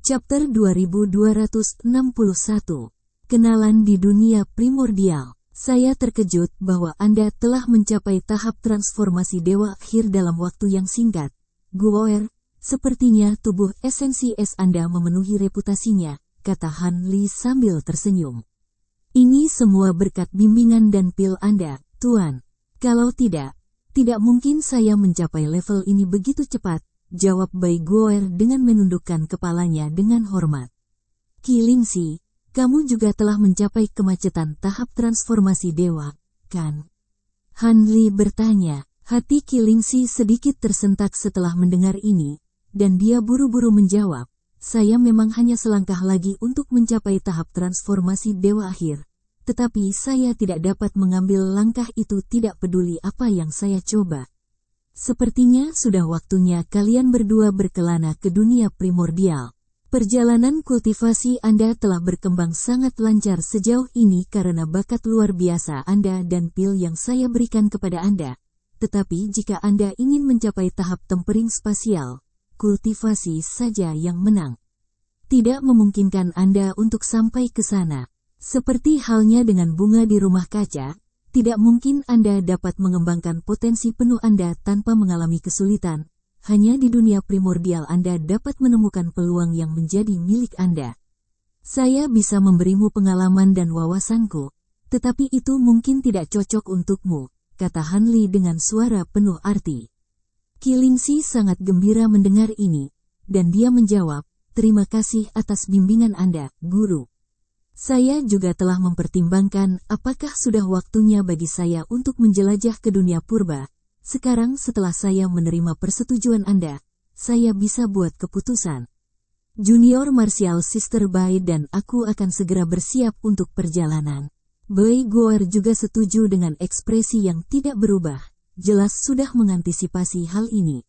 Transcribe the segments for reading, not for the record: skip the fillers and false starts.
Chapter 2261. Kenalan di dunia primordial. Saya terkejut bahwa Anda telah mencapai tahap transformasi dewa akhir dalam waktu yang singkat. Guoer, sepertinya tubuh esensi es Anda memenuhi reputasinya, kata Han Li sambil tersenyum. Ini semua berkat bimbingan dan pil Anda, Tuan. Kalau tidak mungkin saya mencapai level ini begitu cepat, jawab Bai Guoer dengan menundukkan kepalanya dengan hormat. Qi Lingxi, kamu juga telah mencapai kemacetan tahap transformasi dewa, kan? Han Li bertanya. Hati Qi Lingxi sedikit tersentak setelah mendengar ini, dan dia buru-buru menjawab, saya memang hanya selangkah lagi untuk mencapai tahap transformasi dewa akhir. Tetapi saya tidak dapat mengambil langkah itu tidak peduli apa yang saya coba. Sepertinya sudah waktunya kalian berdua berkelana ke dunia primordial. Perjalanan kultivasi Anda telah berkembang sangat lancar sejauh ini karena bakat luar biasa Anda dan pil yang saya berikan kepada Anda. Tetapi jika Anda ingin mencapai tahap tempering spasial, kultivasi saja yang menang. Tidak memungkinkan Anda untuk sampai ke sana. Seperti halnya dengan bunga di rumah kaca, tidak mungkin Anda dapat mengembangkan potensi penuh Anda tanpa mengalami kesulitan. Hanya di dunia primordial Anda dapat menemukan peluang yang menjadi milik Anda. Saya bisa memberimu pengalaman dan wawasanku, tetapi itu mungkin tidak cocok untukmu, kata Han Li dengan suara penuh arti. Qi Lingxi sangat gembira mendengar ini, dan dia menjawab, terima kasih atas bimbingan Anda, Guru. Saya juga telah mempertimbangkan apakah sudah waktunya bagi saya untuk menjelajah ke dunia purba. Sekarang setelah saya menerima persetujuan Anda, saya bisa buat keputusan. Junior Martial Sister Bai dan aku akan segera bersiap untuk perjalanan. Bai Guoer juga setuju dengan ekspresi yang tidak berubah, jelas sudah mengantisipasi hal ini.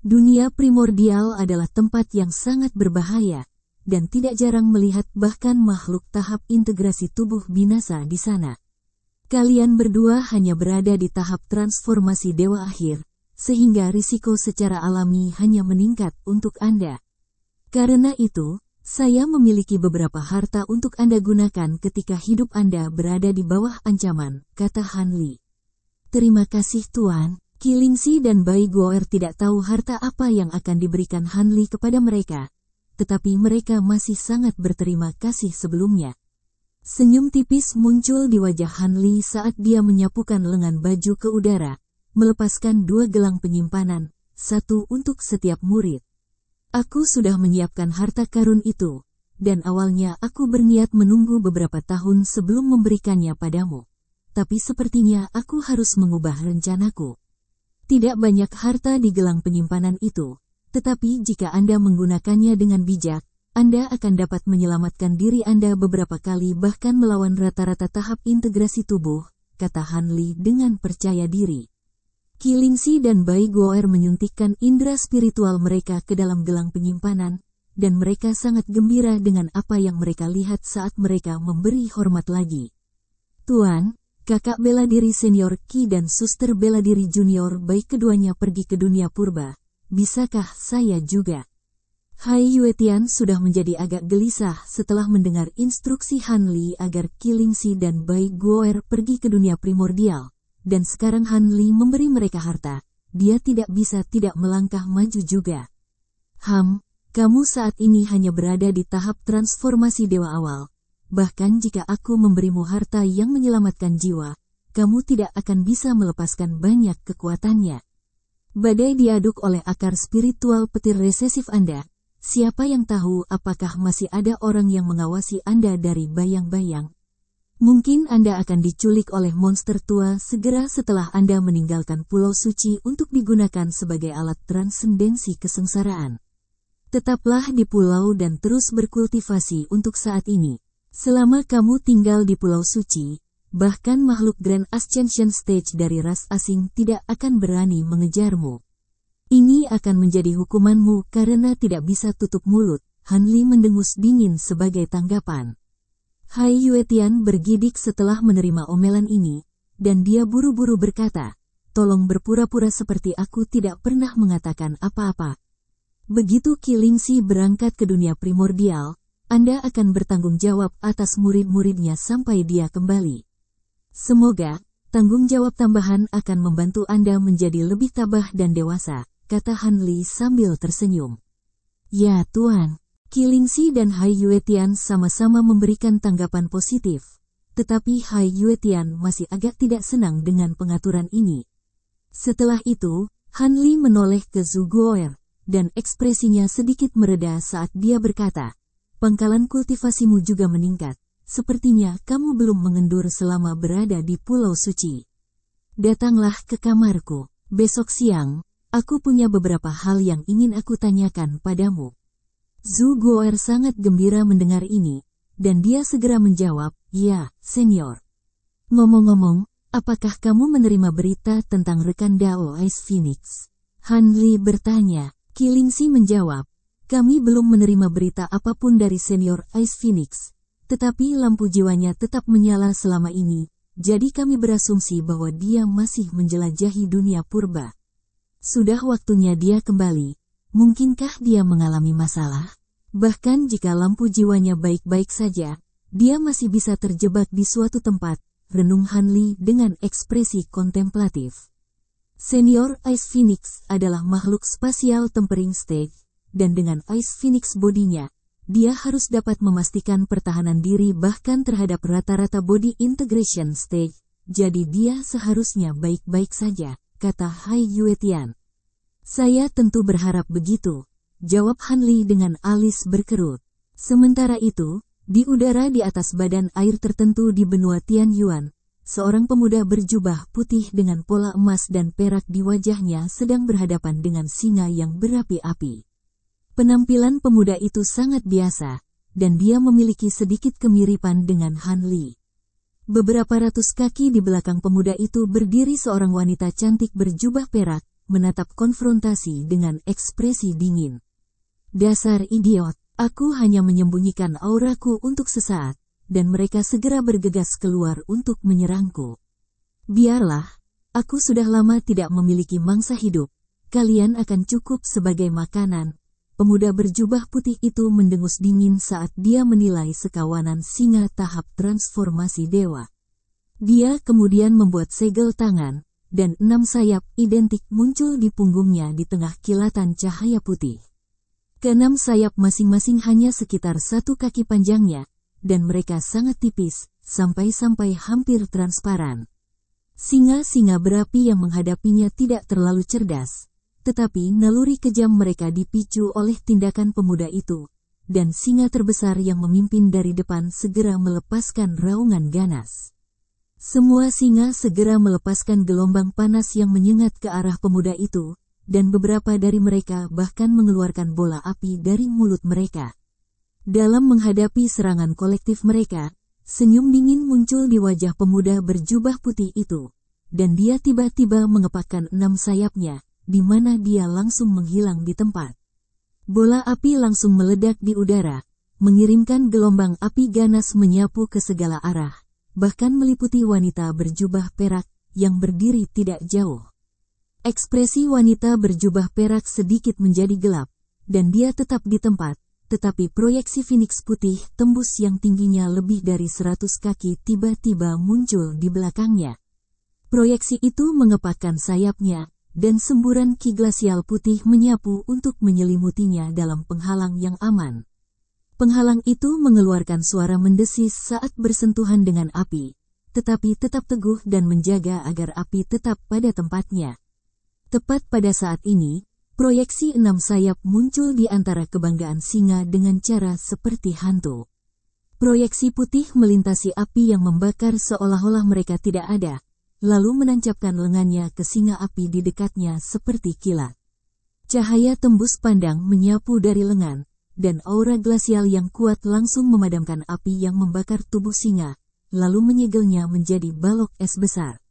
Dunia primordial adalah tempat yang sangat berbahaya, dan tidak jarang melihat bahkan makhluk tahap integrasi tubuh binasa di sana. Kalian berdua hanya berada di tahap transformasi dewa akhir, sehingga risiko secara alami hanya meningkat untuk Anda. Karena itu, saya memiliki beberapa harta untuk Anda gunakan ketika hidup Anda berada di bawah ancaman, kata Han Li. Terima kasih Tuan. Qi Lingxi dan Bai Guoer tidak tahu harta apa yang akan diberikan Han Li kepada mereka, tetapi mereka masih sangat berterima kasih sebelumnya. Senyum tipis muncul di wajah Han Li saat dia menyapukan lengan baju ke udara, melepaskan 2 gelang penyimpanan, 1 untuk setiap murid. Aku sudah menyiapkan harta karun itu, dan awalnya aku berniat menunggu beberapa tahun sebelum memberikannya padamu. Tapi sepertinya aku harus mengubah rencanaku. Tidak banyak harta di gelang penyimpanan itu, tetapi jika Anda menggunakannya dengan bijak, Anda akan dapat menyelamatkan diri Anda beberapa kali bahkan melawan rata-rata tahap integrasi tubuh, kata Han Li dengan percaya diri. Qi Lingxi dan Bai Guoer menyuntikkan indera spiritual mereka ke dalam gelang penyimpanan, dan mereka sangat gembira dengan apa yang mereka lihat saat mereka memberi hormat lagi. Tuan, kakak bela diri senior Qi dan suster bela diri junior Bai keduanya pergi ke dunia purba. Bisakah saya juga? Hai Yuetian sudah menjadi agak gelisah setelah mendengar instruksi Han Li agar Qi Lingxi dan Bai Guoer pergi ke dunia primordial, dan sekarang Han Li memberi mereka harta. Dia tidak bisa tidak melangkah maju juga. Kamu saat ini hanya berada di tahap transformasi dewa awal. Bahkan jika aku memberimu harta yang menyelamatkan jiwa, kamu tidak akan bisa melepaskan banyak kekuatannya. Badai diaduk oleh akar spiritual petir resesif Anda. Siapa yang tahu apakah masih ada orang yang mengawasi Anda dari bayang-bayang? Mungkin Anda akan diculik oleh monster tua segera setelah Anda meninggalkan Pulau Suci untuk digunakan sebagai alat transendensi kesengsaraan. Tetaplah di pulau dan terus berkultivasi untuk saat ini. Selama kamu tinggal di Pulau Suci, bahkan makhluk Grand Ascension Stage dari ras asing tidak akan berani mengejarmu. Ini akan menjadi hukumanmu karena tidak bisa tutup mulut, Han Li mendengus dingin sebagai tanggapan. Hai Yuetian bergidik setelah menerima omelan ini, dan dia buru-buru berkata, tolong berpura-pura seperti aku tidak pernah mengatakan apa-apa. Begitu Kilingsi berangkat ke dunia primordial, Anda akan bertanggung jawab atas murid-muridnya sampai dia kembali. Semoga, tanggung jawab tambahan akan membantu Anda menjadi lebih tabah dan dewasa, kata Han Li sambil tersenyum. Ya Tuan, Kilingsi dan Hai Yuetian sama-sama memberikan tanggapan positif. Tetapi Hai Yuetian masih agak tidak senang dengan pengaturan ini. Setelah itu, Han Li menoleh ke Zhu Guo'er, dan ekspresinya sedikit mereda saat dia berkata, pangkalan kultivasimu juga meningkat. Sepertinya kamu belum mengendur selama berada di Pulau Suci. Datanglah ke kamarku. Besok siang, aku punya beberapa hal yang ingin aku tanyakan padamu. Zhu Guo'er sangat gembira mendengar ini, dan dia segera menjawab, ya, senior. Ngomong-ngomong, apakah kamu menerima berita tentang rekan Dao Ice Phoenix? Han Li bertanya. Kilingsi menjawab, kami belum menerima berita apapun dari senior Ice Phoenix, tetapi lampu jiwanya tetap menyala selama ini, jadi kami berasumsi bahwa dia masih menjelajahi dunia purba. Sudah waktunya dia kembali. Mungkinkah dia mengalami masalah? Bahkan jika lampu jiwanya baik-baik saja, dia masih bisa terjebak di suatu tempat, renung Han Li dengan ekspresi kontemplatif. Senior Ice Phoenix adalah makhluk spasial tempering stage, dan dengan Ice Phoenix bodinya, dia harus dapat memastikan pertahanan diri bahkan terhadap rata-rata body integration stage, jadi dia seharusnya baik-baik saja, kata Hai Yuetian. Saya tentu berharap begitu, jawab Han Li dengan alis berkerut. Sementara itu, di udara di atas badan air tertentu di benua Tianyuan, seorang pemuda berjubah putih dengan pola emas dan perak di wajahnya sedang berhadapan dengan singa yang berapi-api. Penampilan pemuda itu sangat biasa, dan dia memiliki sedikit kemiripan dengan Han Li. Beberapa ratus kaki di belakang pemuda itu berdiri seorang wanita cantik berjubah perak, menatap konfrontasi dengan ekspresi dingin. Dasar idiot, aku hanya menyembunyikan auraku untuk sesaat, dan mereka segera bergegas keluar untuk menyerangku. Biarlah, aku sudah lama tidak memiliki mangsa hidup, kalian akan cukup sebagai makanan. Pemuda berjubah putih itu mendengus dingin saat dia menilai sekawanan singa tahap transformasi dewa. Dia kemudian membuat segel tangan, dan 6 sayap identik muncul di punggungnya di tengah kilatan cahaya putih. Keenam sayap masing-masing hanya sekitar 1 kaki panjangnya, dan mereka sangat tipis, sampai-sampai hampir transparan. Singa-singa berapi yang menghadapinya tidak terlalu cerdas, tetapi naluri kejam mereka dipicu oleh tindakan pemuda itu, dan singa terbesar yang memimpin dari depan segera melepaskan raungan ganas. Semua singa segera melepaskan gelombang panas yang menyengat ke arah pemuda itu, dan beberapa dari mereka bahkan mengeluarkan bola api dari mulut mereka. Dalam menghadapi serangan kolektif mereka, senyum dingin muncul di wajah pemuda berjubah putih itu, dan dia tiba-tiba mengepakkan 6 sayapnya, di mana dia langsung menghilang di tempat. Bola api langsung meledak di udara, mengirimkan gelombang api ganas menyapu ke segala arah, bahkan meliputi wanita berjubah perak yang berdiri tidak jauh. Ekspresi wanita berjubah perak sedikit menjadi gelap, dan dia tetap di tempat. Tetapi proyeksi Phoenix putih tembus yang tingginya lebih dari 100 kaki tiba-tiba muncul di belakangnya. Proyeksi itu mengepakkan sayapnya, dan semburan ki glasial putih menyapu untuk menyelimutinya dalam penghalang yang aman. Penghalang itu mengeluarkan suara mendesis saat bersentuhan dengan api, tetapi tetap teguh dan menjaga agar api tetap pada tempatnya. Tepat pada saat ini, proyeksi 6 sayap muncul di antara kebanggaan singa dengan cara seperti hantu. Proyeksi putih melintasi api yang membakar seolah-olah mereka tidak ada, lalu menancapkan lengannya ke singa api di dekatnya seperti kilat. Cahaya tembus pandang menyapu dari lengan, dan aura glasial yang kuat langsung memadamkan api yang membakar tubuh singa, lalu menyegelnya menjadi balok es besar.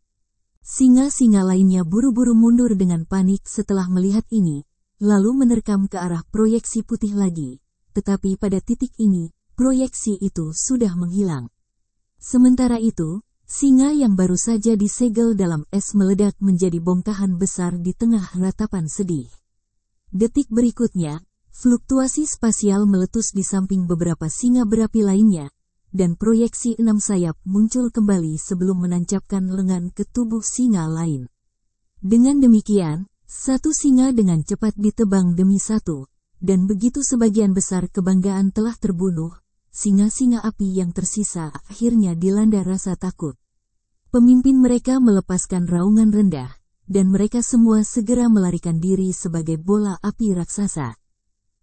Singa-singa lainnya buru-buru mundur dengan panik setelah melihat ini, lalu menerkam ke arah proyeksi putih lagi, tetapi pada titik ini, proyeksi itu sudah menghilang. Sementara itu, singa yang baru saja disegel dalam es meledak menjadi bongkahan besar di tengah ratapan sedih. Detik berikutnya, Fluktuasi spasial meletus di samping beberapa singa berapi lainnya, dan proyeksi 6 sayap muncul kembali sebelum menancapkan lengan ke tubuh singa lain. Dengan demikian, satu singa dengan cepat ditebang demi satu, dan begitu sebagian besar kebanggaan telah terbunuh, singa-singa api yang tersisa akhirnya dilanda rasa takut. Pemimpin mereka melepaskan raungan rendah, dan mereka semua segera melarikan diri sebagai bola api raksasa.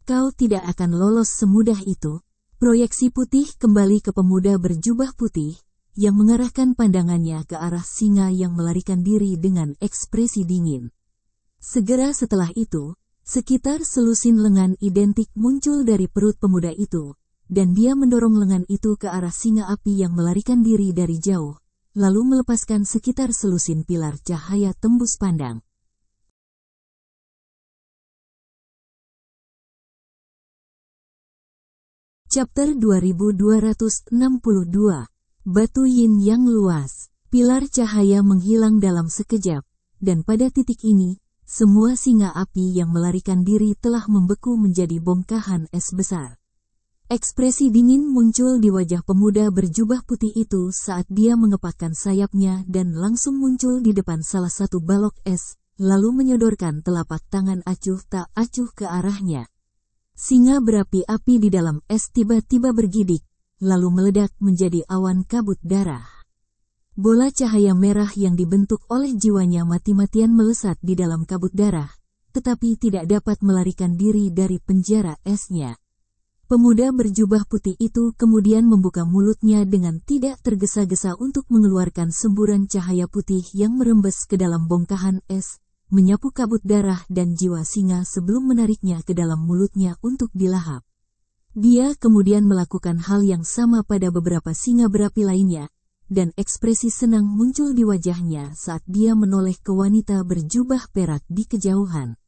Kau tidak akan lolos semudah itu. Proyeksi putih kembali ke pemuda berjubah putih, yang mengarahkan pandangannya ke arah singa yang melarikan diri dengan ekspresi dingin. Segera setelah itu, sekitar selusin lengan identik muncul dari perut pemuda itu, dan dia mendorong lengan itu ke arah singa api yang melarikan diri dari jauh, lalu melepaskan sekitar selusin pilar cahaya tembus pandang. Chapter 2262. Batu yin yang luas. Pilar cahaya menghilang dalam sekejap, dan pada titik ini, semua singa api yang melarikan diri telah membeku menjadi bongkahan es besar. Ekspresi dingin muncul di wajah pemuda berjubah putih itu saat dia mengepakkan sayapnya dan langsung muncul di depan salah satu balok es, lalu menyodorkan telapak tangan acuh tak acuh ke arahnya. Singa berapi-api di dalam es tiba-tiba bergidik, lalu meledak menjadi awan kabut darah. Bola cahaya merah yang dibentuk oleh jiwanya mati-matian melesat di dalam kabut darah, tetapi tidak dapat melarikan diri dari penjara esnya. Pemuda berjubah putih itu kemudian membuka mulutnya dengan tidak tergesa-gesa untuk mengeluarkan semburan cahaya putih yang merembes ke dalam bongkahan es, menyapu kabut darah dan jiwa singa sebelum menariknya ke dalam mulutnya untuk dilahap. Dia kemudian melakukan hal yang sama pada beberapa singa berapi lainnya, dan ekspresi senang muncul di wajahnya saat dia menoleh ke wanita berjubah perak di kejauhan.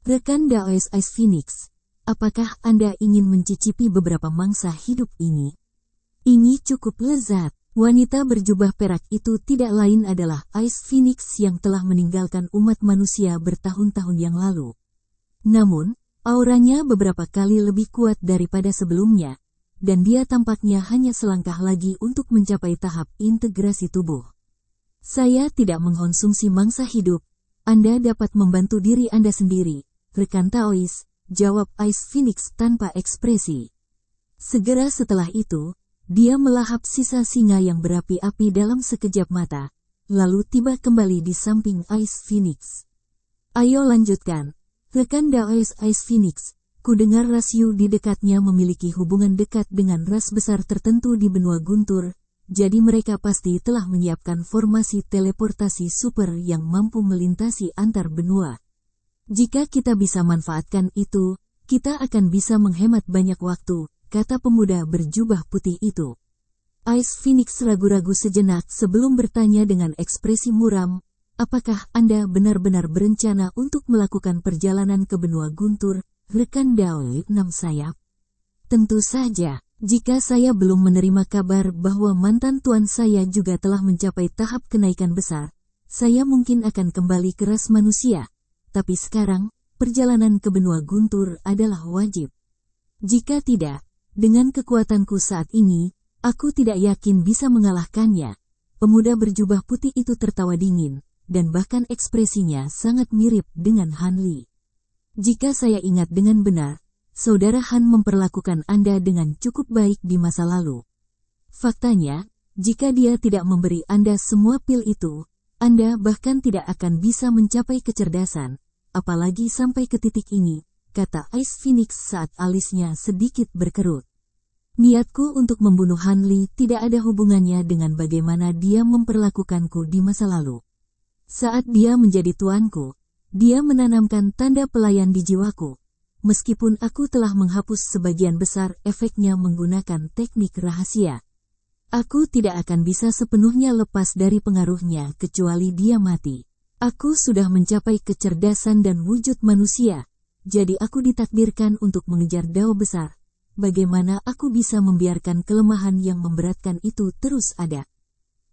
Rekan Daois Ice Phoenix, apakah Anda ingin mencicipi beberapa mangsa hidup ini? Ini cukup lezat. Wanita berjubah perak itu tidak lain adalah Ice Phoenix yang telah meninggalkan umat manusia bertahun-tahun yang lalu. Namun, auranya beberapa kali lebih kuat daripada sebelumnya, dan dia tampaknya hanya selangkah lagi untuk mencapai tahap integrasi tubuh. Saya tidak mengkonsumsi mangsa hidup, Anda dapat membantu diri Anda sendiri, rekan Taois, jawab Ice Phoenix tanpa ekspresi. Segera setelah itu, dia melahap sisa singa yang berapi-api dalam sekejap mata, lalu tiba kembali di samping Ice Phoenix. Ayo lanjutkan, rekan Daois Ice Phoenix, ku dengar Rasyu di dekatnya memiliki hubungan dekat dengan ras besar tertentu di benua Guntur, jadi mereka pasti telah menyiapkan formasi teleportasi super yang mampu melintasi antar benua. Jika kita bisa manfaatkan itu, kita akan bisa menghemat banyak waktu, kata pemuda berjubah putih itu. Ice Phoenix ragu-ragu sejenak sebelum bertanya dengan ekspresi muram, apakah Anda benar-benar berencana untuk melakukan perjalanan ke benua Guntur, rekan Daois 6 sayap? Tentu saja, jika saya belum menerima kabar bahwa mantan tuan saya juga telah mencapai tahap kenaikan besar, saya mungkin akan kembali ke ras manusia. Tapi sekarang, perjalanan ke benua Guntur adalah wajib. Jika tidak, dengan kekuatanku saat ini, aku tidak yakin bisa mengalahkannya. Pemuda berjubah putih itu tertawa dingin, dan bahkan ekspresinya sangat mirip dengan Han Li. Jika saya ingat dengan benar, saudara Han memperlakukan Anda dengan cukup baik di masa lalu. Faktanya, jika dia tidak memberi Anda semua pil itu, Anda bahkan tidak akan bisa mencapai kecerdasan, apalagi sampai ke titik ini, kata Ice Phoenix saat alisnya sedikit berkerut. Niatku untuk membunuh Han Li tidak ada hubungannya dengan bagaimana dia memperlakukanku di masa lalu. Saat dia menjadi tuanku, dia menanamkan tanda pelayan di jiwaku. Meskipun aku telah menghapus sebagian besar efeknya menggunakan teknik rahasia, aku tidak akan bisa sepenuhnya lepas dari pengaruhnya kecuali dia mati. Aku sudah mencapai kecerdasan dan wujud manusia, jadi aku ditakdirkan untuk mengejar dao besar. Bagaimana aku bisa membiarkan kelemahan yang memberatkan itu terus ada?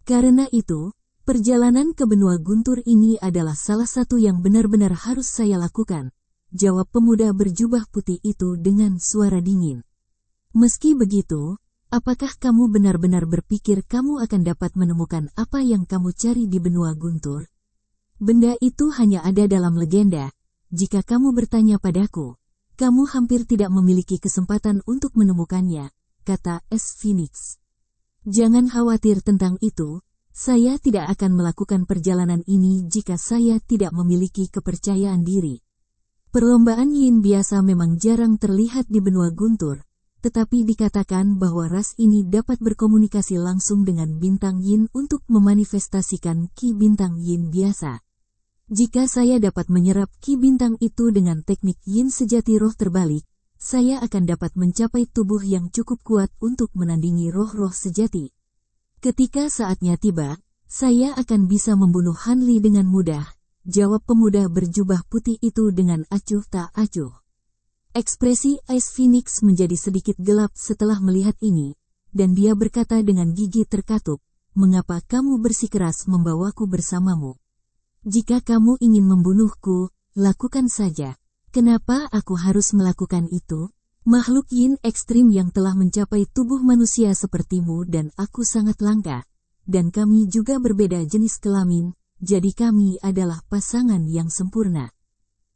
Karena itu, perjalanan ke benua Guntur ini adalah salah satu yang benar-benar harus saya lakukan. jawab pemuda berjubah putih itu dengan suara dingin. Meski begitu, apakah kamu benar-benar berpikir kamu akan dapat menemukan apa yang kamu cari di benua guntur? Benda itu hanya ada dalam legenda. Jika kamu bertanya padaku, kamu hampir tidak memiliki kesempatan untuk menemukannya, kata S. Phoenix. Jangan khawatir tentang itu, saya tidak akan melakukan perjalanan ini jika saya tidak memiliki kepercayaan diri. Perlombaan yin biasa memang jarang terlihat di benua guntur, tetapi dikatakan bahwa ras ini dapat berkomunikasi langsung dengan bintang yin untuk memanifestasikan ki bintang yin biasa. Jika saya dapat menyerap ki bintang itu dengan teknik yin sejati roh terbalik, saya akan dapat mencapai tubuh yang cukup kuat untuk menandingi roh-roh sejati. Ketika saatnya tiba, saya akan bisa membunuh Han Li dengan mudah, jawab pemuda berjubah putih itu dengan acuh tak acuh. Ekspresi Ice Phoenix menjadi sedikit gelap setelah melihat ini, dan dia berkata dengan gigi terkatup, "Mengapa kamu bersikeras membawaku bersamamu? Jika kamu ingin membunuhku, lakukan saja. Kenapa aku harus melakukan itu? Makhluk yin ekstrim yang telah mencapai tubuh manusia sepertimu dan aku sangat langka, dan kami juga berbeda jenis kelamin, jadi kami adalah pasangan yang sempurna.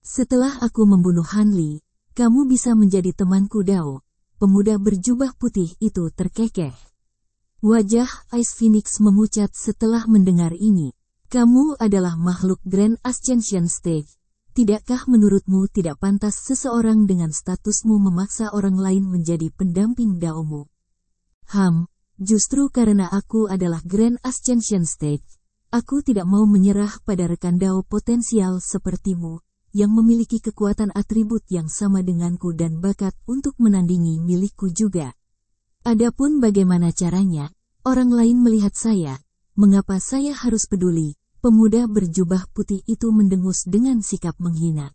Setelah aku membunuh Han Li, kamu bisa menjadi temanku Dao." Pemuda berjubah putih itu terkekeh. Wajah Ice Phoenix memucat setelah mendengar ini. "Kamu adalah makhluk Grand Ascension Stage. Tidakkah menurutmu tidak pantas seseorang dengan statusmu memaksa orang lain menjadi pendamping Daomu?" Justru karena aku adalah Grand Ascension Stage, aku tidak mau menyerah pada rekan Dao potensial sepertimu, yang memiliki kekuatan atribut yang sama denganku dan bakat untuk menandingi milikku juga. Adapun bagaimana caranya, orang lain melihat saya, mengapa saya harus peduli? Pemuda berjubah putih itu mendengus dengan sikap menghina.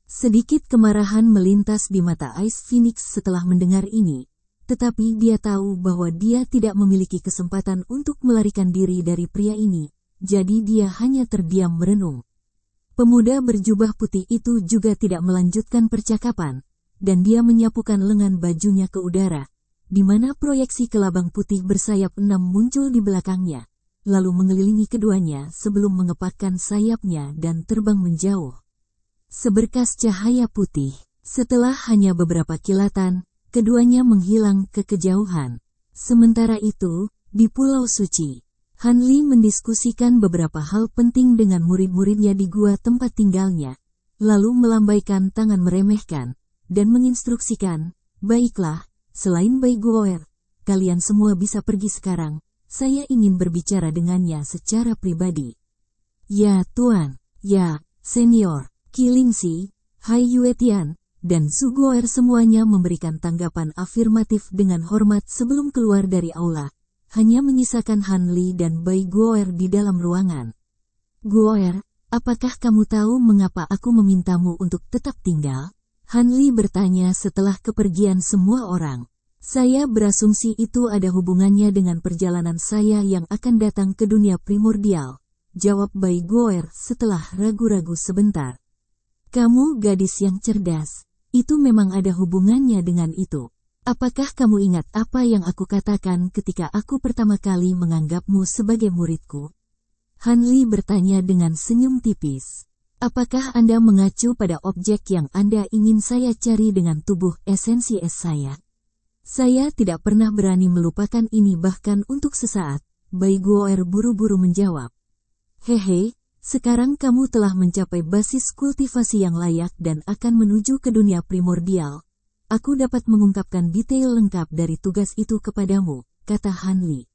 Sedikit kemarahan melintas di mata Ice Phoenix setelah mendengar ini, tetapi dia tahu bahwa dia tidak memiliki kesempatan untuk melarikan diri dari pria ini, jadi dia hanya terdiam merenung. Pemuda berjubah putih itu juga tidak melanjutkan percakapan, dan dia menyapukan lengan bajunya ke udara, di mana proyeksi kelabang putih bersayap 6 muncul di belakangnya, lalu mengelilingi keduanya sebelum mengepakkan sayapnya dan terbang menjauh. Seberkas cahaya putih, setelah hanya beberapa kilatan, keduanya menghilang ke kejauhan. Sementara itu, di Pulau Suci, Han Li mendiskusikan beberapa hal penting dengan murid-muridnya di gua tempat tinggalnya, lalu melambaikan tangan meremehkan, dan menginstruksikan, "Baiklah, selain Bai Guoer, kalian semua bisa pergi sekarang, saya ingin berbicara dengannya secara pribadi." "Ya Tuan, ya, Senior." Qi Lingxi, Hai Yuetian, dan Su Guoer semuanya memberikan tanggapan afirmatif dengan hormat sebelum keluar dari aula. Hanya menyisakan Han Li dan Bai Guoer di dalam ruangan. "Guoer, apakah kamu tahu mengapa aku memintamu untuk tetap tinggal?" Han Li bertanya setelah kepergian semua orang. "Saya berasumsi itu ada hubungannya dengan perjalanan saya yang akan datang ke dunia primordial," jawab Bai Guoer setelah ragu-ragu sebentar. "Kamu gadis yang cerdas, itu memang ada hubungannya dengan itu. Apakah kamu ingat apa yang aku katakan ketika aku pertama kali menganggapmu sebagai muridku?" Han Li bertanya dengan senyum tipis. "Apakah Anda mengacu pada objek yang Anda ingin saya cari dengan tubuh esensi es saya?" "Saya tidak pernah berani melupakan ini bahkan untuk sesaat," Bai Guoer buru-buru menjawab. "Hehe, sekarang kamu telah mencapai basis kultivasi yang layak dan akan menuju ke dunia primordial. Aku dapat mengungkapkan detail lengkap dari tugas itu kepadamu," kata Han Li.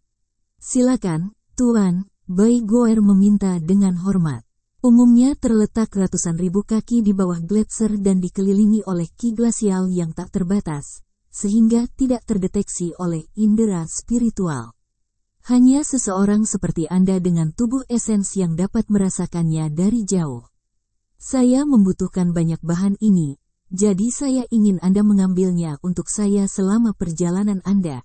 "Silakan, Tuan," Bai Guoer meminta dengan hormat. Umumnya terletak ratusan ribu kaki di bawah gletser dan dikelilingi oleh ki glasial yang tak terbatas, sehingga tidak terdeteksi oleh indera spiritual. Hanya seseorang seperti Anda dengan tubuh esens yang dapat merasakannya dari jauh. "Saya membutuhkan banyak bahan ini, jadi saya ingin Anda mengambilnya untuk saya selama perjalanan Anda.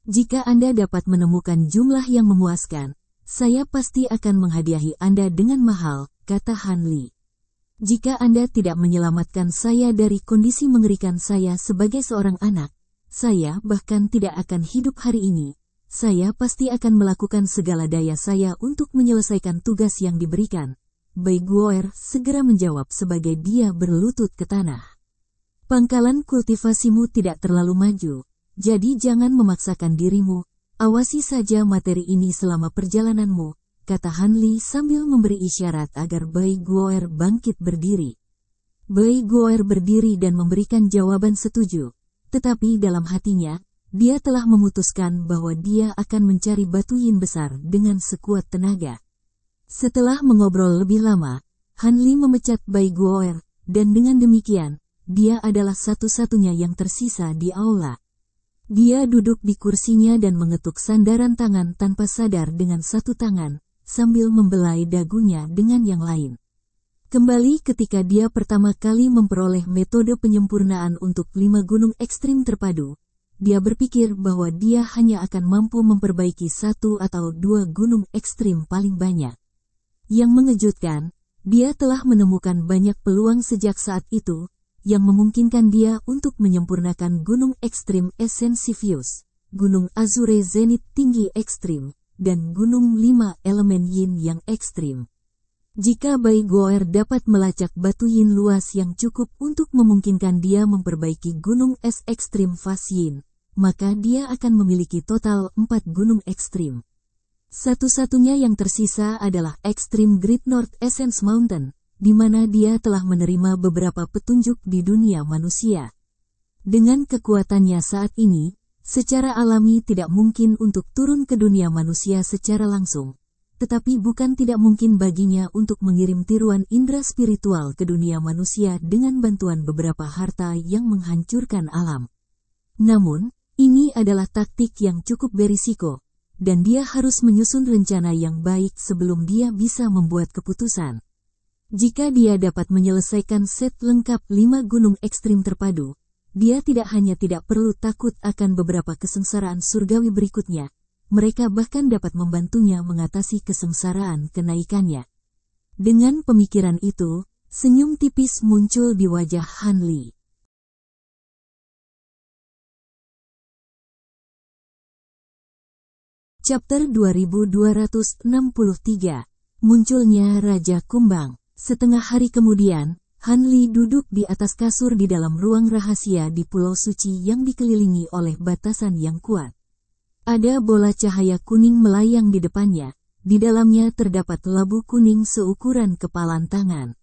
Jika Anda dapat menemukan jumlah yang memuaskan, saya pasti akan menghadiahi Anda dengan mahal," kata Han Li. Jika Anda tidak menyelamatkan saya dari kondisi mengerikan saya sebagai seorang anak, saya bahkan tidak akan hidup hari ini. Saya pasti akan melakukan segala daya saya untuk menyelesaikan tugas yang diberikan. Bai Guoer segera menjawab sebagai dia berlutut ke tanah. Pangkalan kultivasimu tidak terlalu maju, jadi jangan memaksakan dirimu. Awasi saja materi ini selama perjalananmu, kata Han Li sambil memberi isyarat agar Bai Guoer bangkit berdiri. Bai Guoer berdiri dan memberikan jawaban setuju, tetapi dalam hatinya, dia telah memutuskan bahwa dia akan mencari batu yin besar dengan sekuat tenaga. Setelah mengobrol lebih lama, Han Li memecat Bai Guoer, dan dengan demikian, dia adalah satu-satunya yang tersisa di aula. Dia duduk di kursinya dan mengetuk sandaran tangan tanpa sadar dengan satu tangan, sambil membelai dagunya dengan yang lain. Kembali ketika dia pertama kali memperoleh metode penyempurnaan untuk 5 gunung ekstrim terpadu, dia berpikir bahwa dia hanya akan mampu memperbaiki 1 atau 2 gunung ekstrim paling banyak. Yang mengejutkan, dia telah menemukan banyak peluang sejak saat itu, yang memungkinkan dia untuk menyempurnakan gunung ekstrim Essentivius, gunung Azure Zenith tinggi ekstrim, dan gunung 5 elemen yin yang ekstrim. Jika Bai Guoer dapat melacak batu yin luas yang cukup untuk memungkinkan dia memperbaiki gunung es ekstrim Fas Yin, maka dia akan memiliki total 4 gunung ekstrim. Satu-satunya yang tersisa adalah Extreme Great North Essence Mountain, di mana dia telah menerima beberapa petunjuk di dunia manusia. Dengan kekuatannya saat ini, secara alami tidak mungkin untuk turun ke dunia manusia secara langsung, tetapi bukan tidak mungkin baginya untuk mengirim tiruan indera spiritual ke dunia manusia dengan bantuan beberapa harta yang menghancurkan alam. Namun, ini adalah taktik yang cukup berisiko, dan dia harus menyusun rencana yang baik sebelum dia bisa membuat keputusan. Jika dia dapat menyelesaikan set lengkap 5 gunung ekstrim terpadu, dia tidak hanya tidak perlu takut akan beberapa kesengsaraan surgawi berikutnya, mereka bahkan dapat membantunya mengatasi kesengsaraan kenaikannya. Dengan pemikiran itu, senyum tipis muncul di wajah Han Li. Chapter 2263. Munculnya Raja Kumbang. Setengah hari kemudian, Han Li duduk di atas kasur di dalam ruang rahasia di Pulau Suci yang dikelilingi oleh batasan yang kuat. Ada bola cahaya kuning melayang di depannya, di dalamnya terdapat labu kuning seukuran kepalan tangan.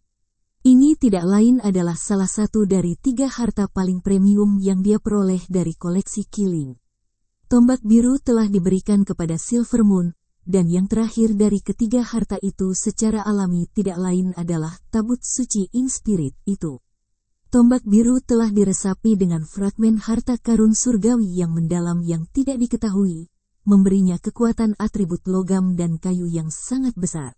Ini tidak lain adalah salah satu dari 3 harta paling premium yang dia peroleh dari koleksi Killing. Tombak biru telah diberikan kepada Silver Moon, dan yang terakhir dari ketiga harta itu secara alami tidak lain adalah tabut suci Ing Spirit itu. Tombak biru telah diresapi dengan fragmen harta karun surgawi yang mendalam yang tidak diketahui, memberinya kekuatan atribut logam dan kayu yang sangat besar.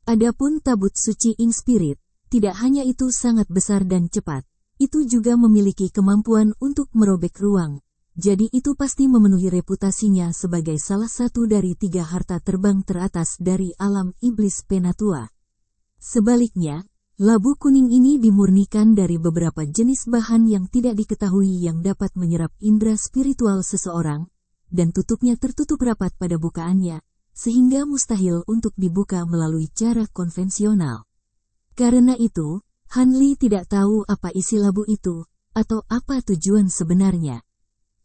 Adapun tabut suci Ing Spirit, tidak hanya itu sangat besar dan cepat, itu juga memiliki kemampuan untuk merobek ruang. Jadi itu pasti memenuhi reputasinya sebagai salah satu dari 3 harta terbang teratas dari alam iblis penatua. Sebaliknya, labu kuning ini dimurnikan dari beberapa jenis bahan yang tidak diketahui yang dapat menyerap indera spiritual seseorang, dan tutupnya tertutup rapat pada bukaannya, sehingga mustahil untuk dibuka melalui cara konvensional. Karena itu, Han Li tidak tahu apa isi labu itu, atau apa tujuan sebenarnya.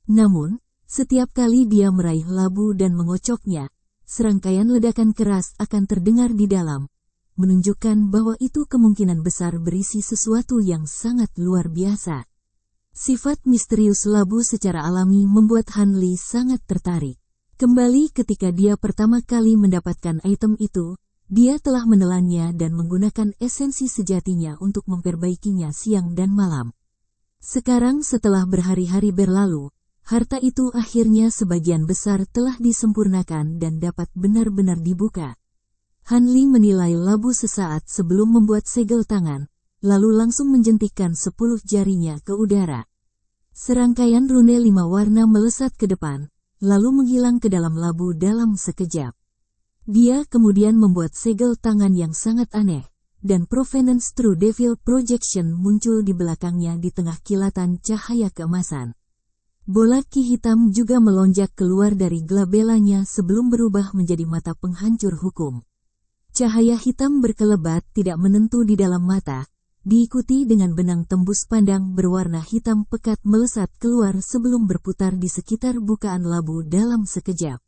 Namun, setiap kali dia meraih labu dan mengocoknya, serangkaian ledakan keras akan terdengar di dalam, menunjukkan bahwa itu kemungkinan besar berisi sesuatu yang sangat luar biasa. Sifat misterius labu secara alami membuat Han Li sangat tertarik. Kembali ketika dia pertama kali mendapatkan item itu, dia telah menelannya dan menggunakan esensi sejatinya untuk memperbaikinya siang dan malam. Sekarang setelah berhari-hari berlalu, harta itu akhirnya sebagian besar telah disempurnakan dan dapat benar-benar dibuka. Han Li menilai labu sesaat sebelum membuat segel tangan, lalu langsung menjentikkan 10 jarinya ke udara. Serangkaian rune 5 warna melesat ke depan, lalu menghilang ke dalam labu dalam sekejap. Dia kemudian membuat segel tangan yang sangat aneh, dan Provenance True Devil Projection muncul di belakangnya di tengah kilatan cahaya keemasan. Bola ki hitam juga melonjak keluar dari glabelanya sebelum berubah menjadi mata penghancur hukum. Cahaya hitam berkelebat tidak menentu di dalam mata, diikuti dengan benang tembus pandang berwarna hitam pekat melesat keluar sebelum berputar di sekitar bukaan labu dalam sekejap.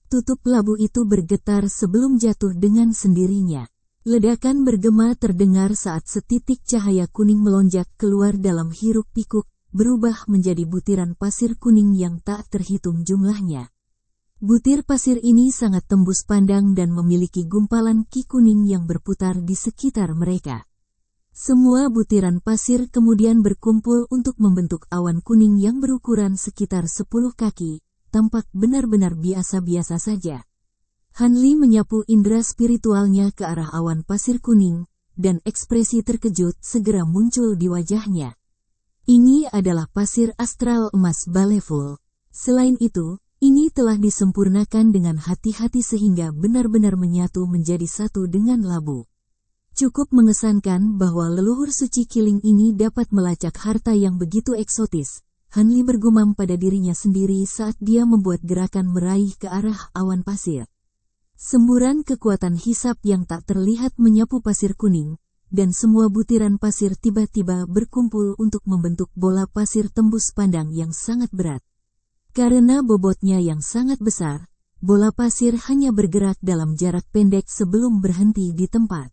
Tutup labu itu bergetar sebelum jatuh dengan sendirinya. Ledakan bergema terdengar saat setitik cahaya kuning melonjak keluar dalam hiruk-pikuk, berubah menjadi butiran pasir kuning yang tak terhitung jumlahnya. Butir pasir ini sangat tembus pandang dan memiliki gumpalan ki kuning yang berputar di sekitar mereka. Semua butiran pasir kemudian berkumpul untuk membentuk awan kuning yang berukuran sekitar 10 kaki, tampak benar-benar biasa-biasa saja. Han Li menyapu indera spiritualnya ke arah awan pasir kuning, dan ekspresi terkejut segera muncul di wajahnya. Ini adalah pasir astral emas Baleful. Selain itu, ini telah disempurnakan dengan hati-hati sehingga benar-benar menyatu menjadi satu dengan labu. Cukup mengesankan bahwa leluhur suci Kiling ini dapat melacak harta yang begitu eksotis. Han Li bergumam pada dirinya sendiri saat dia membuat gerakan meraih ke arah awan pasir. Semburan kekuatan hisap yang tak terlihat menyapu pasir kuning, dan semua butiran pasir tiba-tiba berkumpul untuk membentuk bola pasir tembus pandang yang sangat berat. Karena bobotnya yang sangat besar, bola pasir hanya bergerak dalam jarak pendek sebelum berhenti di tempat.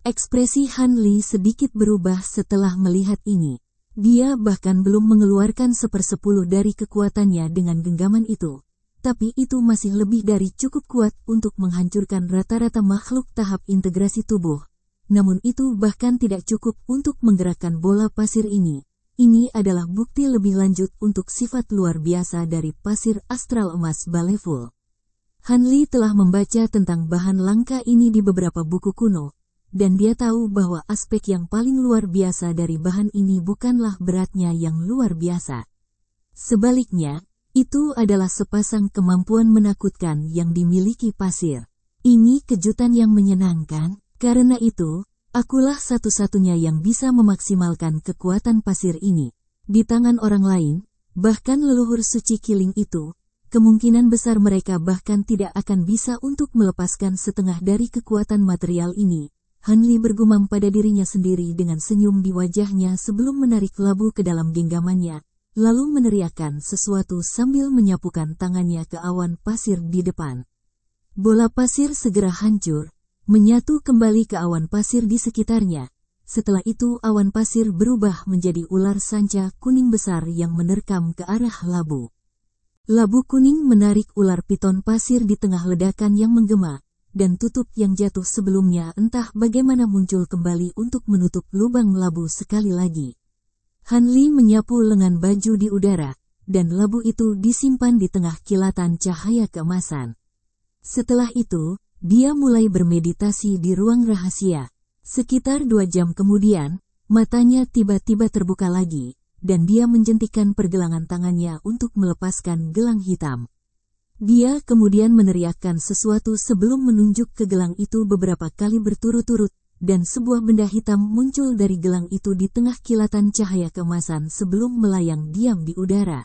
Ekspresi Han Li sedikit berubah setelah melihat ini. Dia bahkan belum mengeluarkan 1/10 dari kekuatannya dengan genggaman itu, tapi itu masih lebih dari cukup kuat untuk menghancurkan rata-rata makhluk tahap integrasi tubuh. Namun itu bahkan tidak cukup untuk menggerakkan bola pasir ini. Ini adalah bukti lebih lanjut untuk sifat luar biasa dari pasir astral emas Baleful. Han Li telah membaca tentang bahan langka ini di beberapa buku kuno, dan dia tahu bahwa aspek yang paling luar biasa dari bahan ini bukanlah beratnya yang luar biasa. Sebaliknya, itu adalah sepasang kemampuan menakutkan yang dimiliki pasir. Ini kejutan yang menyenangkan. Karena itu, akulah satu-satunya yang bisa memaksimalkan kekuatan pasir ini. Di tangan orang lain, bahkan leluhur suci Kiling itu, kemungkinan besar mereka bahkan tidak akan bisa untuk melepaskan setengah dari kekuatan material ini. Han Li bergumam pada dirinya sendiri dengan senyum di wajahnya sebelum menarik labu ke dalam genggamannya, lalu meneriakkan sesuatu sambil menyapukan tangannya ke awan pasir di depan. Bola pasir segera hancur, menyatu kembali ke awan pasir di sekitarnya. Setelah itu awan pasir berubah menjadi ular sanca kuning besar yang menerkam ke arah labu. Labu kuning menarik ular piton pasir di tengah ledakan yang menggema, dan tutup yang jatuh sebelumnya entah bagaimana muncul kembali untuk menutup lubang labu sekali lagi. Han Li menyapu lengan baju di udara, dan labu itu disimpan di tengah kilatan cahaya keemasan. Setelah itu, dia mulai bermeditasi di ruang rahasia. Sekitar 2 jam kemudian, matanya tiba-tiba terbuka lagi, dan dia menjentikkan pergelangan tangannya untuk melepaskan gelang hitam. Dia kemudian meneriakkan sesuatu sebelum menunjuk ke gelang itu beberapa kali berturut-turut, dan sebuah benda hitam muncul dari gelang itu di tengah kilatan cahaya keemasan sebelum melayang diam di udara.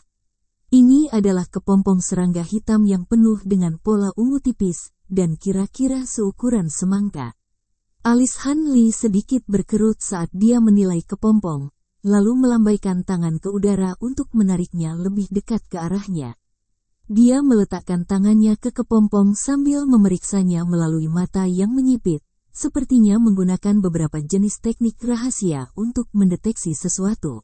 Ini adalah kepompong serangga hitam yang penuh dengan pola ungu tipis, dan kira-kira seukuran semangka. Alis Han Li sedikit berkerut saat dia menilai kepompong, lalu melambaikan tangan ke udara untuk menariknya lebih dekat ke arahnya. Dia meletakkan tangannya ke kepompong sambil memeriksanya melalui mata yang menyipit, sepertinya menggunakan beberapa jenis teknik rahasia untuk mendeteksi sesuatu.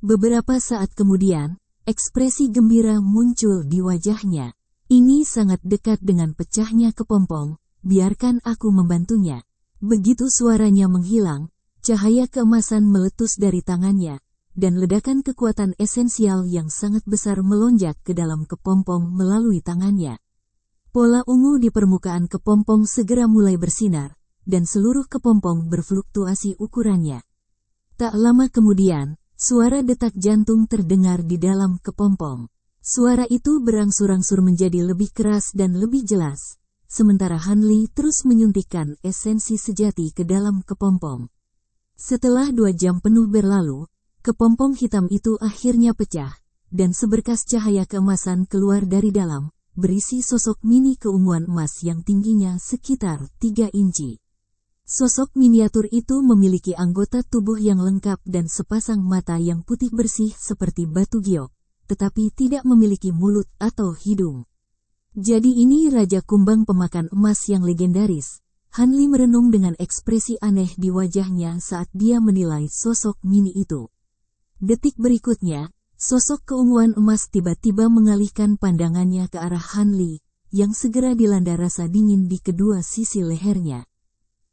Beberapa saat kemudian, ekspresi gembira muncul di wajahnya. Ini sangat dekat dengan pecahnya kepompong, biarkan aku membantunya. Begitu suaranya menghilang, cahaya keemasan meletus dari tangannya, dan ledakan kekuatan esensial yang sangat besar melonjak ke dalam kepompong melalui tangannya. Pola ungu di permukaan kepompong segera mulai bersinar, dan seluruh kepompong berfluktuasi ukurannya. Tak lama kemudian, suara detak jantung terdengar di dalam kepompong. Suara itu berangsur-angsur menjadi lebih keras dan lebih jelas, sementara Hanli terus menyuntikkan esensi sejati ke dalam kepompong. Setelah 2 jam penuh berlalu, kepompong hitam itu akhirnya pecah, dan seberkas cahaya keemasan keluar dari dalam, berisi sosok mini keunguan emas yang tingginya sekitar 3 inci. Sosok miniatur itu memiliki anggota tubuh yang lengkap dan sepasang mata yang putih bersih seperti batu giok, tetapi tidak memiliki mulut atau hidung. Jadi ini Raja Kumbang pemakan emas yang legendaris. Hanli merenung dengan ekspresi aneh di wajahnya saat dia menilai sosok mini itu. Detik berikutnya, sosok keunguan emas tiba-tiba mengalihkan pandangannya ke arah Hanli, yang segera dilanda rasa dingin di kedua sisi lehernya.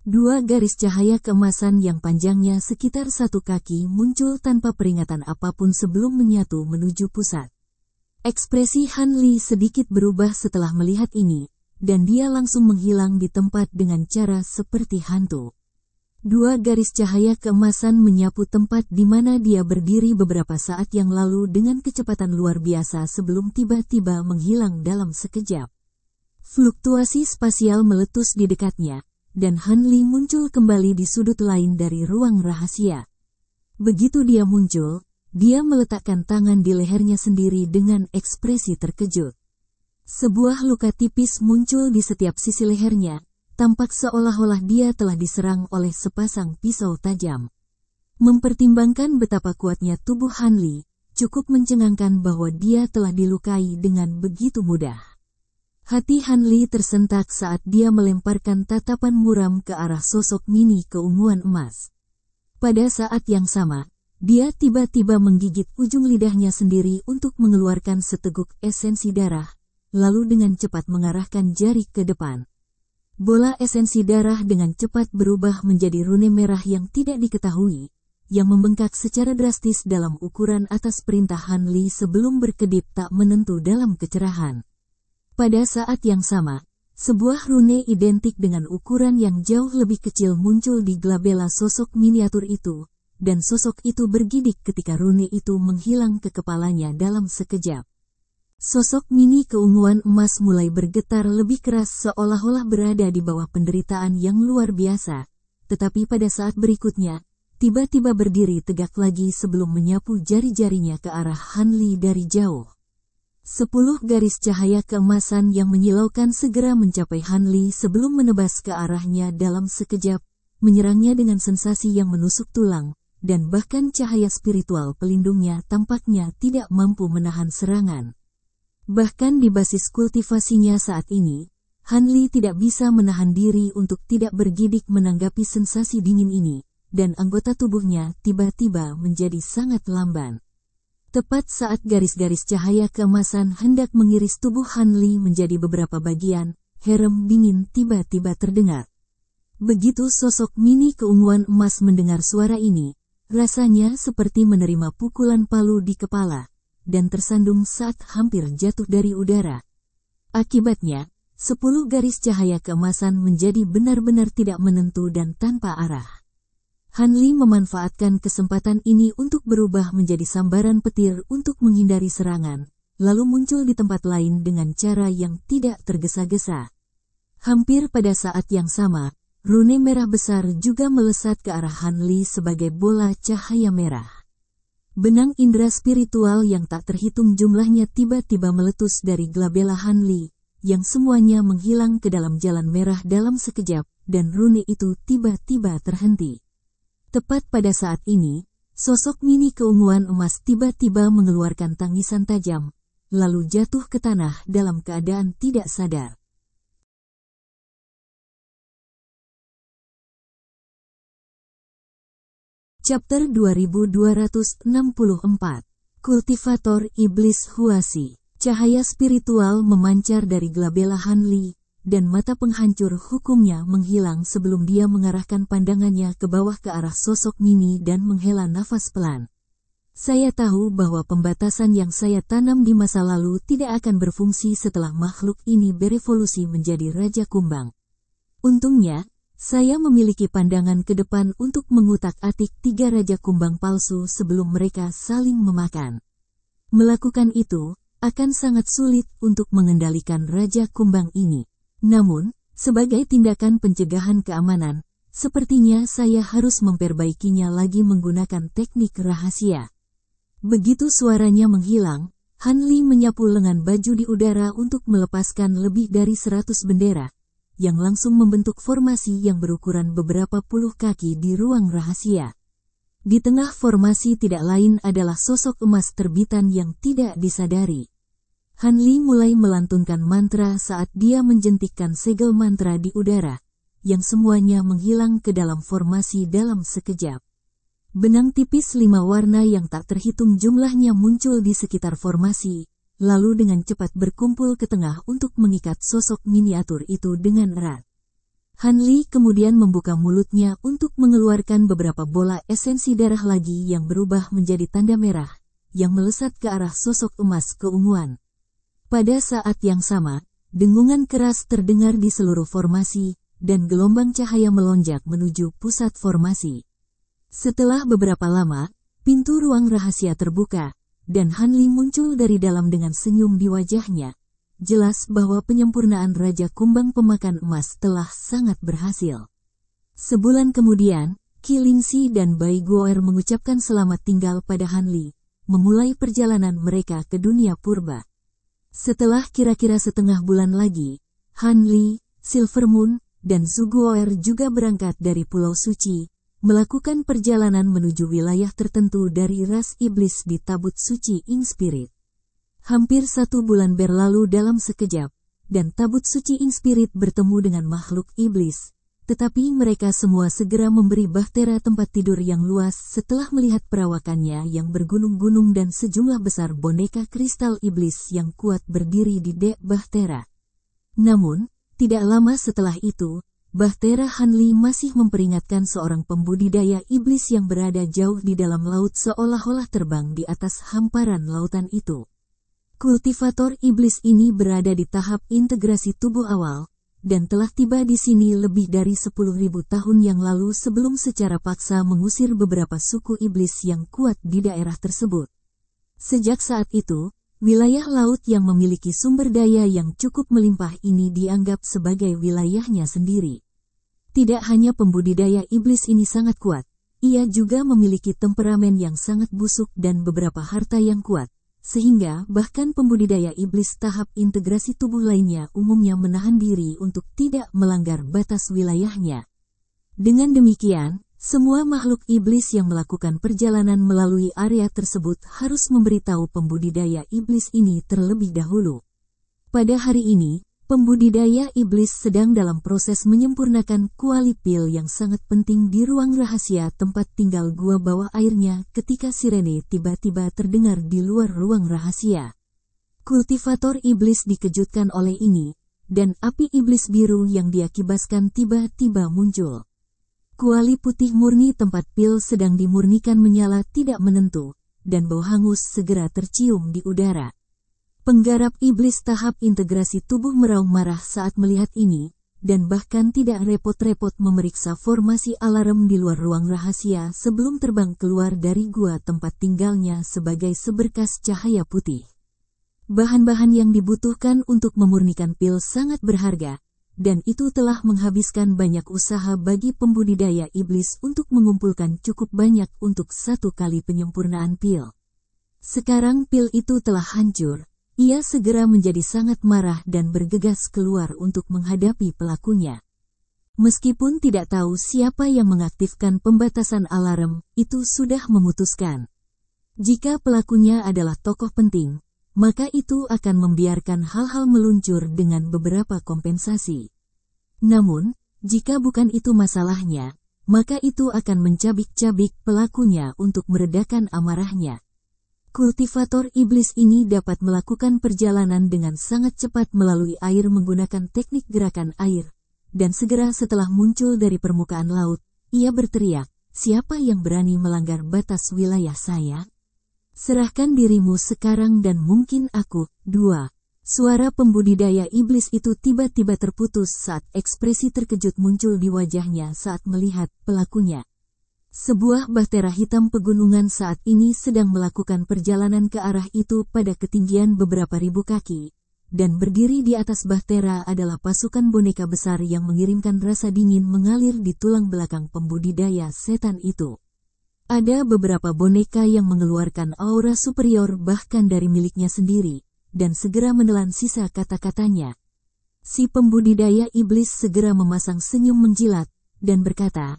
2 garis cahaya keemasan yang panjangnya sekitar 1 kaki muncul tanpa peringatan apapun sebelum menyatu menuju pusat. Ekspresi Hanli sedikit berubah setelah melihat ini, dan dia langsung menghilang di tempat dengan cara seperti hantu. 2 garis cahaya keemasan menyapu tempat di mana dia berdiri beberapa saat yang lalu dengan kecepatan luar biasa sebelum tiba-tiba menghilang dalam sekejap. Fluktuasi spasial meletus di dekatnya, dan Hanli muncul kembali di sudut lain dari ruang rahasia. Begitu dia muncul, dia meletakkan tangan di lehernya sendiri dengan ekspresi terkejut. Sebuah luka tipis muncul di setiap sisi lehernya, tampak seolah-olah dia telah diserang oleh sepasang pisau tajam. Mempertimbangkan betapa kuatnya tubuh Hanli, cukup mencengangkan bahwa dia telah dilukai dengan begitu mudah. Hati Hanli tersentak saat dia melemparkan tatapan muram ke arah sosok mini keunguan emas. Pada saat yang sama, dia tiba-tiba menggigit ujung lidahnya sendiri untuk mengeluarkan seteguk esensi darah, lalu dengan cepat mengarahkan jari ke depan. Bola esensi darah dengan cepat berubah menjadi rune merah yang tidak diketahui, yang membengkak secara drastis dalam ukuran atas perintah Hanli sebelum berkedip tak menentu dalam kecerahan. Pada saat yang sama, sebuah rune identik dengan ukuran yang jauh lebih kecil muncul di glabella sosok miniatur itu, dan sosok itu bergidik ketika rune itu menghilang ke kepalanya dalam sekejap. Sosok mini keunguan emas mulai bergetar lebih keras seolah-olah berada di bawah penderitaan yang luar biasa, tetapi pada saat berikutnya, tiba-tiba berdiri tegak lagi sebelum menyapu jari-jarinya ke arah Hanli dari jauh. 10 garis cahaya keemasan yang menyilaukan segera mencapai Hanli sebelum menebas ke arahnya dalam sekejap, menyerangnya dengan sensasi yang menusuk tulang, dan bahkan cahaya spiritual pelindungnya tampaknya tidak mampu menahan serangan. Bahkan di basis kultivasinya saat ini, Hanli tidak bisa menahan diri untuk tidak bergidik menanggapi sensasi dingin ini, dan anggota tubuhnya tiba-tiba menjadi sangat lamban. Tepat saat garis-garis cahaya keemasan hendak mengiris tubuh Hanli menjadi beberapa bagian, herem dingin tiba-tiba terdengar. Begitu sosok mini keunguan emas mendengar suara ini, rasanya seperti menerima pukulan palu di kepala, dan tersandung saat hampir jatuh dari udara. Akibatnya, 10 garis cahaya keemasan menjadi benar-benar tidak menentu dan tanpa arah. Hanli memanfaatkan kesempatan ini untuk berubah menjadi sambaran petir untuk menghindari serangan, lalu muncul di tempat lain dengan cara yang tidak tergesa-gesa. Hampir pada saat yang sama, rune merah besar juga melesat ke arah Hanli sebagai bola cahaya merah. Benang indera spiritual yang tak terhitung jumlahnya tiba-tiba meletus dari glabella Hanli, yang semuanya menghilang ke dalam jalan merah dalam sekejap, dan rune itu tiba-tiba terhenti. Tepat pada saat ini, sosok mini keunguan emas tiba-tiba mengeluarkan tangisan tajam, lalu jatuh ke tanah dalam keadaan tidak sadar. Chapter 2264. Kultivator Iblis Huasi. Cahaya spiritual memancar dari glabella Hanli, dan mata penghancur hukumnya menghilang sebelum dia mengarahkan pandangannya ke bawah ke arah sosok mini dan menghela nafas pelan. Saya tahu bahwa pembatasan yang saya tanam di masa lalu tidak akan berfungsi setelah makhluk ini berevolusi menjadi Raja Kumbang. Untungnya, saya memiliki pandangan ke depan untuk mengutak-atik 3 Raja Kumbang palsu sebelum mereka saling memakan. Melakukan itu akan sangat sulit untuk mengendalikan Raja Kumbang ini. Namun, sebagai tindakan pencegahan keamanan, sepertinya saya harus memperbaikinya lagi menggunakan teknik rahasia. Begitu suaranya menghilang, Han Li menyapu lengan baju di udara untuk melepaskan lebih dari 100 bendera, yang langsung membentuk formasi yang berukuran beberapa puluh kaki di ruang rahasia. Di tengah formasi tidak lain adalah sosok emas terbitan yang tidak disadari. Han Li mulai melantunkan mantra saat dia menjentikkan segel mantra di udara, yang semuanya menghilang ke dalam formasi dalam sekejap. Benang tipis 5 warna yang tak terhitung jumlahnya muncul di sekitar formasi, lalu dengan cepat berkumpul ke tengah untuk mengikat sosok miniatur itu dengan erat. Han Li kemudian membuka mulutnya untuk mengeluarkan beberapa bola esensi darah lagi yang berubah menjadi tanda merah, yang melesat ke arah sosok emas keunguan. Pada saat yang sama, dengungan keras terdengar di seluruh formasi, dan gelombang cahaya melonjak menuju pusat formasi. Setelah beberapa lama, pintu ruang rahasia terbuka, dan Han Li muncul dari dalam dengan senyum di wajahnya. Jelas bahwa penyempurnaan Raja Kumbang Pemakan Emas telah sangat berhasil. Sebulan kemudian, Qi Lingxi dan Bai Guo'er mengucapkan selamat tinggal pada Han Li, memulai perjalanan mereka ke dunia purba. Setelah kira-kira setengah bulan lagi, Han Li, Silver Moon, dan Zhu Guo'er juga berangkat dari Pulau Suci, melakukan perjalanan menuju wilayah tertentu dari ras iblis di Tabut Suci Ing Spirit. Hampir 1 bulan berlalu dalam sekejap, dan Tabut Suci Ing Spirit bertemu dengan makhluk iblis. Tetapi mereka semua segera memberi Bahtera tempat tidur yang luas setelah melihat perawakannya yang bergunung-gunung dan sejumlah besar boneka kristal iblis yang kuat berdiri di dek Bahtera. Namun, tidak lama setelah itu, Bahtera Han Li masih memperingatkan seorang pembudidaya iblis yang berada jauh di dalam laut seolah-olah terbang di atas hamparan lautan itu. Kultivator iblis ini berada di tahap integrasi tubuh awal, dan telah tiba di sini lebih dari 10.000 tahun yang lalu sebelum secara paksa mengusir beberapa suku iblis yang kuat di daerah tersebut. Sejak saat itu, wilayah laut yang memiliki sumber daya yang cukup melimpah ini dianggap sebagai wilayahnya sendiri. Tidak hanya pembudidaya iblis ini sangat kuat, ia juga memiliki temperamen yang sangat busuk dan beberapa harta yang kuat, sehingga bahkan pembudidaya iblis tahap integrasi tubuh lainnya umumnya menahan diri untuk tidak melanggar batas wilayahnya. Dengan demikian, semua makhluk iblis yang melakukan perjalanan melalui area tersebut harus memberitahu pembudidaya iblis ini terlebih dahulu. Pada hari ini, pembudidaya iblis sedang dalam proses menyempurnakan kuali pil yang sangat penting di ruang rahasia tempat tinggal gua bawah airnya ketika sirene tiba-tiba terdengar di luar ruang rahasia. Kultivator iblis dikejutkan oleh ini, dan api iblis biru yang dia kibaskan tiba-tiba muncul. Kuali putih murni tempat pil sedang dimurnikan menyala tidak menentu, dan bau hangus segera tercium di udara. Penggarap iblis tahap integrasi tubuh meraung marah saat melihat ini, dan bahkan tidak repot-repot memeriksa formasi alarm di luar ruang rahasia sebelum terbang keluar dari gua tempat tinggalnya sebagai seberkas cahaya putih. Bahan-bahan yang dibutuhkan untuk memurnikan pil sangat berharga, dan itu telah menghabiskan banyak usaha bagi pembudidaya iblis untuk mengumpulkan cukup banyak untuk 1 kali penyempurnaan pil. Sekarang pil itu telah hancur. Ia segera menjadi sangat marah dan bergegas keluar untuk menghadapi pelakunya. Meskipun tidak tahu siapa yang mengaktifkan pembatasan alarm, itu sudah memutuskan. Jika pelakunya adalah tokoh penting, maka itu akan membiarkan hal-hal meluncur dengan beberapa kompensasi. Namun, jika bukan itu masalahnya, maka itu akan mencabik-cabik pelakunya untuk meredakan amarahnya. Kultivator iblis ini dapat melakukan perjalanan dengan sangat cepat melalui air menggunakan teknik gerakan air, dan segera setelah muncul dari permukaan laut, ia berteriak, "Siapa yang berani melanggar batas wilayah saya? Serahkan dirimu sekarang dan mungkin aku." 2. Suara pembudidaya iblis itu tiba-tiba terputus saat ekspresi terkejut muncul di wajahnya saat melihat pelakunya. Sebuah bahtera hitam pegunungan saat ini sedang melakukan perjalanan ke arah itu pada ketinggian beberapa ribu kaki, dan berdiri di atas bahtera adalah pasukan boneka besar yang mengirimkan rasa dingin mengalir di tulang belakang pembudidaya setan itu. Ada beberapa boneka yang mengeluarkan aura superior bahkan dari miliknya sendiri, dan segera menelan sisa kata-katanya. Si pembudidaya iblis segera memasang senyum menjilat, dan berkata,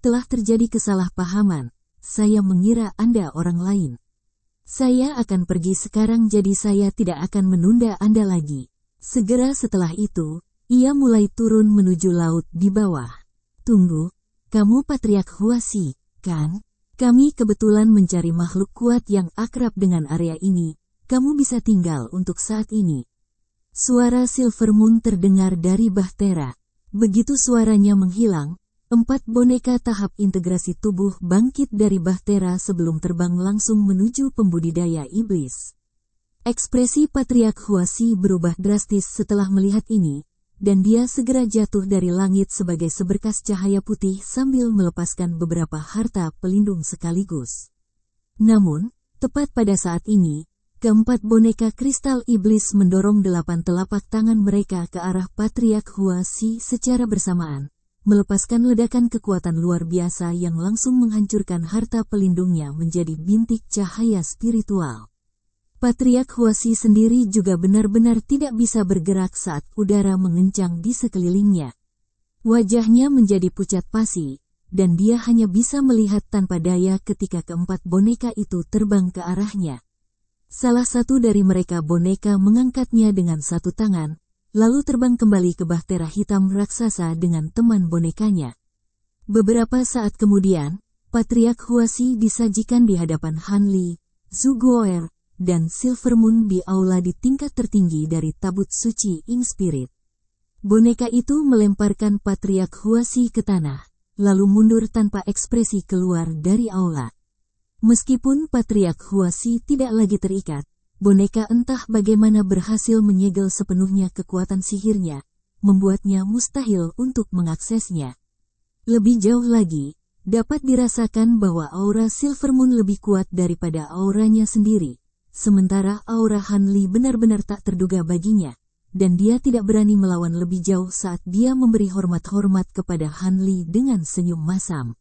telah terjadi kesalahpahaman, saya mengira Anda orang lain. Saya akan pergi sekarang jadi saya tidak akan menunda Anda lagi. Segera setelah itu, ia mulai turun menuju laut di bawah. Tunggu, kamu Patriark Huasi, kan? Kami kebetulan mencari makhluk kuat yang akrab dengan area ini, kamu bisa tinggal untuk saat ini. Suara Silver Moon terdengar dari bahtera. Begitu suaranya menghilang, 4 boneka tahap integrasi tubuh bangkit dari bahtera sebelum terbang langsung menuju pembudidaya iblis. Ekspresi Patriark Huasi berubah drastis setelah melihat ini, dan dia segera jatuh dari langit sebagai seberkas cahaya putih sambil melepaskan beberapa harta pelindung sekaligus. Namun, tepat pada saat ini, keempat boneka kristal iblis mendorong 8 telapak tangan mereka ke arah Patriark Huasi secara bersamaan, melepaskan ledakan kekuatan luar biasa yang langsung menghancurkan harta pelindungnya menjadi bintik cahaya spiritual. Patriark Huasi sendiri juga benar-benar tidak bisa bergerak saat udara mengencang di sekelilingnya. Wajahnya menjadi pucat pasi, dan dia hanya bisa melihat tanpa daya ketika keempat boneka itu terbang ke arahnya. Salah satu dari mereka boneka mengangkatnya dengan satu tangan, lalu terbang kembali ke bahtera hitam raksasa dengan teman bonekanya. Beberapa saat kemudian, Patriark Huasi disajikan di hadapan Han Li, Zhu Guo'er, dan Silver Moon di aula di tingkat tertinggi dari tabut suci Ing Spirit. Boneka itu melemparkan Patriark Huasi ke tanah, lalu mundur tanpa ekspresi keluar dari aula. Meskipun Patriark Huasi tidak lagi terikat, boneka entah bagaimana berhasil menyegel sepenuhnya kekuatan sihirnya, membuatnya mustahil untuk mengaksesnya. Lebih jauh lagi, dapat dirasakan bahwa aura Silver Moon lebih kuat daripada auranya sendiri, sementara aura Han Li benar-benar tak terduga baginya, dan dia tidak berani melawan lebih jauh saat dia memberi hormat-hormat kepada Han Li dengan senyum masam.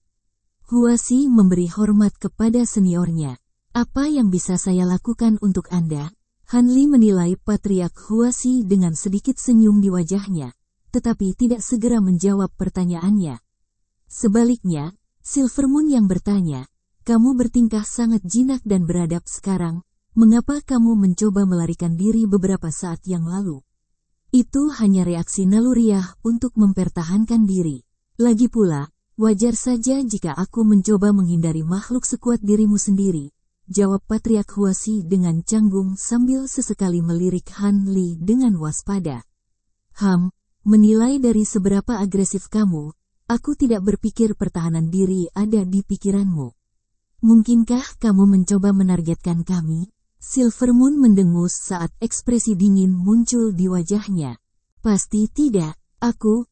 Huasi memberi hormat kepada seniornya. Apa yang bisa saya lakukan untuk Anda? Han Li menilai Patriark Huasi dengan sedikit senyum di wajahnya, tetapi tidak segera menjawab pertanyaannya. Sebaliknya, Silver Moon yang bertanya, kamu bertingkah sangat jinak dan beradab sekarang, mengapa kamu mencoba melarikan diri beberapa saat yang lalu? Itu hanya reaksi naluriah untuk mempertahankan diri. Lagi pula, wajar saja jika aku mencoba menghindari makhluk sekuat dirimu sendiri, jawab Patriark Huasi dengan canggung sambil sesekali melirik Han Li dengan waspada. Menilai dari seberapa agresif kamu, aku tidak berpikir pertahanan diri ada di pikiranmu. Mungkinkah kamu mencoba menargetkan kami? Silver Moon mendengus saat ekspresi dingin muncul di wajahnya. Pasti tidak, aku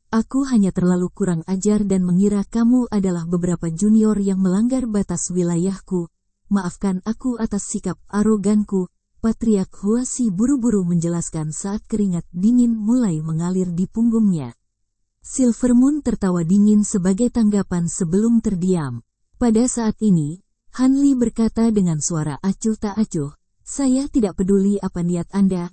hanya terlalu kurang ajar dan mengira kamu adalah beberapa junior yang melanggar batas wilayahku. Maafkan aku atas sikap aroganku, Patriark Huasi buru-buru menjelaskan saat keringat dingin mulai mengalir di punggungnya. Silver Moon tertawa dingin sebagai tanggapan sebelum terdiam. Pada saat ini, Han Li berkata dengan suara acuh tak acuh, saya tidak peduli apa niat Anda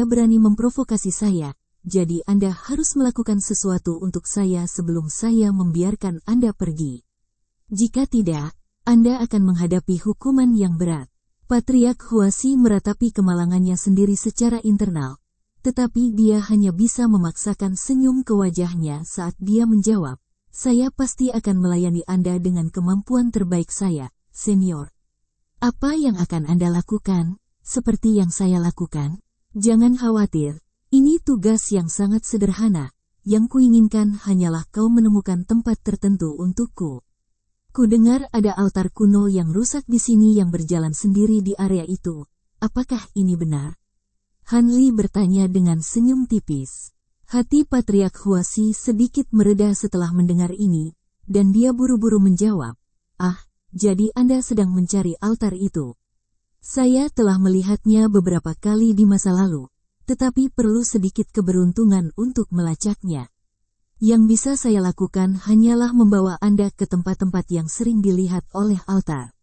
berani memprovokasi saya, jadi Anda harus melakukan sesuatu untuk saya sebelum saya membiarkan Anda pergi. Jika tidak, Anda akan menghadapi hukuman yang berat. Patriark Huasi meratapi kemalangannya sendiri secara internal, tetapi dia hanya bisa memaksakan senyum ke wajahnya saat dia menjawab, saya pasti akan melayani Anda dengan kemampuan terbaik saya, senior. Apa yang akan Anda lakukan, seperti yang saya lakukan? Jangan khawatir, ini tugas yang sangat sederhana, yang kuinginkan hanyalah kau menemukan tempat tertentu untukku. Kudengar ada altar kuno yang rusak di sini yang berjalan sendiri di area itu. Apakah ini benar? Han Li bertanya dengan senyum tipis. Hati Patriark Huasi sedikit mereda setelah mendengar ini, dan dia buru-buru menjawab. Jadi Anda sedang mencari altar itu. Saya telah melihatnya beberapa kali di masa lalu, tetapi perlu sedikit keberuntungan untuk melacaknya. Yang bisa saya lakukan hanyalah membawa Anda ke tempat-tempat yang sering dilihat oleh altar.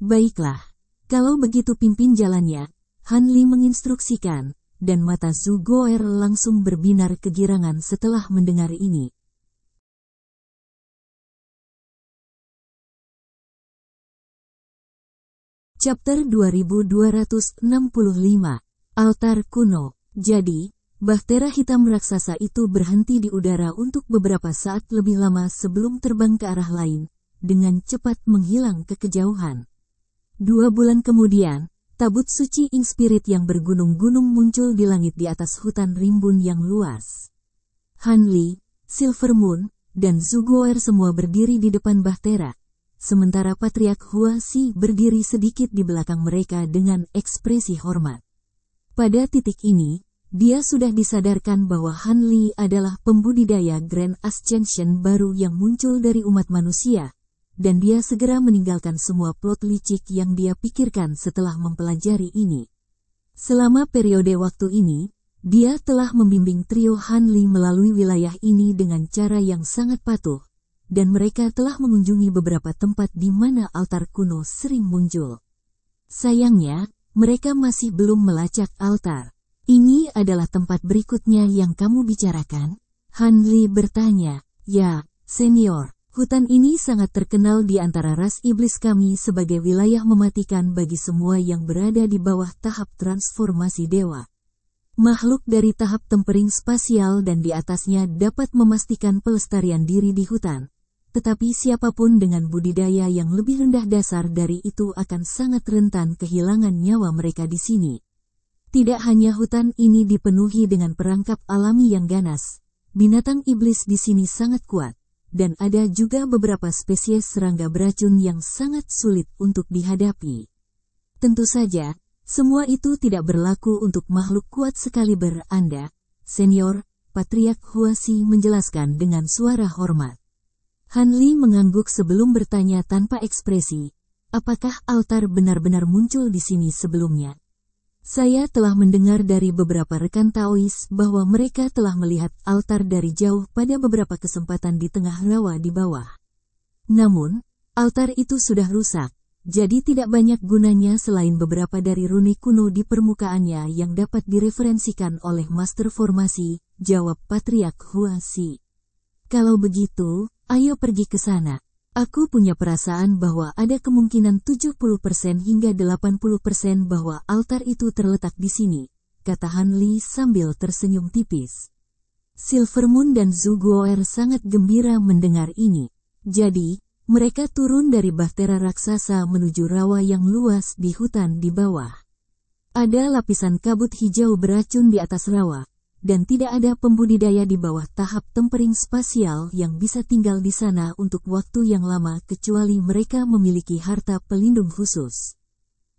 Baiklah, kalau begitu pimpin jalannya, Han Li menginstruksikan, dan mata Zhu Guo'er langsung berbinar kegirangan setelah mendengar ini. Chapter 2265, Altar Kuno. Jadi, bahtera hitam raksasa itu berhenti di udara untuk beberapa saat lebih lama sebelum terbang ke arah lain, dengan cepat menghilang ke kejauhan. 2 bulan kemudian, tabut suci Ing Spirit yang bergunung-gunung muncul di langit di atas hutan rimbun yang luas. Han Li, Silver Moon, dan Zhu Guo'er semua berdiri di depan bahtera, sementara Patriark Hua Xi berdiri sedikit di belakang mereka dengan ekspresi hormat. Pada titik ini, dia sudah disadarkan bahwa Han Li adalah pembudidaya Grand Ascension baru yang muncul dari umat manusia, dan dia segera meninggalkan semua plot licik yang dia pikirkan setelah mempelajari ini. Selama periode waktu ini, dia telah membimbing trio Han Li melalui wilayah ini dengan cara yang sangat patuh, dan mereka telah mengunjungi beberapa tempat di mana altar kuno sering muncul. Sayangnya, mereka masih belum melacak altar. Ini adalah tempat berikutnya yang kamu bicarakan? Han Li bertanya. Ya, senior. Hutan ini sangat terkenal di antara ras iblis kami sebagai wilayah mematikan bagi semua yang berada di bawah tahap transformasi dewa. Makhluk dari tahap tempering spasial dan di atasnya dapat memastikan pelestarian diri di hutan. Tetapi siapapun dengan budidaya yang lebih rendah dasar dari itu akan sangat rentan kehilangan nyawa mereka di sini. Tidak hanya hutan ini dipenuhi dengan perangkap alami yang ganas, binatang iblis di sini sangat kuat, dan ada juga beberapa spesies serangga beracun yang sangat sulit untuk dihadapi. Tentu saja, semua itu tidak berlaku untuk makhluk kuat sekaliber Anda, senior, Patriark Hua Xi menjelaskan dengan suara hormat. Han Li mengangguk sebelum bertanya tanpa ekspresi, apakah altar benar-benar muncul di sini sebelumnya? Saya telah mendengar dari beberapa rekan Taois bahwa mereka telah melihat altar dari jauh pada beberapa kesempatan di tengah rawa di bawah. Namun, altar itu sudah rusak, jadi tidak banyak gunanya selain beberapa dari runi kuno di permukaannya yang dapat direferensikan oleh Master Formasi, jawab Patriark Hua Xi. Kalau begitu, ayo pergi ke sana. Aku punya perasaan bahwa ada kemungkinan 70% hingga 80% bahwa altar itu terletak di sini, kata Han Li sambil tersenyum tipis. Silver Moon dan Zhu Guo'er sangat gembira mendengar ini. Jadi, mereka turun dari bahtera raksasa menuju rawa yang luas di hutan di bawah. Ada lapisan kabut hijau beracun di atas rawa, dan tidak ada pembudidaya di bawah tahap tempering spasial yang bisa tinggal di sana untuk waktu yang lama kecuali mereka memiliki harta pelindung khusus.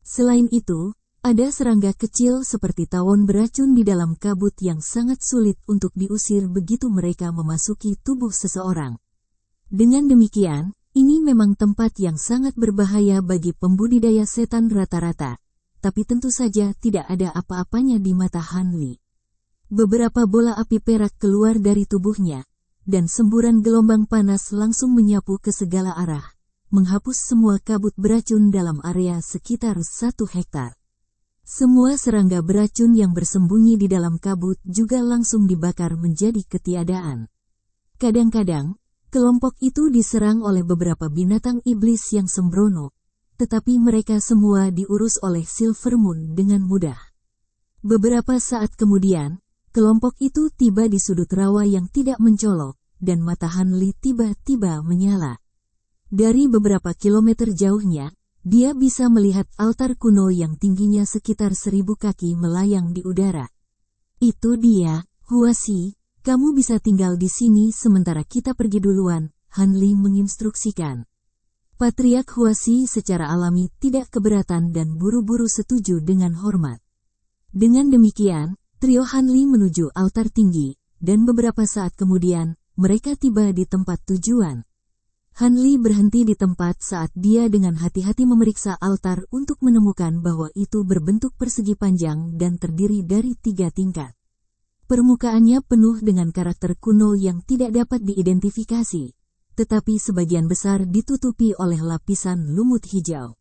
Selain itu, ada serangga kecil seperti tawon beracun di dalam kabut yang sangat sulit untuk diusir begitu mereka memasuki tubuh seseorang. Dengan demikian, ini memang tempat yang sangat berbahaya bagi pembudidaya setan rata-rata, tapi tentu saja tidak ada apa-apanya di mata Han Li. Beberapa bola api perak keluar dari tubuhnya, dan semburan gelombang panas langsung menyapu ke segala arah, menghapus semua kabut beracun dalam area sekitar 1 hektar. Semua serangga beracun yang bersembunyi di dalam kabut juga langsung dibakar menjadi ketiadaan. Kadang-kadang, kelompok itu diserang oleh beberapa binatang iblis yang sembrono, tetapi mereka semua diurus oleh Silver Moon dengan mudah. Beberapa saat kemudian, kelompok itu tiba di sudut rawa yang tidak mencolok, dan mata Han Li tiba-tiba menyala. Dari beberapa kilometer jauhnya, dia bisa melihat altar kuno yang tingginya sekitar 1000 kaki melayang di udara. Itu dia, Hua Xi, kamu bisa tinggal di sini sementara kita pergi duluan, Han Li menginstruksikan. Patriark Hua Xi secara alami tidak keberatan dan buru-buru setuju dengan hormat. Dengan demikian, trio Han Li menuju altar tinggi, dan beberapa saat kemudian, mereka tiba di tempat tujuan. Han Li berhenti di tempat saat dia dengan hati-hati memeriksa altar untuk menemukan bahwa itu berbentuk persegi panjang dan terdiri dari 3 tingkat. Permukaannya penuh dengan karakter kuno yang tidak dapat diidentifikasi, tetapi sebagian besar ditutupi oleh lapisan lumut hijau.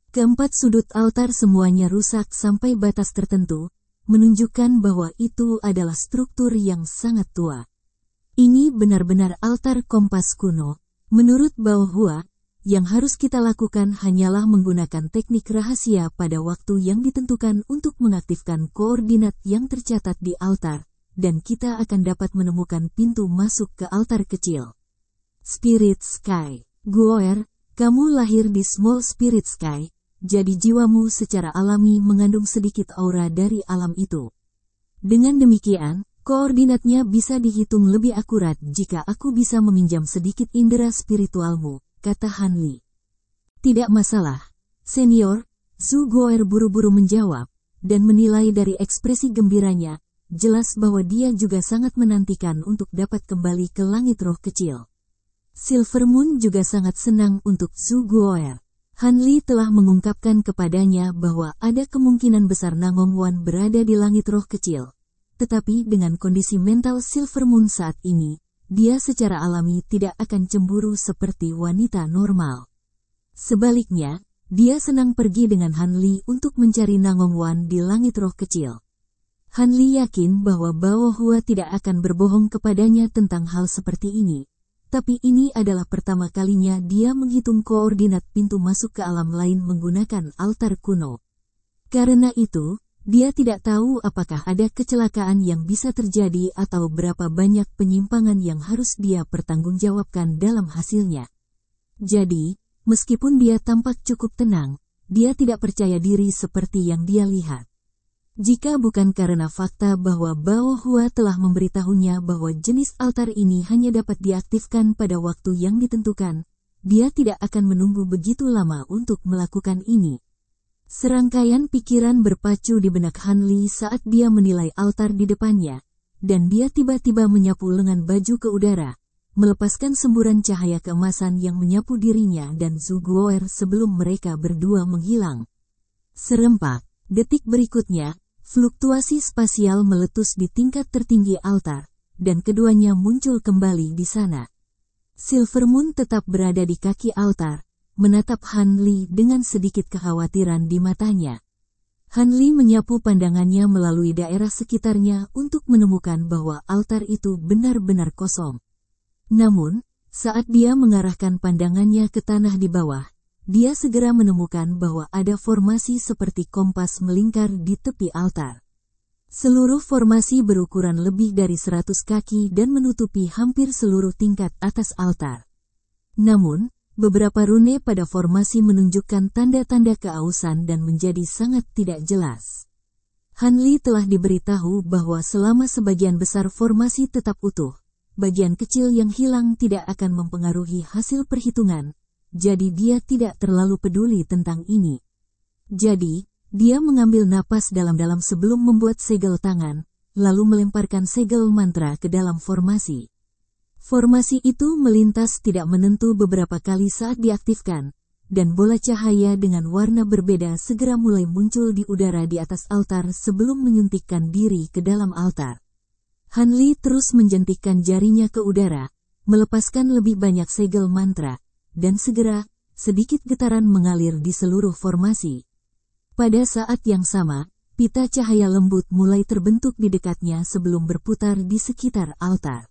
Keempat sudut altar semuanya rusak sampai batas tertentu, menunjukkan bahwa itu adalah struktur yang sangat tua. Ini benar-benar altar kompas kuno. Menurut Bao Hua, yang harus kita lakukan hanyalah menggunakan teknik rahasia pada waktu yang ditentukan untuk mengaktifkan koordinat yang tercatat di altar, dan kita akan dapat menemukan pintu masuk ke altar kecil. Spirit Sky. Guoer, kamu lahir di Small Spirit Sky. Jadi jiwamu secara alami mengandung sedikit aura dari alam itu. Dengan demikian, koordinatnya bisa dihitung lebih akurat jika aku bisa meminjam sedikit indera spiritualmu, kata Han Li. Tidak masalah, senior, Zhu Guoer buru-buru menjawab, dan menilai dari ekspresi gembiranya, jelas bahwa dia juga sangat menantikan untuk dapat kembali ke langit roh kecil. Silver Moon juga sangat senang untuk Zhu Guoer. Han Li telah mengungkapkan kepadanya bahwa ada kemungkinan besar Nangong Wan berada di langit roh kecil. Tetapi dengan kondisi mental Silver Moon saat ini, dia secara alami tidak akan cemburu seperti wanita normal. Sebaliknya, dia senang pergi dengan Han Li untuk mencari Nangong Wan di langit roh kecil. Han Li yakin bahwa Bao Hua tidak akan berbohong kepadanya tentang hal seperti ini. Tapi ini adalah pertama kalinya dia menghitung koordinat pintu masuk ke alam lain menggunakan altar kuno. Karena itu, dia tidak tahu apakah ada kecelakaan yang bisa terjadi atau berapa banyak penyimpangan yang harus dia pertanggungjawabkan dalam hasilnya. Jadi, meskipun dia tampak cukup tenang, dia tidak percaya diri seperti yang dia lihat. Jika bukan karena fakta bahwa Bao Hua telah memberitahunya bahwa jenis altar ini hanya dapat diaktifkan pada waktu yang ditentukan, dia tidak akan menunggu begitu lama untuk melakukan ini. Serangkaian pikiran berpacu di benak Han Li saat dia menilai altar di depannya, dan dia tiba-tiba menyapu lengan baju ke udara, melepaskan semburan cahaya keemasan yang menyapu dirinya dan Zhu Guoer sebelum mereka berdua menghilang. Serempak, detik berikutnya, fluktuasi spasial meletus di tingkat tertinggi altar, dan keduanya muncul kembali di sana. Silver Moon tetap berada di kaki altar, menatap Han Li dengan sedikit kekhawatiran di matanya. Han Li menyapu pandangannya melalui daerah sekitarnya untuk menemukan bahwa altar itu benar-benar kosong. Namun, saat dia mengarahkan pandangannya ke tanah di bawah, dia segera menemukan bahwa ada formasi seperti kompas melingkar di tepi altar. Seluruh formasi berukuran lebih dari 100 kaki dan menutupi hampir seluruh tingkat atas altar. Namun, beberapa rune pada formasi menunjukkan tanda-tanda keausan dan menjadi sangat tidak jelas. Han Li telah diberitahu bahwa selama sebagian besar formasi tetap utuh, bagian kecil yang hilang tidak akan mempengaruhi hasil perhitungan. Jadi dia tidak terlalu peduli tentang ini. Jadi, dia mengambil napas dalam-dalam sebelum membuat segel tangan, lalu melemparkan segel mantra ke dalam formasi. Formasi itu melintas tidak menentu beberapa kali saat diaktifkan, dan bola cahaya dengan warna berbeda segera mulai muncul di udara di atas altar sebelum menyuntikkan diri ke dalam altar. Han Li terus menjentikkan jarinya ke udara, melepaskan lebih banyak segel mantra, dan segera, sedikit getaran mengalir di seluruh formasi. Pada saat yang sama, pita cahaya lembut mulai terbentuk di dekatnya sebelum berputar di sekitar altar.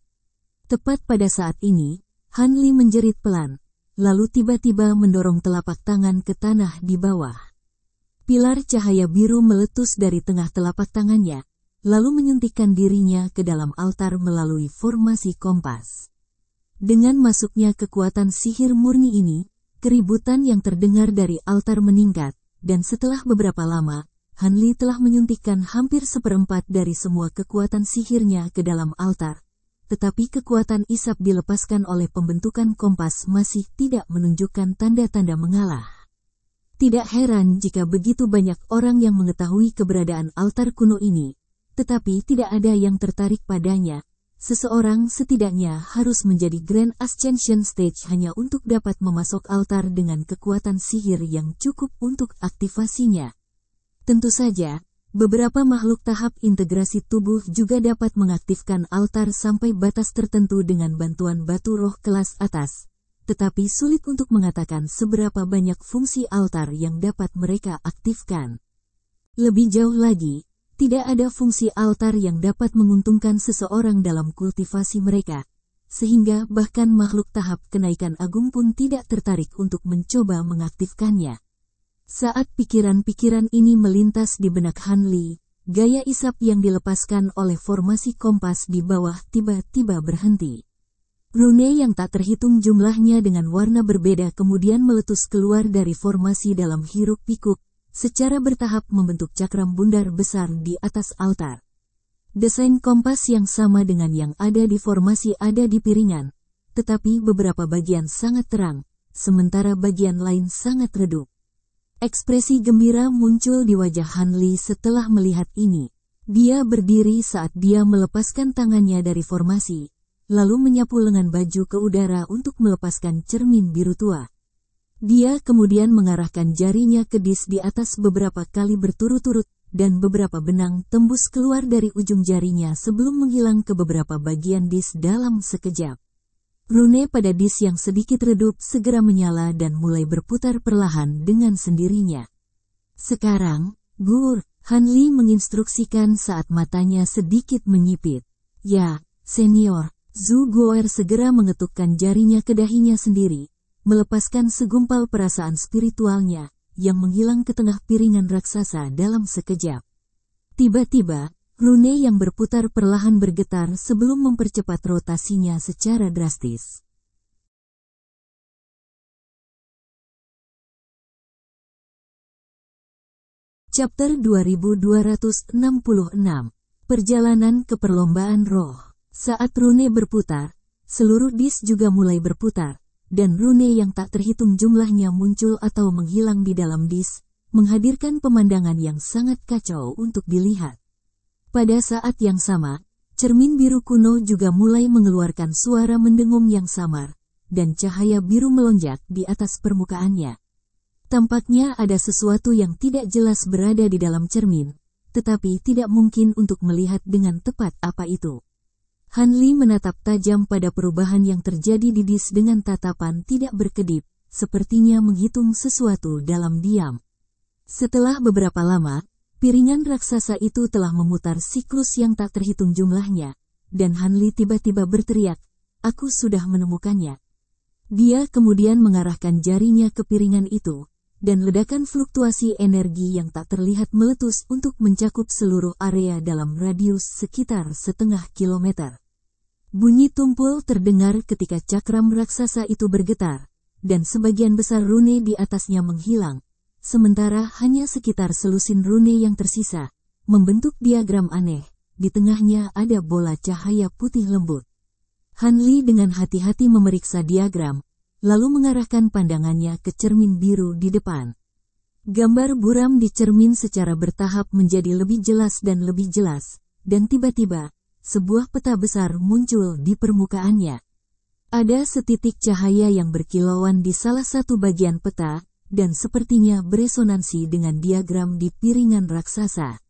Tepat pada saat ini, Han Li menjerit pelan, lalu tiba-tiba mendorong telapak tangan ke tanah di bawah. Pilar cahaya biru meletus dari tengah telapak tangannya, lalu menyuntikkan dirinya ke dalam altar melalui formasi kompas. Dengan masuknya kekuatan sihir murni ini, keributan yang terdengar dari altar meningkat, dan setelah beberapa lama, Han Li telah menyuntikkan hampir seperempat dari semua kekuatan sihirnya ke dalam altar. Tetapi kekuatan isap dilepaskan oleh pembentukan kompas masih tidak menunjukkan tanda-tanda mengalah. Tidak heran jika begitu banyak orang yang mengetahui keberadaan altar kuno ini, tetapi tidak ada yang tertarik padanya, seseorang setidaknya harus menjadi Grand Ascension Stage hanya untuk dapat memasok altar dengan kekuatan sihir yang cukup untuk aktivasinya. Tentu saja, beberapa makhluk tahap integrasi tubuh juga dapat mengaktifkan altar sampai batas tertentu dengan bantuan batu roh kelas atas, tetapi sulit untuk mengatakan seberapa banyak fungsi altar yang dapat mereka aktifkan. Lebih jauh lagi, tidak ada fungsi altar yang dapat menguntungkan seseorang dalam kultivasi mereka, sehingga bahkan makhluk tahap kenaikan agung pun tidak tertarik untuk mencoba mengaktifkannya. Saat pikiran-pikiran ini melintas di benak Han Li, gaya isap yang dilepaskan oleh formasi kompas di bawah tiba-tiba berhenti. Rune yang tak terhitung jumlahnya dengan warna berbeda kemudian meletus keluar dari formasi dalam hiruk-pikuk, secara bertahap membentuk cakram bundar besar di atas altar. Desain kompas yang sama dengan yang ada di formasi ada di piringan, tetapi beberapa bagian sangat terang, sementara bagian lain sangat redup. Ekspresi gembira muncul di wajah Han Li setelah melihat ini. Dia berdiri saat dia melepaskan tangannya dari formasi, lalu menyapu lengan baju ke udara untuk melepaskan cermin biru tua. Dia kemudian mengarahkan jarinya ke dis di atas beberapa kali berturut-turut, dan beberapa benang tembus keluar dari ujung jarinya sebelum menghilang ke beberapa bagian dis dalam sekejap. Rune pada dis yang sedikit redup segera menyala dan mulai berputar perlahan dengan sendirinya. Sekarang, Gur, Han Li menginstruksikan saat matanya sedikit menyipit. Ya, senior, Zhu Guo'er segera mengetukkan jarinya ke dahinya sendiri, melepaskan segumpal perasaan spiritualnya, yang menghilang ke tengah piringan raksasa dalam sekejap. Tiba-tiba, rune yang berputar perlahan bergetar sebelum mempercepat rotasinya secara drastis. Chapter 2266. Perjalanan ke Perlombaan Roh. Saat rune berputar, seluruh dis juga mulai berputar, dan rune yang tak terhitung jumlahnya muncul atau menghilang di dalam dis, menghadirkan pemandangan yang sangat kacau untuk dilihat. Pada saat yang sama, cermin biru kuno juga mulai mengeluarkan suara mendengung yang samar, dan cahaya biru melonjak di atas permukaannya. Tampaknya ada sesuatu yang tidak jelas berada di dalam cermin, tetapi tidak mungkin untuk melihat dengan tepat apa itu. Han Li menatap tajam pada perubahan yang terjadi di dis dengan tatapan tidak berkedip, sepertinya menghitung sesuatu dalam diam. Setelah beberapa lama, piringan raksasa itu telah memutar siklus yang tak terhitung jumlahnya, dan Han Li tiba-tiba berteriak, "Aku sudah menemukannya." Dia kemudian mengarahkan jarinya ke piringan itu, dan ledakan fluktuasi energi yang tak terlihat meletus untuk mencakup seluruh area dalam radius sekitar 0,5 kilometer. Bunyi tumpul terdengar ketika cakram raksasa itu bergetar, dan sebagian besar rune di atasnya menghilang, sementara hanya sekitar selusin rune yang tersisa, membentuk diagram aneh. Di tengahnya ada bola cahaya putih lembut. Han Li dengan hati-hati memeriksa diagram, lalu mengarahkan pandangannya ke cermin biru di depan. Gambar buram di cermin secara bertahap menjadi lebih jelas dan lebih jelas, dan tiba-tiba, sebuah peta besar muncul di permukaannya. Ada setitik cahaya yang berkilauan di salah satu bagian peta, dan sepertinya beresonansi dengan diagram di piringan raksasa.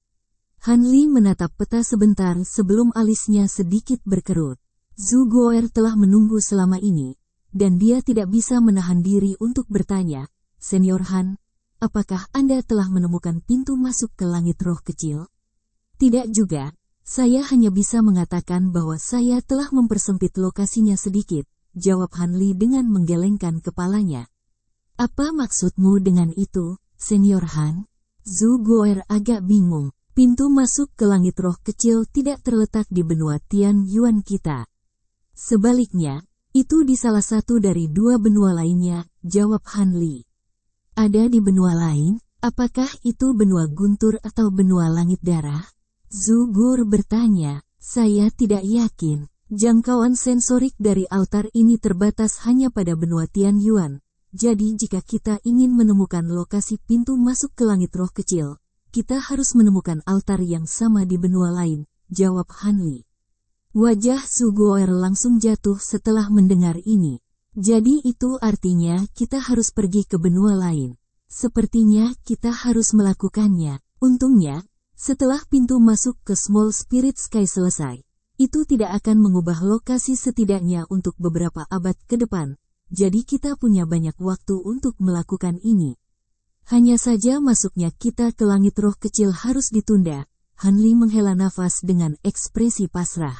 Han Li menatap peta sebentar sebelum alisnya sedikit berkerut. Zhu Guo'er telah menunggu selama ini, dan dia tidak bisa menahan diri untuk bertanya, "Senior Han, apakah Anda telah menemukan pintu masuk ke langit roh kecil?" "Tidak juga. Saya hanya bisa mengatakan bahwa saya telah mempersempit lokasinya sedikit," jawab Han Li dengan menggelengkan kepalanya. "Apa maksudmu dengan itu, Senior Han?" Zhu Guo'er agak bingung. Pintu masuk ke langit roh kecil tidak terletak di benua Tian Yuan kita. Sebaliknya, itu di salah satu dari dua benua lainnya, jawab Han Li. "Ada di benua lain? Apakah itu benua guntur atau benua langit darah?" Zhu Gur bertanya. "Saya tidak yakin. Jangkauan sensorik dari altar ini terbatas hanya pada benua Tian Yuan. Jadi jika kita ingin menemukan lokasi pintu masuk ke langit roh kecil, kita harus menemukan altar yang sama di benua lain," jawab Han Li. Wajah Su Guoer langsung jatuh setelah mendengar ini. Jadi itu artinya kita harus pergi ke benua lain. Sepertinya kita harus melakukannya. Untungnya, setelah pintu masuk ke Small Spirit Sky selesai, itu tidak akan mengubah lokasi setidaknya untuk beberapa abad ke depan. Jadi kita punya banyak waktu untuk melakukan ini. Hanya saja masuknya kita ke langit roh kecil harus ditunda. Han Li menghela nafas dengan ekspresi pasrah.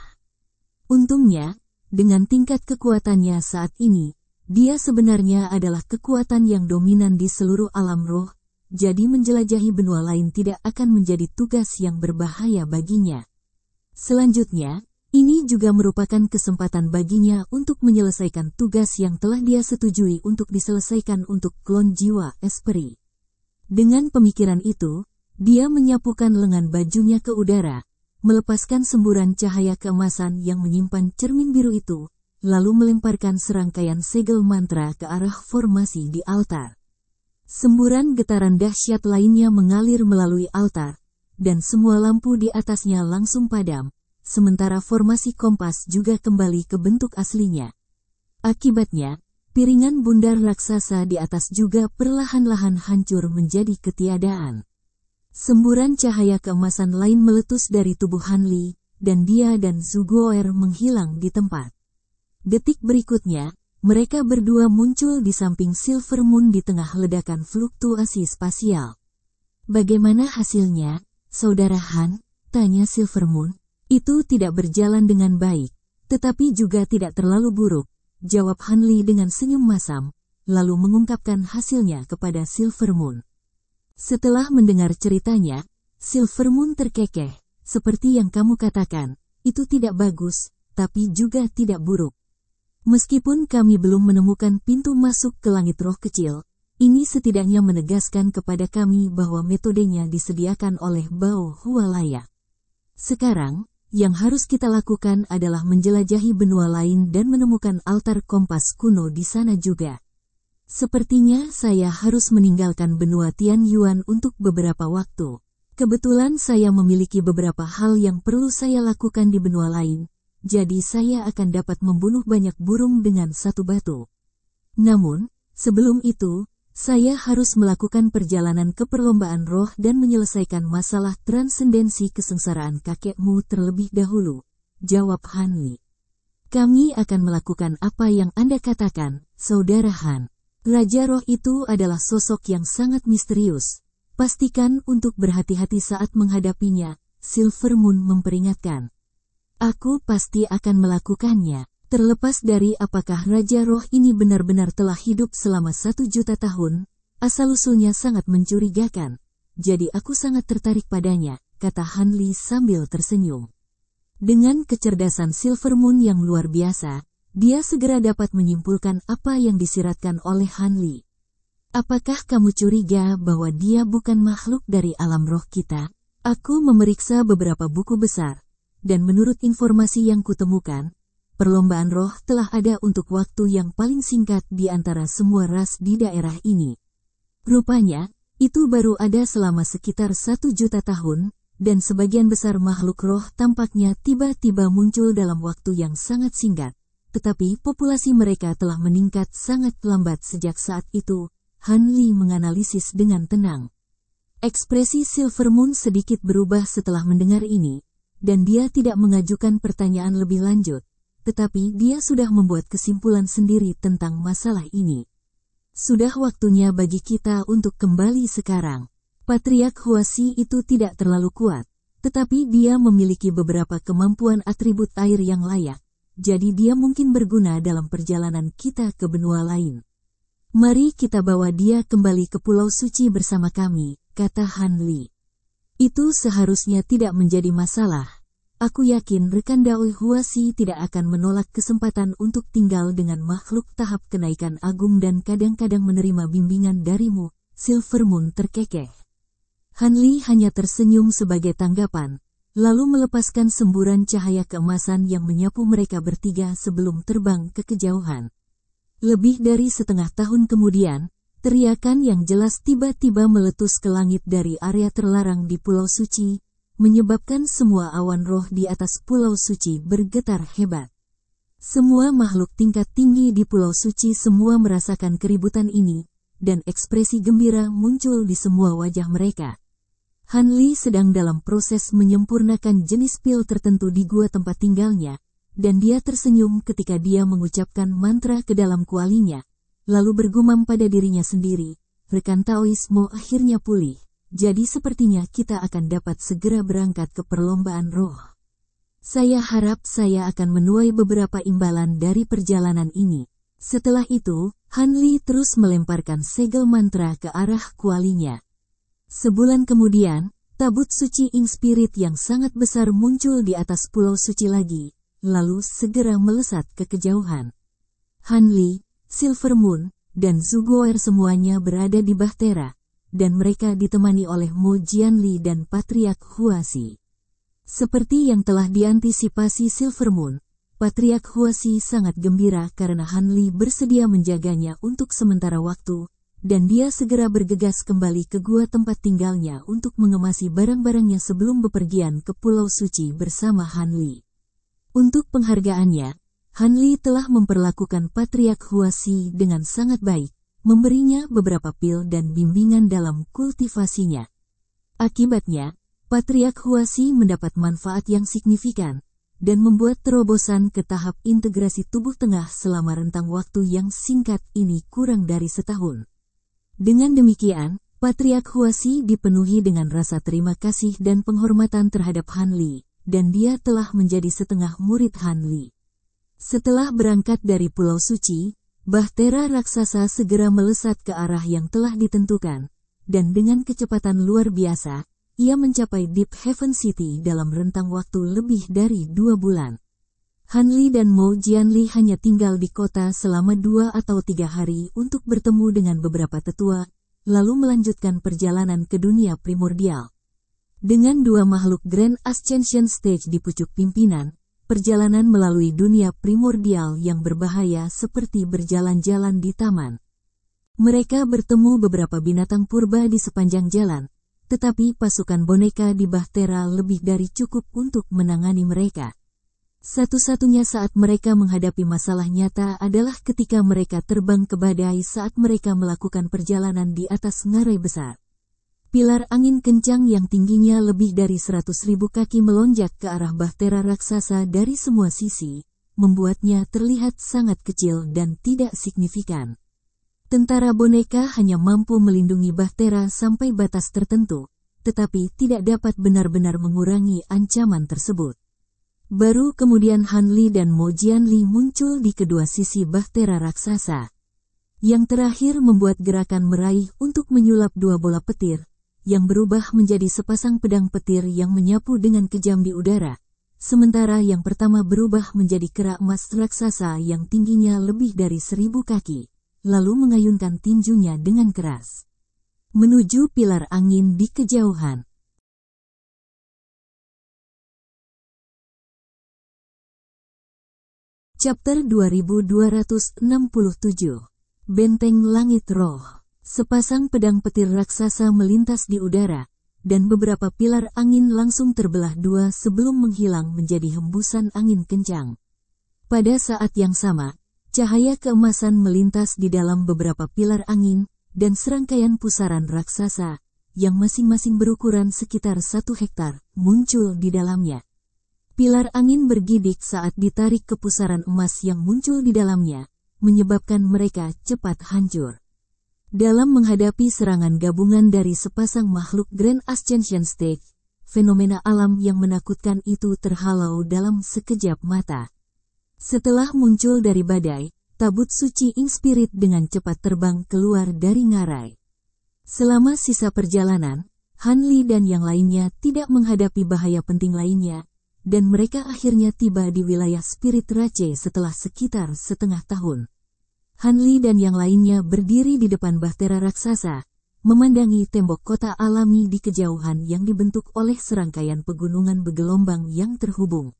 Untungnya, dengan tingkat kekuatannya saat ini, dia sebenarnya adalah kekuatan yang dominan di seluruh alam roh, jadi menjelajahi benua lain tidak akan menjadi tugas yang berbahaya baginya. Selanjutnya, ini juga merupakan kesempatan baginya untuk menyelesaikan tugas yang telah dia setujui untuk diselesaikan untuk klon jiwa Esprit. Dengan pemikiran itu, dia menyapukan lengan bajunya ke udara, melepaskan semburan cahaya keemasan yang menyimpan cermin biru itu, lalu melemparkan serangkaian segel mantra ke arah formasi di altar. Semburan getaran dahsyat lainnya mengalir melalui altar, dan semua lampu di atasnya langsung padam, sementara formasi kompas juga kembali ke bentuk aslinya. Akibatnya, piringan bundar raksasa di atas juga perlahan-lahan hancur menjadi ketiadaan. Semburan cahaya keemasan lain meletus dari tubuh Han Li, dan dia dan Su Guoer menghilang di tempat. Detik berikutnya, mereka berdua muncul di samping Silver Moon di tengah ledakan fluktuasi spasial. Bagaimana hasilnya, Saudara Han? Tanya Silver Moon. Itu tidak berjalan dengan baik, tetapi juga tidak terlalu buruk, jawab Han Li dengan senyum masam, lalu mengungkapkan hasilnya kepada Silver Moon. Setelah mendengar ceritanya, Silver Moon terkekeh, seperti yang kamu katakan, itu tidak bagus, tapi juga tidak buruk. Meskipun kami belum menemukan pintu masuk ke langit roh kecil, ini setidaknya menegaskan kepada kami bahwa metodenya disediakan oleh Bao Hua layak. Sekarang, yang harus kita lakukan adalah menjelajahi benua lain dan menemukan altar kompas kuno di sana juga. Sepertinya saya harus meninggalkan benua Tian Yuan untuk beberapa waktu. Kebetulan saya memiliki beberapa hal yang perlu saya lakukan di benua lain, jadi saya akan dapat membunuh banyak burung dengan satu batu. Namun, sebelum itu, saya harus melakukan perjalanan ke perlombaan roh dan menyelesaikan masalah transendensi kesengsaraan kakekmu terlebih dahulu, jawab Han Li. Kami akan melakukan apa yang Anda katakan, Saudara Han. Raja roh itu adalah sosok yang sangat misterius. Pastikan untuk berhati-hati saat menghadapinya, Silver Moon memperingatkan. Aku pasti akan melakukannya, terlepas dari apakah Raja roh ini benar-benar telah hidup selama 1 juta tahun, asal-usulnya sangat mencurigakan. Jadi aku sangat tertarik padanya, kata Han Li sambil tersenyum. Dengan kecerdasan Silver Moon yang luar biasa, dia segera dapat menyimpulkan apa yang disiratkan oleh Han Li. Apakah kamu curiga bahwa dia bukan makhluk dari alam roh kita? Aku memeriksa beberapa buku besar, dan menurut informasi yang kutemukan, perlombaan roh telah ada untuk waktu yang paling singkat di antara semua ras di daerah ini. Rupanya, itu baru ada selama sekitar 1 juta tahun, dan sebagian besar makhluk roh tampaknya tiba-tiba muncul dalam waktu yang sangat singkat. Tetapi populasi mereka telah meningkat sangat lambat sejak saat itu, Han Li menganalisis dengan tenang. Ekspresi Silver Moon sedikit berubah setelah mendengar ini, dan dia tidak mengajukan pertanyaan lebih lanjut, tetapi dia sudah membuat kesimpulan sendiri tentang masalah ini. Sudah waktunya bagi kita untuk kembali sekarang. Patriark Huasi itu tidak terlalu kuat, tetapi dia memiliki beberapa kemampuan atribut air yang layak. Jadi dia mungkin berguna dalam perjalanan kita ke benua lain. Mari kita bawa dia kembali ke Pulau Suci bersama kami, kata Han Li. Itu seharusnya tidak menjadi masalah. Aku yakin rekan Daoi Huasi tidak akan menolak kesempatan untuk tinggal dengan makhluk tahap kenaikan agung dan kadang-kadang menerima bimbingan darimu, Silver Moon terkekeh. Han Li hanya tersenyum sebagai tanggapan, lalu melepaskan semburan cahaya keemasan yang menyapu mereka bertiga sebelum terbang ke kejauhan. Lebih dari setengah tahun kemudian, teriakan yang jelas tiba-tiba meletus ke langit dari area terlarang di Pulau Suci, menyebabkan semua awan roh di atas Pulau Suci bergetar hebat. Semua makhluk tingkat tinggi di Pulau Suci semua merasakan keributan ini, dan ekspresi gembira muncul di semua wajah mereka. Han Li sedang dalam proses menyempurnakan jenis pil tertentu di gua tempat tinggalnya, dan dia tersenyum ketika dia mengucapkan mantra ke dalam kualinya, lalu bergumam pada dirinya sendiri, rekan Taoisme akhirnya pulih. Jadi sepertinya kita akan dapat segera berangkat ke perlombaan roh. Saya harap saya akan menuai beberapa imbalan dari perjalanan ini. Setelah itu, Han Li terus melemparkan segel mantra ke arah kualinya. Sebulan kemudian, tabut suci Ing Spirit yang sangat besar muncul di atas Pulau Suci lagi, lalu segera melesat ke kejauhan. Han Li, Silver Moon, dan Zuguoer semuanya berada di Bahtera, dan mereka ditemani oleh Mo Jianli dan Patriark Huasi. Seperti yang telah diantisipasi Silver Moon, Patriark Huasi sangat gembira karena Han Li bersedia menjaganya untuk sementara waktu, dan dia segera bergegas kembali ke gua tempat tinggalnya untuk mengemasi barang-barangnya sebelum bepergian ke Pulau Suci bersama Han Li. Untuk penghargaannya, Han Li telah memperlakukan Patriark Huasi dengan sangat baik, memberinya beberapa pil dan bimbingan dalam kultivasinya. Akibatnya, Patriark Huasi mendapat manfaat yang signifikan, dan membuat terobosan ke tahap integrasi tubuh tengah selama rentang waktu yang singkat ini kurang dari setahun. Dengan demikian, Patriark Huasi dipenuhi dengan rasa terima kasih dan penghormatan terhadap Han Li, dan dia telah menjadi setengah murid Han Li. Setelah berangkat dari Pulau Suci, Bahtera raksasa segera melesat ke arah yang telah ditentukan, dan dengan kecepatan luar biasa, ia mencapai Deep Heaven City dalam rentang waktu lebih dari 2 bulan. Han Li dan Mo Jianli hanya tinggal di kota selama 2 atau 3 hari untuk bertemu dengan beberapa tetua, lalu melanjutkan perjalanan ke dunia primordial. Dengan 2 makhluk Grand Ascension Stage di pucuk pimpinan, perjalanan melalui dunia primordial yang berbahaya seperti berjalan-jalan di taman. Mereka bertemu beberapa binatang purba di sepanjang jalan, tetapi pasukan boneka di Bahtera lebih dari cukup untuk menangani mereka. Satu-satunya saat mereka menghadapi masalah nyata adalah ketika mereka terbang ke badai saat mereka melakukan perjalanan di atas ngarai besar. Pilar angin kencang yang tingginya lebih dari 100.000 kaki melonjak ke arah Bahtera raksasa dari semua sisi, membuatnya terlihat sangat kecil dan tidak signifikan. Tentara boneka hanya mampu melindungi Bahtera sampai batas tertentu, tetapi tidak dapat benar-benar mengurangi ancaman tersebut. Baru kemudian Han Li dan Mo Jianli muncul di kedua sisi Bahtera raksasa. Yang terakhir membuat gerakan meraih untuk menyulap 2 bola petir, yang berubah menjadi sepasang pedang petir yang menyapu dengan kejam di udara, sementara yang pertama berubah menjadi kera emas raksasa yang tingginya lebih dari 1.000 kaki, lalu mengayunkan tinjunya dengan keras menuju pilar angin di kejauhan. Chapter 2267. Benteng Langit Roh. Sepasang pedang petir raksasa melintas di udara, dan beberapa pilar angin langsung terbelah 2 sebelum menghilang menjadi hembusan angin kencang. Pada saat yang sama, cahaya keemasan melintas di dalam beberapa pilar angin, dan serangkaian pusaran raksasa, yang masing-masing berukuran sekitar 1 hektar, muncul di dalamnya. Pilar angin bergidik saat ditarik ke pusaran emas yang muncul di dalamnya, menyebabkan mereka cepat hancur. Dalam menghadapi serangan gabungan dari sepasang makhluk Grand Ascension Stage, fenomena alam yang menakutkan itu terhalau dalam sekejap mata. Setelah muncul dari badai, tabut suci Ing Spirit dengan cepat terbang keluar dari ngarai. Selama sisa perjalanan, Han Li dan yang lainnya tidak menghadapi bahaya penting lainnya, dan mereka akhirnya tiba di wilayah Spirit Rache setelah sekitar setengah tahun. Han Li dan yang lainnya berdiri di depan Bahtera raksasa, memandangi tembok kota alami di kejauhan yang dibentuk oleh serangkaian pegunungan bergelombang yang terhubung.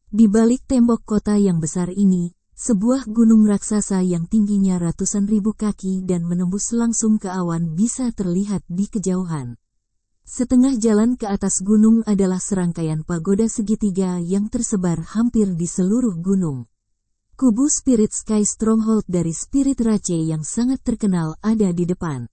Di balik tembok kota yang besar ini, sebuah gunung raksasa yang tingginya ratusan ribu kaki dan menembus langsung ke awan bisa terlihat di kejauhan. Setengah jalan ke atas gunung adalah serangkaian pagoda segitiga yang tersebar hampir di seluruh gunung. Kubu Spirit Sky Stronghold dari Spirit Rache yang sangat terkenal ada di depan.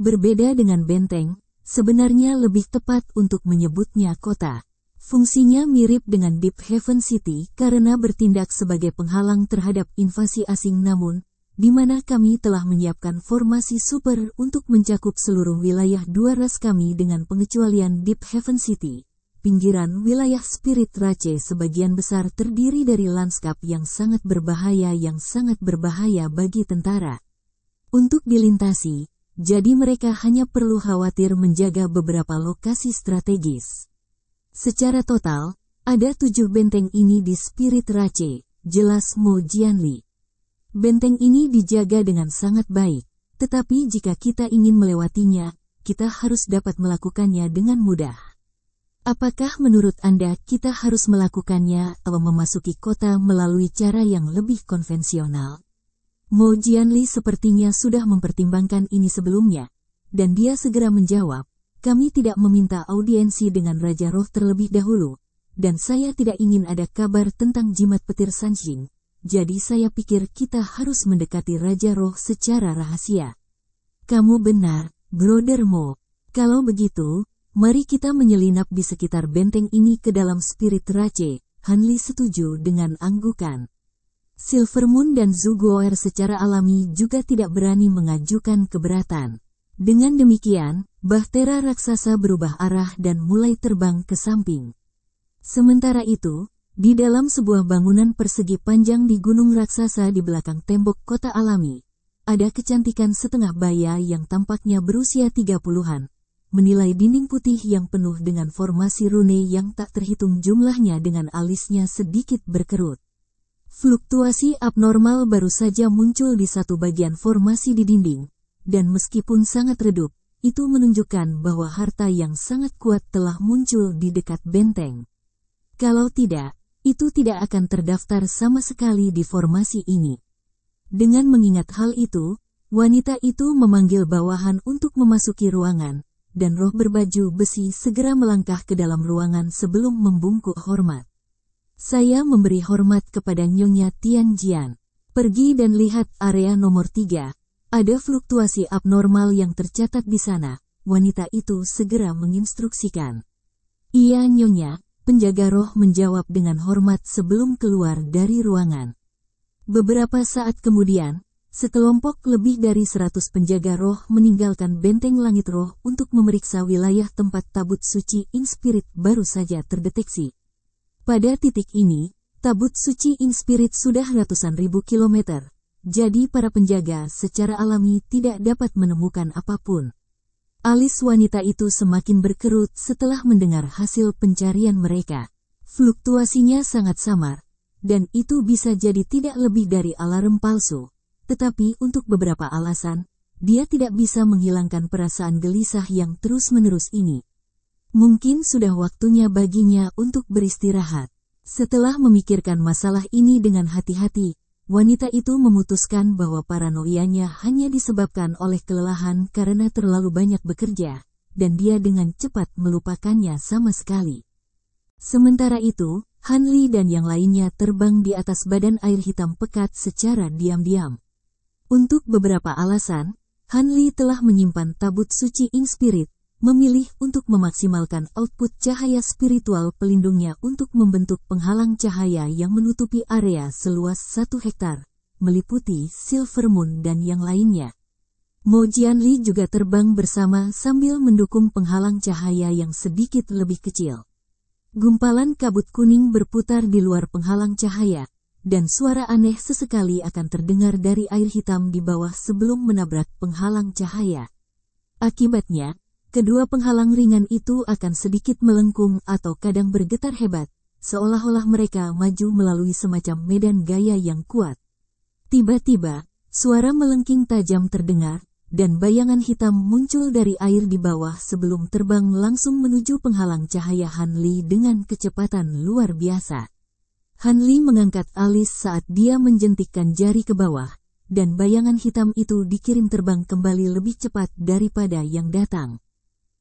Berbeda dengan benteng, sebenarnya lebih tepat untuk menyebutnya kota. Fungsinya mirip dengan Deep Haven City karena bertindak sebagai penghalang terhadap invasi asing, namun di mana kami telah menyiapkan formasi super untuk mencakup seluruh wilayah dua ras kami dengan pengecualian Deep Haven City. Pinggiran wilayah Spirit Rache sebagian besar terdiri dari lanskap yang sangat berbahaya bagi tentara. Untuk dilintasi, jadi mereka hanya perlu khawatir menjaga beberapa lokasi strategis. Secara total, ada 7 benteng ini di Spirit Rache, jelas Mo Jianli. Benteng ini dijaga dengan sangat baik, tetapi jika kita ingin melewatinya, kita harus dapat melakukannya dengan mudah. Apakah menurut Anda kita harus melakukannya atau memasuki kota melalui cara yang lebih konvensional? Mo Jianli sepertinya sudah mempertimbangkan ini sebelumnya, dan dia segera menjawab, kami tidak meminta audiensi dengan Raja Roh terlebih dahulu, dan saya tidak ingin ada kabar tentang jimat petir Sanjing, jadi saya pikir kita harus mendekati Raja Roh secara rahasia. Kamu benar, Brother Mo. Kalau begitu, mari kita menyelinap di sekitar benteng ini ke dalam Spirit Rache. Han Li setuju dengan anggukan. Silvermoon dan Zhu Guo'er secara alami juga tidak berani mengajukan keberatan. Dengan demikian, bahtera raksasa berubah arah dan mulai terbang ke samping. Sementara itu, di dalam sebuah bangunan persegi panjang di gunung raksasa di belakang tembok kota alami, ada kecantikan setengah baya yang tampaknya berusia 30-an, menilai dinding putih yang penuh dengan formasi rune yang tak terhitung jumlahnya dengan alisnya sedikit berkerut. Fluktuasi abnormal baru saja muncul di satu bagian formasi di dinding, dan meskipun sangat redup, itu menunjukkan bahwa harta yang sangat kuat telah muncul di dekat benteng. Kalau tidak, itu tidak akan terdaftar sama sekali di formasi ini. Dengan mengingat hal itu, wanita itu memanggil bawahan untuk memasuki ruangan, dan roh berbaju besi segera melangkah ke dalam ruangan sebelum membungkuk hormat. Saya memberi hormat kepada Nyonya Tianjian. Pergi dan lihat area nomor 3. Ada fluktuasi abnormal yang tercatat di sana, wanita itu segera menginstruksikan. Iya Nyonya, penjaga roh menjawab dengan hormat sebelum keluar dari ruangan. Beberapa saat kemudian, sekelompok lebih dari 100 penjaga roh meninggalkan benteng langit roh untuk memeriksa wilayah tempat tabut suci Ing Spirit baru saja terdeteksi. Pada titik ini, tabut suci Ing Spirit sudah ratusan ribu kilometer. Jadi para penjaga secara alami tidak dapat menemukan apapun. Alis wanita itu semakin berkerut setelah mendengar hasil pencarian mereka. Fluktuasinya sangat samar, dan itu bisa jadi tidak lebih dari alarm palsu. Tetapi untuk beberapa alasan, dia tidak bisa menghilangkan perasaan gelisah yang terus-menerus ini. Mungkin sudah waktunya baginya untuk beristirahat. Setelah memikirkan masalah ini dengan hati-hati, wanita itu memutuskan bahwa paranoianya hanya disebabkan oleh kelelahan karena terlalu banyak bekerja, dan dia dengan cepat melupakannya sama sekali. Sementara itu, Han Li dan yang lainnya terbang di atas badan air hitam pekat secara diam-diam. Untuk beberapa alasan, Han Li telah menyimpan tabut suci Ing Spirit, memilih untuk memaksimalkan output cahaya spiritual pelindungnya untuk membentuk penghalang cahaya yang menutupi area seluas 1 hektar, meliputi Silvermoon dan yang lainnya. Mo Jianli juga terbang bersama sambil mendukung penghalang cahaya yang sedikit lebih kecil. Gumpalan kabut kuning berputar di luar penghalang cahaya, dan suara aneh sesekali akan terdengar dari air hitam di bawah sebelum menabrak penghalang cahaya. Akibatnya, kedua penghalang ringan itu akan sedikit melengkung atau kadang bergetar hebat, seolah-olah mereka maju melalui semacam medan gaya yang kuat. Tiba-tiba, suara melengking tajam terdengar, dan bayangan hitam muncul dari air di bawah sebelum terbang langsung menuju penghalang cahaya Han Li dengan kecepatan luar biasa. Han Li mengangkat alis saat dia menjentikkan jari ke bawah, dan bayangan hitam itu dikirim terbang kembali lebih cepat daripada yang datang.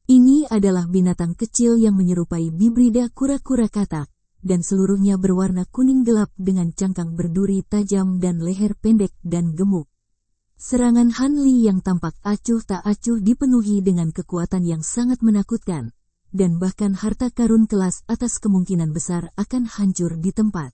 Ini adalah binatang kecil yang menyerupai bibrida kura-kura katak, dan seluruhnya berwarna kuning gelap dengan cangkang berduri tajam dan leher pendek dan gemuk. Serangan Han Li yang tampak acuh tak acuh dipenuhi dengan kekuatan yang sangat menakutkan, dan bahkan harta karun kelas atas kemungkinan besar akan hancur di tempat.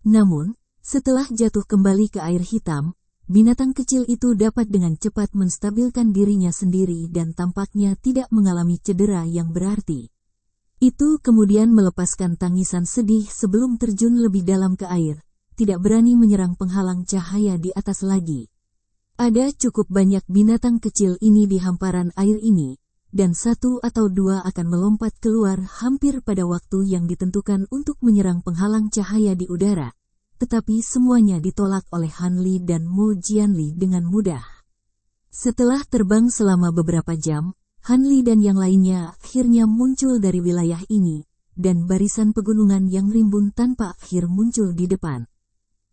Namun, setelah jatuh kembali ke air hitam, binatang kecil itu dapat dengan cepat menstabilkan dirinya sendiri dan tampaknya tidak mengalami cedera yang berarti. Itu kemudian melepaskan tangisan sedih sebelum terjun lebih dalam ke air, tidak berani menyerang penghalang cahaya di atas lagi. Ada cukup banyak binatang kecil ini di hamparan air ini, dan satu atau dua akan melompat keluar hampir pada waktu yang ditentukan untuk menyerang penghalang cahaya di udara. Tetapi semuanya ditolak oleh Han Li dan Mo Jianli dengan mudah. Setelah terbang selama beberapa jam, Han Li dan yang lainnya akhirnya muncul dari wilayah ini, dan barisan pegunungan yang rimbun tanpa akhir muncul di depan.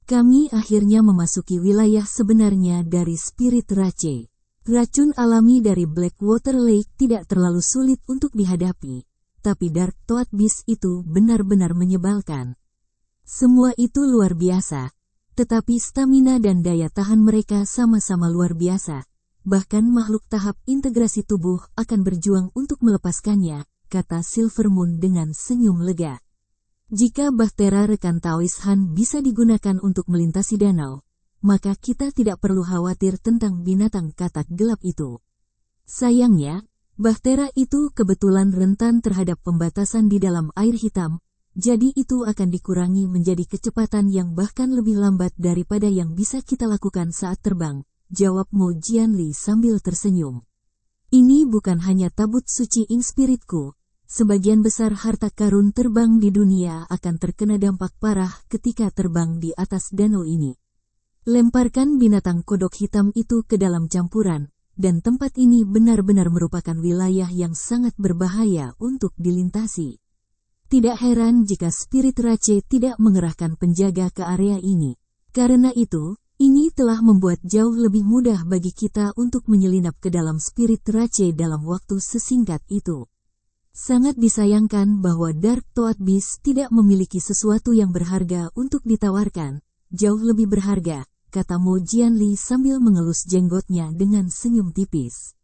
Kami akhirnya memasuki wilayah sebenarnya dari Spirit Rache. Racun alami dari Blackwater Lake tidak terlalu sulit untuk dihadapi, tapi Dark Toad Beast itu benar-benar menyebalkan. Semua itu luar biasa, tetapi stamina dan daya tahan mereka sama-sama luar biasa. Bahkan makhluk tahap integrasi tubuh akan berjuang untuk melepaskannya, kata Silvermoon dengan senyum lega. Jika bahtera rekan Taois Han bisa digunakan untuk melintasi danau, maka kita tidak perlu khawatir tentang binatang katak gelap itu. Sayangnya, bahtera itu kebetulan rentan terhadap pembatasan di dalam air hitam, jadi itu akan dikurangi menjadi kecepatan yang bahkan lebih lambat daripada yang bisa kita lakukan saat terbang, jawab Mo Jianli sambil tersenyum. Ini bukan hanya tabut suci ing spiritku, sebagian besar harta karun terbang di dunia akan terkena dampak parah ketika terbang di atas danau ini. Lemparkan binatang kodok hitam itu ke dalam campuran, dan tempat ini benar-benar merupakan wilayah yang sangat berbahaya untuk dilintasi. Tidak heran jika Spirit Rache tidak mengerahkan penjaga ke area ini. Karena itu, ini telah membuat jauh lebih mudah bagi kita untuk menyelinap ke dalam Spirit Rache dalam waktu sesingkat itu. Sangat disayangkan bahwa Dark Toad Beast tidak memiliki sesuatu yang berharga untuk ditawarkan, jauh lebih berharga, kata Mo Jianli sambil mengelus jenggotnya dengan senyum tipis.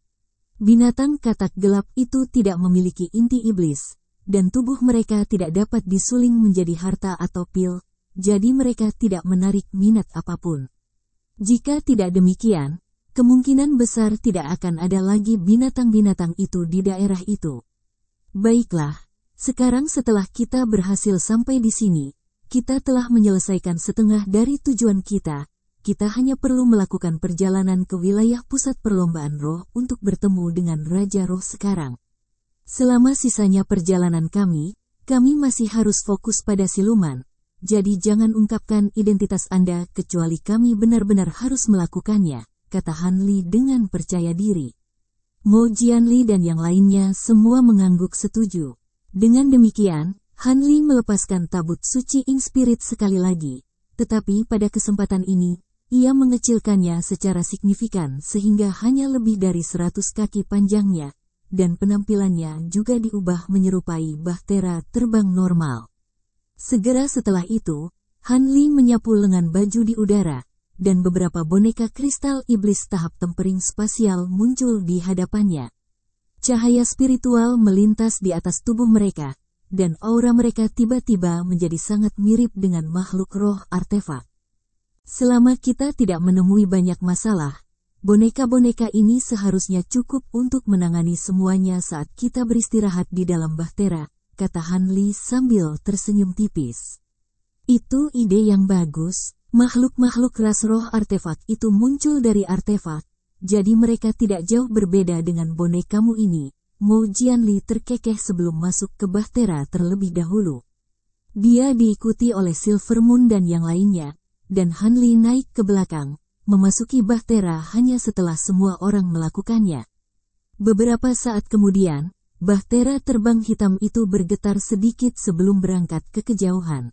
Binatang katak gelap itu tidak memiliki inti iblis, dan tubuh mereka tidak dapat disuling menjadi harta atau pil, jadi mereka tidak menarik minat apapun. Jika tidak demikian, kemungkinan besar tidak akan ada lagi binatang-binatang itu di daerah itu. Baiklah, sekarang setelah kita berhasil sampai di sini, kita telah menyelesaikan setengah dari tujuan kita. Kita hanya perlu melakukan perjalanan ke wilayah pusat perlombaan roh untuk bertemu dengan Raja Roh sekarang. Selama sisanya perjalanan kami masih harus fokus pada siluman, jadi jangan ungkapkan identitas Anda kecuali kami benar-benar harus melakukannya, kata Han Li dengan percaya diri. Mo Jianli dan yang lainnya semua mengangguk setuju. Dengan demikian, Han Li melepaskan tabut suci ing spirit sekali lagi, tetapi pada kesempatan ini, ia mengecilkannya secara signifikan sehingga hanya lebih dari 100 kaki panjangnya, dan penampilannya juga diubah menyerupai bahtera terbang normal. Segera setelah itu, Han Li menyapu lengan baju di udara, dan beberapa boneka kristal iblis tahap tempering spasial muncul di hadapannya. Cahaya spiritual melintas di atas tubuh mereka, dan aura mereka tiba-tiba menjadi sangat mirip dengan makhluk roh artefak. Selama kita tidak menemui banyak masalah, boneka-boneka ini seharusnya cukup untuk menangani semuanya saat kita beristirahat di dalam bahtera, kata Han Li sambil tersenyum tipis. Itu ide yang bagus, makhluk-makhluk ras roh artefak itu muncul dari artefak, jadi mereka tidak jauh berbeda dengan bonekamu ini. Mo Jianli terkekeh sebelum masuk ke bahtera terlebih dahulu. Dia diikuti oleh Silvermoon dan yang lainnya, dan Han Li naik ke belakang, memasuki bahtera hanya setelah semua orang melakukannya. Beberapa saat kemudian, bahtera terbang hitam itu bergetar sedikit sebelum berangkat ke kejauhan.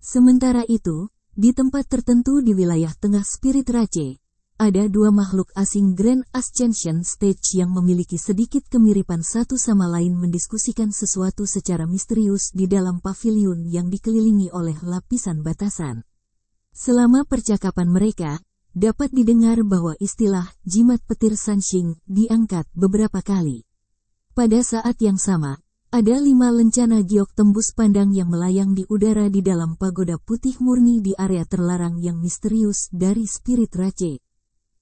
Sementara itu, di tempat tertentu di wilayah tengah Spirit Rache, ada dua makhluk asing Grand Ascension Stage yang memiliki sedikit kemiripan satu sama lain mendiskusikan sesuatu secara misterius di dalam paviliun yang dikelilingi oleh lapisan batasan. Selama percakapan mereka, dapat didengar bahwa istilah jimat petir Sanxing diangkat beberapa kali. Pada saat yang sama, ada 5 lencana giok tembus pandang yang melayang di udara di dalam pagoda putih murni di area terlarang yang misterius dari Spirit Rache.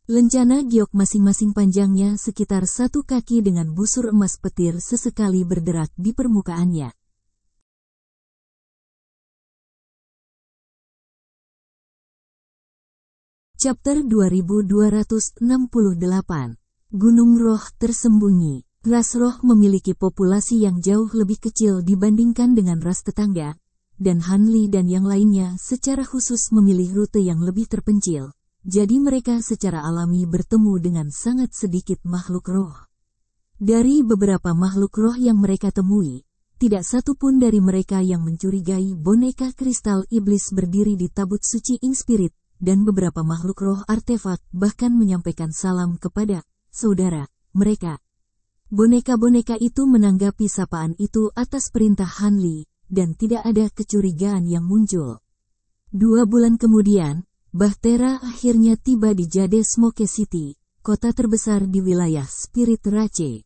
Lencana giok masing-masing panjangnya sekitar 1 kaki dengan busur emas petir sesekali berderak di permukaannya. Chapter 2268. Gunung Roh Tersembunyi. Ras roh memiliki populasi yang jauh lebih kecil dibandingkan dengan ras tetangga, dan Han Li dan yang lainnya secara khusus memilih rute yang lebih terpencil, jadi mereka secara alami bertemu dengan sangat sedikit makhluk roh. Dari beberapa makhluk roh yang mereka temui, tidak satu pun dari mereka yang mencurigai boneka kristal iblis berdiri di tabut suci Ing Spirit, dan beberapa makhluk roh artefak bahkan menyampaikan salam kepada saudara mereka. Boneka-boneka itu menanggapi sapaan itu atas perintah Han Li, dan tidak ada kecurigaan yang muncul. 2 bulan kemudian, Bahtera akhirnya tiba di Jade Smoke City, kota terbesar di wilayah Spirit Rache.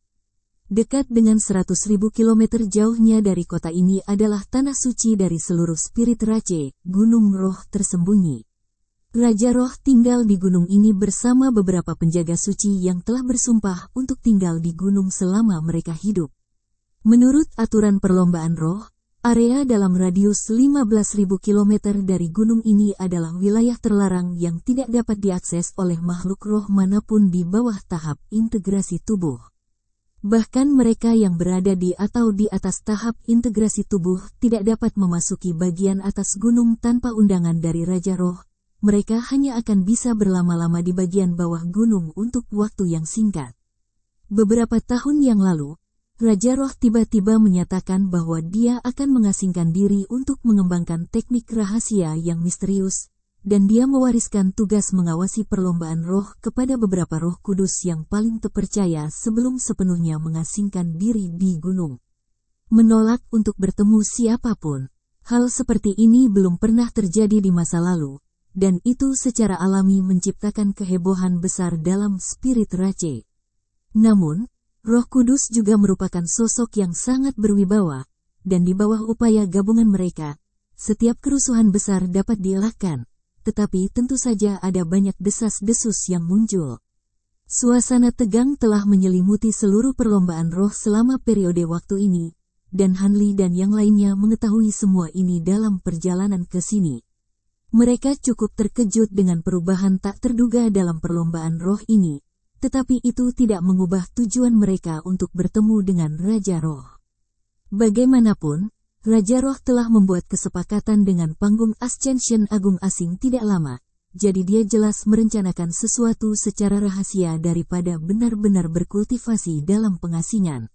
Dekat dengan 100.000 kilometer jauhnya dari kota ini adalah tanah suci dari seluruh Spirit Rache, Gunung Roh Tersembunyi. Raja Roh tinggal di gunung ini bersama beberapa penjaga suci yang telah bersumpah untuk tinggal di gunung selama mereka hidup. Menurut aturan perlombaan roh, area dalam radius 15.000 km dari gunung ini adalah wilayah terlarang yang tidak dapat diakses oleh makhluk roh manapun di bawah tahap integrasi tubuh. Bahkan mereka yang berada di atau di atas tahap integrasi tubuh tidak dapat memasuki bagian atas gunung tanpa undangan dari Raja Roh. Mereka hanya akan bisa berlama-lama di bagian bawah gunung untuk waktu yang singkat. Beberapa tahun yang lalu, Raja Roh tiba-tiba menyatakan bahwa dia akan mengasingkan diri untuk mengembangkan teknik rahasia yang misterius, dan dia mewariskan tugas mengawasi perlombaan roh kepada beberapa roh kudus yang paling terpercaya sebelum sepenuhnya mengasingkan diri di gunung. Menolak untuk bertemu siapapun. Hal seperti ini belum pernah terjadi di masa lalu. Dan itu secara alami menciptakan kehebohan besar dalam Spirit Rache. Namun, Roh Kudus juga merupakan sosok yang sangat berwibawa, dan di bawah upaya gabungan mereka, setiap kerusuhan besar dapat dielakkan, tetapi tentu saja ada banyak desas-desus yang muncul. Suasana tegang telah menyelimuti seluruh perlombaan roh selama periode waktu ini, dan Han Li dan yang lainnya mengetahui semua ini dalam perjalanan ke sini. Mereka cukup terkejut dengan perubahan tak terduga dalam perlombaan roh ini, tetapi itu tidak mengubah tujuan mereka untuk bertemu dengan Raja Roh. Bagaimanapun, Raja Roh telah membuat kesepakatan dengan panggung Ascension Agung asing tidak lama, jadi dia jelas merencanakan sesuatu secara rahasia daripada benar-benar berkultivasi dalam pengasingan.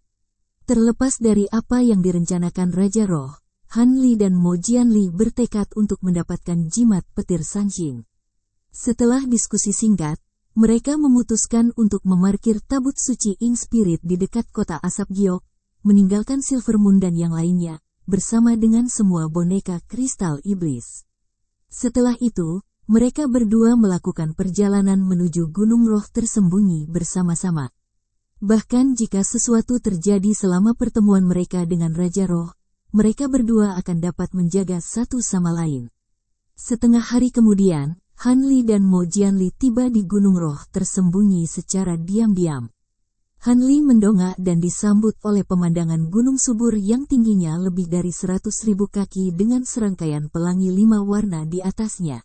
Terlepas dari apa yang direncanakan Raja Roh, Han Li dan Mo Jianli bertekad untuk mendapatkan jimat petir Sanxing. Setelah diskusi singkat, mereka memutuskan untuk memarkir tabut suci Ing Spirit di dekat kota asap giok, meninggalkan Silver Moon dan yang lainnya, bersama dengan semua boneka kristal iblis. Setelah itu, mereka berdua melakukan perjalanan menuju Gunung Roh Tersembunyi bersama-sama. Bahkan jika sesuatu terjadi selama pertemuan mereka dengan Raja Roh, mereka berdua akan dapat menjaga satu sama lain. Setengah hari kemudian, Han Li dan Mo Jianli tiba di Gunung Roh Tersembunyi secara diam-diam. Han Li mendongak dan disambut oleh pemandangan gunung subur yang tingginya lebih dari 100.000 kaki dengan serangkaian pelangi 5 warna di atasnya.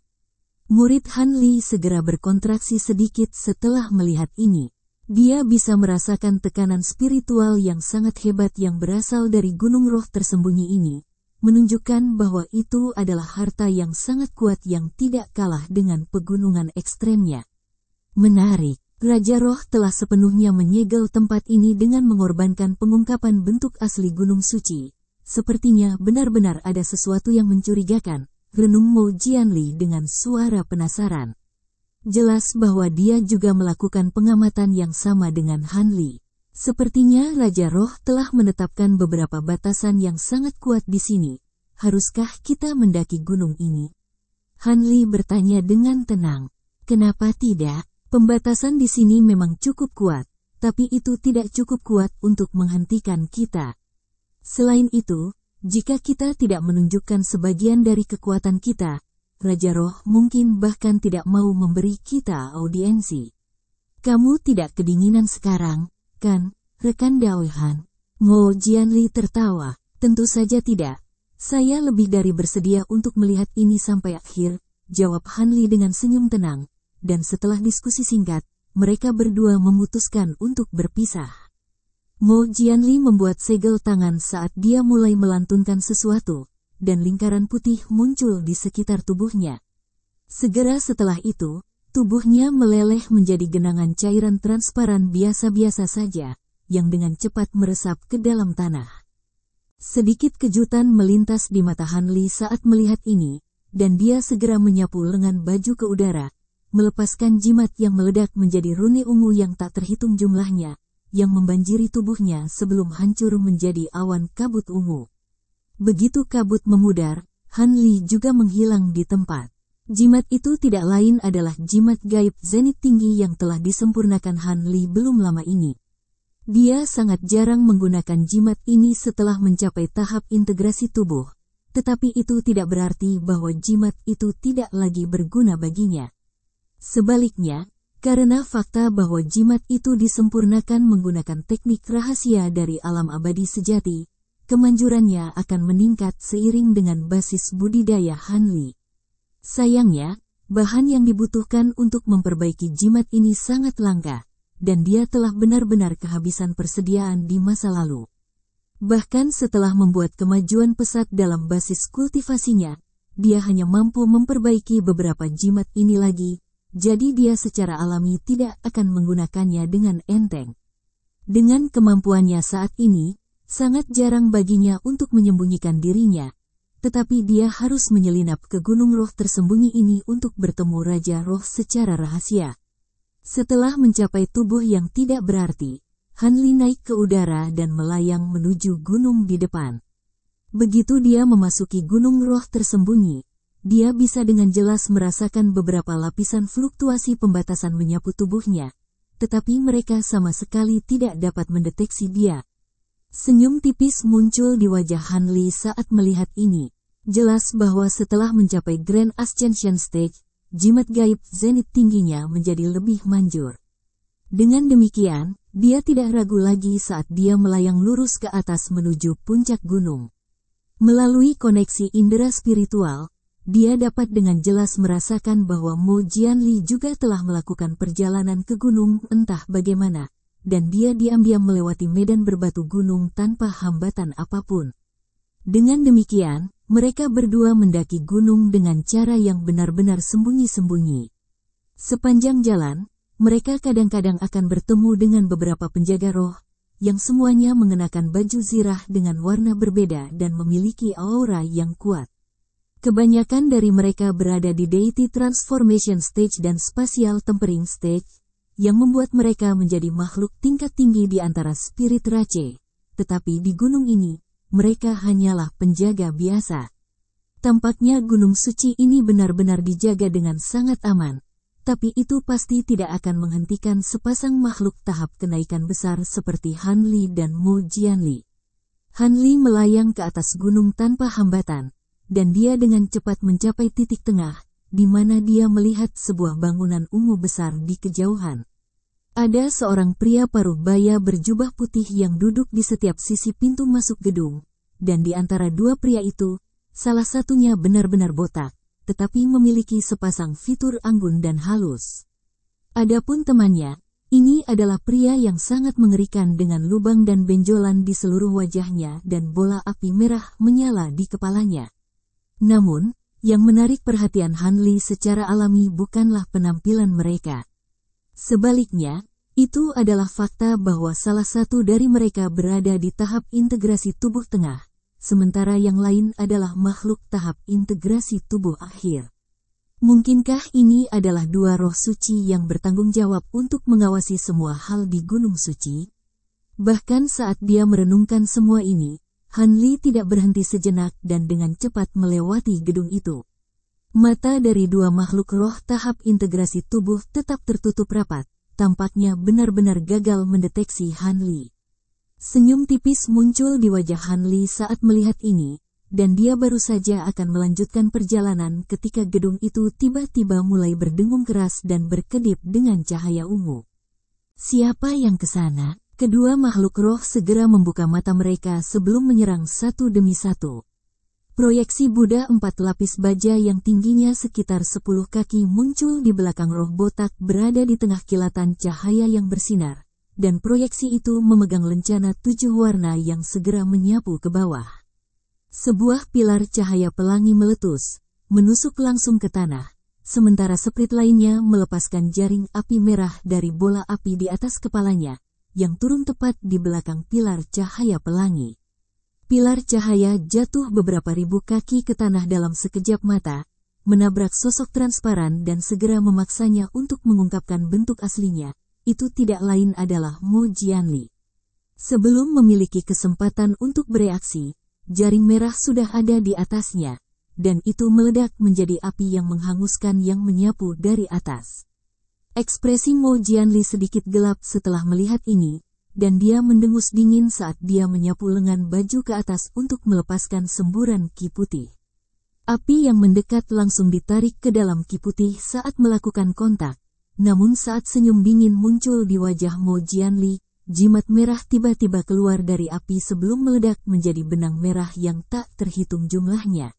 Murid Han Li segera berkontraksi sedikit setelah melihat ini. Dia bisa merasakan tekanan spiritual yang sangat hebat yang berasal dari Gunung Roh Tersembunyi ini, menunjukkan bahwa itu adalah harta yang sangat kuat yang tidak kalah dengan pegunungan ekstremnya. Menarik, Raja Roh telah sepenuhnya menyegel tempat ini dengan mengorbankan pengungkapan bentuk asli Gunung Suci. Sepertinya benar-benar ada sesuatu yang mencurigakan, renung Mo Jianli dengan suara penasaran. Jelas bahwa dia juga melakukan pengamatan yang sama dengan Han Li. Sepertinya Raja Roh telah menetapkan beberapa batasan yang sangat kuat di sini. Haruskah kita mendaki gunung ini? Han Li bertanya dengan tenang. Kenapa tidak? Pembatasan di sini memang cukup kuat, tapi itu tidak cukup kuat untuk menghentikan kita. Selain itu, jika kita tidak menunjukkan sebagian dari kekuatan kita, Raja Roh mungkin bahkan tidak mau memberi kita audiensi. Kamu tidak kedinginan sekarang, kan, rekan Dao Han? Ngo Jianli tertawa. Tentu saja tidak. Saya lebih dari bersedia untuk melihat ini sampai akhir, jawab Han Li dengan senyum tenang. Dan setelah diskusi singkat, mereka berdua memutuskan untuk berpisah. Mo Jianli membuat segel tangan saat dia mulai melantunkan sesuatu, dan lingkaran putih muncul di sekitar tubuhnya. Segera setelah itu, tubuhnya meleleh menjadi genangan cairan transparan biasa-biasa saja, yang dengan cepat meresap ke dalam tanah. Sedikit kejutan melintas di mata Han Li saat melihat ini, dan dia segera menyapu lengan baju ke udara, melepaskan jimat yang meledak menjadi rune ungu yang tak terhitung jumlahnya, yang membanjiri tubuhnya sebelum hancur menjadi awan kabut ungu. Begitu kabut memudar, Han Li juga menghilang di tempat. Jimat itu tidak lain adalah jimat gaib zenit tinggi yang telah disempurnakan Han Li belum lama ini. Dia sangat jarang menggunakan jimat ini setelah mencapai tahap integrasi tubuh, tetapi itu tidak berarti bahwa jimat itu tidak lagi berguna baginya. Sebaliknya, karena fakta bahwa jimat itu disempurnakan menggunakan teknik rahasia dari alam abadi sejati, kemanjurannya akan meningkat seiring dengan basis budidaya Han Li. Sayangnya, bahan yang dibutuhkan untuk memperbaiki jimat ini sangat langka, dan dia telah benar-benar kehabisan persediaan di masa lalu. Bahkan setelah membuat kemajuan pesat dalam basis kultivasinya, dia hanya mampu memperbaiki beberapa jimat ini lagi, jadi dia secara alami tidak akan menggunakannya dengan enteng. Dengan kemampuannya saat ini, sangat jarang baginya untuk menyembunyikan dirinya, tetapi dia harus menyelinap ke gunung roh tersembunyi ini untuk bertemu Raja Roh secara rahasia. Setelah mencapai tubuh yang tidak berarti, Han Li naik ke udara dan melayang menuju gunung di depan. Begitu dia memasuki gunung roh tersembunyi, dia bisa dengan jelas merasakan beberapa lapisan fluktuasi pembatasan menyapu tubuhnya, tetapi mereka sama sekali tidak dapat mendeteksi dia. Senyum tipis muncul di wajah Han Li saat melihat ini. Jelas bahwa setelah mencapai Grand Ascension Stage, jimat gaib zenit tingginya menjadi lebih manjur. Dengan demikian, dia tidak ragu lagi saat dia melayang lurus ke atas menuju puncak gunung. Melalui koneksi indera spiritual, dia dapat dengan jelas merasakan bahwa Mo Jianli juga telah melakukan perjalanan ke gunung entah bagaimana, dan dia diam-diam melewati medan berbatu gunung tanpa hambatan apapun. Dengan demikian, mereka berdua mendaki gunung dengan cara yang benar-benar sembunyi-sembunyi. Sepanjang jalan, mereka kadang-kadang akan bertemu dengan beberapa penjaga roh, yang semuanya mengenakan baju zirah dengan warna berbeda dan memiliki aura yang kuat. Kebanyakan dari mereka berada di Deity Transformation Stage dan Spatial Tempering Stage, yang membuat mereka menjadi makhluk tingkat tinggi di antara spirit race. Tetapi di gunung ini, mereka hanyalah penjaga biasa. Tampaknya gunung suci ini benar-benar dijaga dengan sangat aman, tapi itu pasti tidak akan menghentikan sepasang makhluk tahap kenaikan besar seperti Han Li dan Mo Jianli. Han Li melayang ke atas gunung tanpa hambatan, dan dia dengan cepat mencapai titik tengah, di mana dia melihat sebuah bangunan ungu besar di kejauhan. Ada seorang pria paruh baya berjubah putih yang duduk di setiap sisi pintu masuk gedung, dan di antara dua pria itu, salah satunya benar-benar botak, tetapi memiliki sepasang fitur anggun dan halus. Adapun temannya, ini adalah pria yang sangat mengerikan dengan lubang dan benjolan di seluruh wajahnya dan bola api merah menyala di kepalanya. Namun, yang menarik perhatian Han Li secara alami bukanlah penampilan mereka. Sebaliknya, itu adalah fakta bahwa salah satu dari mereka berada di tahap integrasi tubuh tengah, sementara yang lain adalah makhluk tahap integrasi tubuh akhir. Mungkinkah ini adalah dua roh suci yang bertanggung jawab untuk mengawasi semua hal di Gunung Suci? Bahkan saat dia merenungkan semua ini, Han Li tidak berhenti sejenak dan dengan cepat melewati gedung itu. Mata dari dua makhluk roh tahap integrasi tubuh tetap tertutup rapat, tampaknya benar-benar gagal mendeteksi Han Li. Senyum tipis muncul di wajah Han Li saat melihat ini, dan dia baru saja akan melanjutkan perjalanan ketika gedung itu tiba-tiba mulai berdengung keras dan berkedip dengan cahaya ungu. Siapa yang ke sana? Kedua makhluk roh segera membuka mata mereka sebelum menyerang satu demi satu. Proyeksi Buddha 4 lapis baja yang tingginya sekitar 10 kaki muncul di belakang roh botak berada di tengah kilatan cahaya yang bersinar, dan proyeksi itu memegang lencana 7 warna yang segera menyapu ke bawah. Sebuah pilar cahaya pelangi meletus, menusuk langsung ke tanah, sementara sprite lainnya melepaskan jaring api merah dari bola api di atas kepalanya, yang turun tepat di belakang pilar cahaya pelangi. Pilar cahaya jatuh beberapa ribu kaki ke tanah dalam sekejap mata, menabrak sosok transparan dan segera memaksanya untuk mengungkapkan bentuk aslinya. Itu tidak lain adalah Mo Jianli. Sebelum memiliki kesempatan untuk bereaksi, jaring merah sudah ada di atasnya, dan itu meledak menjadi api yang menghanguskan yang menyapu dari atas. Ekspresi Mo Jianli sedikit gelap setelah melihat ini, dan dia mendengus dingin saat dia menyapu lengan baju ke atas untuk melepaskan semburan ki putih. Api yang mendekat langsung ditarik ke dalam ki putih saat melakukan kontak, namun saat senyum dingin muncul di wajah Mo Jianli, jimat merah tiba-tiba keluar dari api sebelum meledak menjadi benang merah yang tak terhitung jumlahnya.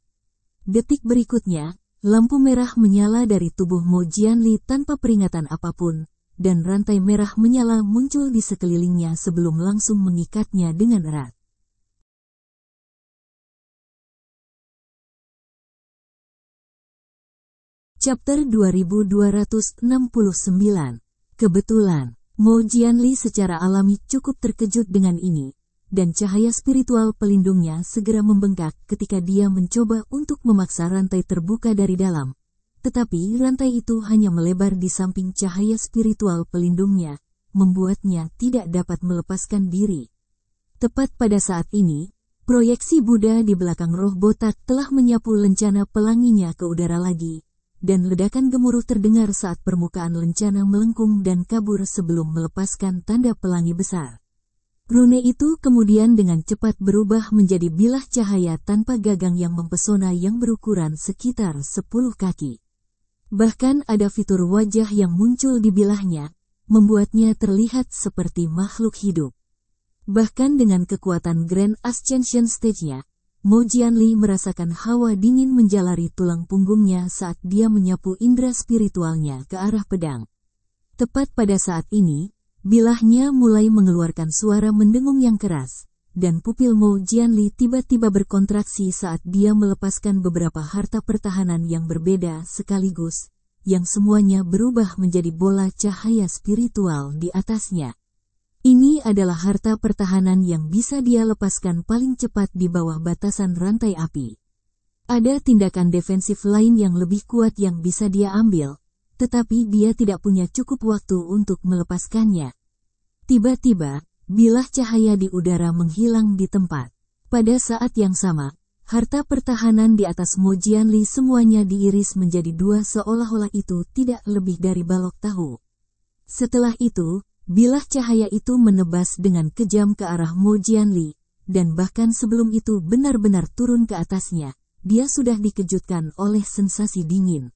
Detik berikutnya, lampu merah menyala dari tubuh Mo Jianli tanpa peringatan apapun, dan rantai merah menyala muncul di sekelilingnya sebelum langsung mengikatnya dengan erat. Chapter 2269. Kebetulan, Mo Jianli secara alami cukup terkejut dengan ini, dan cahaya spiritual pelindungnya segera membengkak ketika dia mencoba untuk memaksa rantai terbuka dari dalam. Tetapi rantai itu hanya melebar di samping cahaya spiritual pelindungnya, membuatnya tidak dapat melepaskan diri. Tepat pada saat ini, proyeksi Buddha di belakang roh botak telah menyapu lencana pelanginya ke udara lagi, dan ledakan gemuruh terdengar saat permukaan lencana melengkung dan kabur sebelum melepaskan tanda pelangi besar. Rune itu kemudian dengan cepat berubah menjadi bilah cahaya tanpa gagang yang mempesona yang berukuran sekitar 10 kaki. Bahkan ada fitur wajah yang muncul di bilahnya, membuatnya terlihat seperti makhluk hidup. Bahkan dengan kekuatan Grand Ascension Stage-nya, Mo Jianli merasakan hawa dingin menjalari tulang punggungnya saat dia menyapu indera spiritualnya ke arah pedang. Tepat pada saat ini, bilahnya mulai mengeluarkan suara mendengung yang keras, dan pupil Mo Jianli tiba-tiba berkontraksi saat dia melepaskan beberapa harta pertahanan yang berbeda sekaligus, yang semuanya berubah menjadi bola cahaya spiritual di atasnya. Ini adalah harta pertahanan yang bisa dia lepaskan paling cepat di bawah batasan rantai api. Ada tindakan defensif lain yang lebih kuat yang bisa dia ambil, tetapi dia tidak punya cukup waktu untuk melepaskannya. Tiba-tiba, bilah cahaya di udara menghilang di tempat. Pada saat yang sama, harta pertahanan di atas Mo Jianli semuanya diiris menjadi dua seolah-olah itu tidak lebih dari balok tahu. Setelah itu, bilah cahaya itu menebas dengan kejam ke arah Mo Jianli, dan bahkan sebelum itu benar-benar turun ke atasnya, dia sudah dikejutkan oleh sensasi dingin.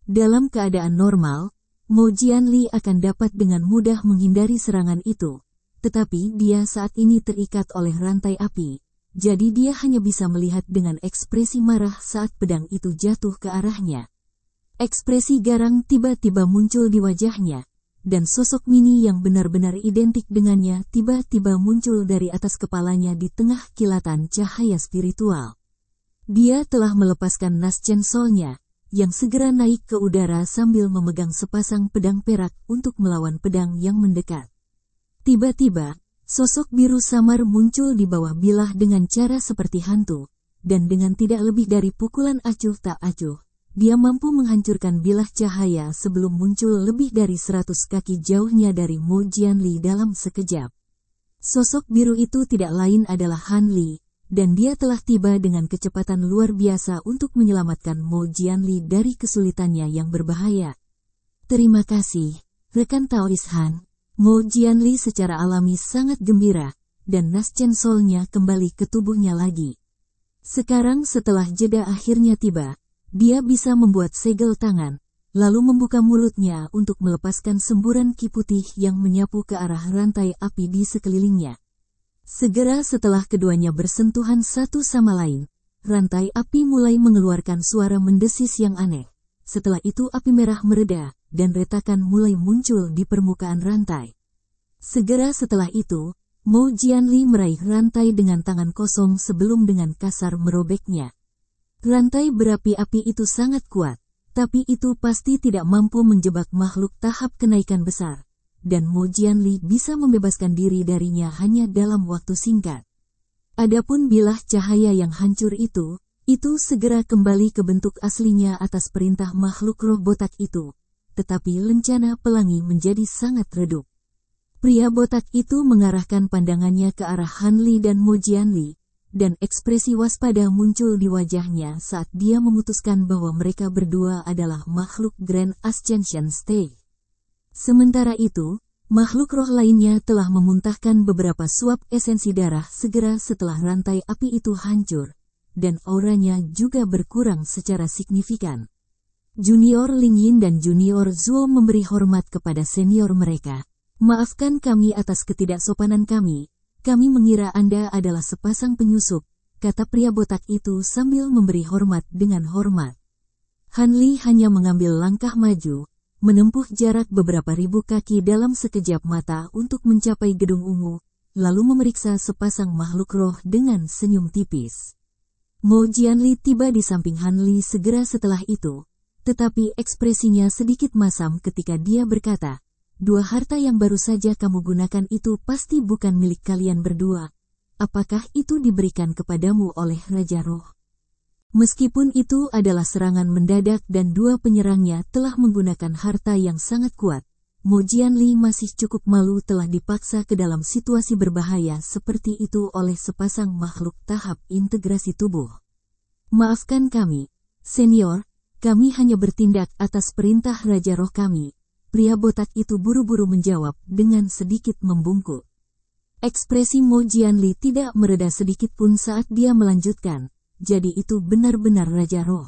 Dalam keadaan normal, Mo Jianli akan dapat dengan mudah menghindari serangan itu, tetapi dia saat ini terikat oleh rantai api, jadi dia hanya bisa melihat dengan ekspresi marah saat pedang itu jatuh ke arahnya. Ekspresi garang tiba-tiba muncul di wajahnya, dan sosok mini yang benar-benar identik dengannya tiba-tiba muncul dari atas kepalanya di tengah kilatan cahaya spiritual. Dia telah melepaskan Naschen Soul-nya, yang segera naik ke udara sambil memegang sepasang pedang perak untuk melawan pedang yang mendekat. Tiba-tiba, sosok biru samar muncul di bawah bilah dengan cara seperti hantu, dan dengan tidak lebih dari pukulan acuh tak acuh, dia mampu menghancurkan bilah cahaya sebelum muncul lebih dari 100 kaki jauhnya dari Mo Jianli dalam sekejap. Sosok biru itu tidak lain adalah Han Li, dan dia telah tiba dengan kecepatan luar biasa untuk menyelamatkan Mo Jianli dari kesulitannya yang berbahaya. Terima kasih, rekan Taois Han. Mo Jianli secara alami sangat gembira, dan Nas Chen Soul-nya kembali ke tubuhnya lagi. Sekarang setelah jeda akhirnya tiba, dia bisa membuat segel tangan, lalu membuka mulutnya untuk melepaskan semburan ki putih yang menyapu ke arah rantai api di sekelilingnya. Segera setelah keduanya bersentuhan satu sama lain, rantai api mulai mengeluarkan suara mendesis yang aneh. Setelah itu api merah mereda, dan retakan mulai muncul di permukaan rantai. Segera setelah itu, Mo Jianli meraih rantai dengan tangan kosong sebelum dengan kasar merobeknya. Rantai berapi-api itu sangat kuat, tapi itu pasti tidak mampu menjebak makhluk tahap kenaikan besar, dan Mo Jianli bisa membebaskan diri darinya hanya dalam waktu singkat. Adapun bilah cahaya yang hancur itu segera kembali ke bentuk aslinya atas perintah makhluk roh botak itu, tetapi lencana pelangi menjadi sangat redup. Pria botak itu mengarahkan pandangannya ke arah Han Li dan Mo Jianli, dan ekspresi waspada muncul di wajahnya saat dia memutuskan bahwa mereka berdua adalah makhluk Grand Ascension Stage. Sementara itu, makhluk roh lainnya telah memuntahkan beberapa suap esensi darah segera setelah rantai api itu hancur, dan auranya juga berkurang secara signifikan. Junior Ling Yin dan Junior Zuo memberi hormat kepada senior mereka. Maafkan kami atas ketidaksopanan kami mengira Anda adalah sepasang penyusup, kata pria botak itu sambil memberi hormat dengan hormat. Han Li hanya mengambil langkah maju, menempuh jarak beberapa ribu kaki dalam sekejap mata untuk mencapai gedung ungu, lalu memeriksa sepasang makhluk roh dengan senyum tipis. Mo Jianli tiba di samping Han Li segera setelah itu, tetapi ekspresinya sedikit masam ketika dia berkata, "Dua harta yang baru saja kamu gunakan itu pasti bukan milik kalian berdua. Apakah itu diberikan kepadamu oleh Raja Roh?" Meskipun itu adalah serangan mendadak dan dua penyerangnya telah menggunakan harta yang sangat kuat, Mo Jianli masih cukup malu telah dipaksa ke dalam situasi berbahaya seperti itu oleh sepasang makhluk tahap integrasi tubuh. "Maafkan kami, senior, kami hanya bertindak atas perintah Raja Roh kami." Pria botak itu buru-buru menjawab dengan sedikit membungkuk. Ekspresi Mo Jianli tidak mereda sedikit pun saat dia melanjutkan, "Jadi itu benar-benar Raja Roh.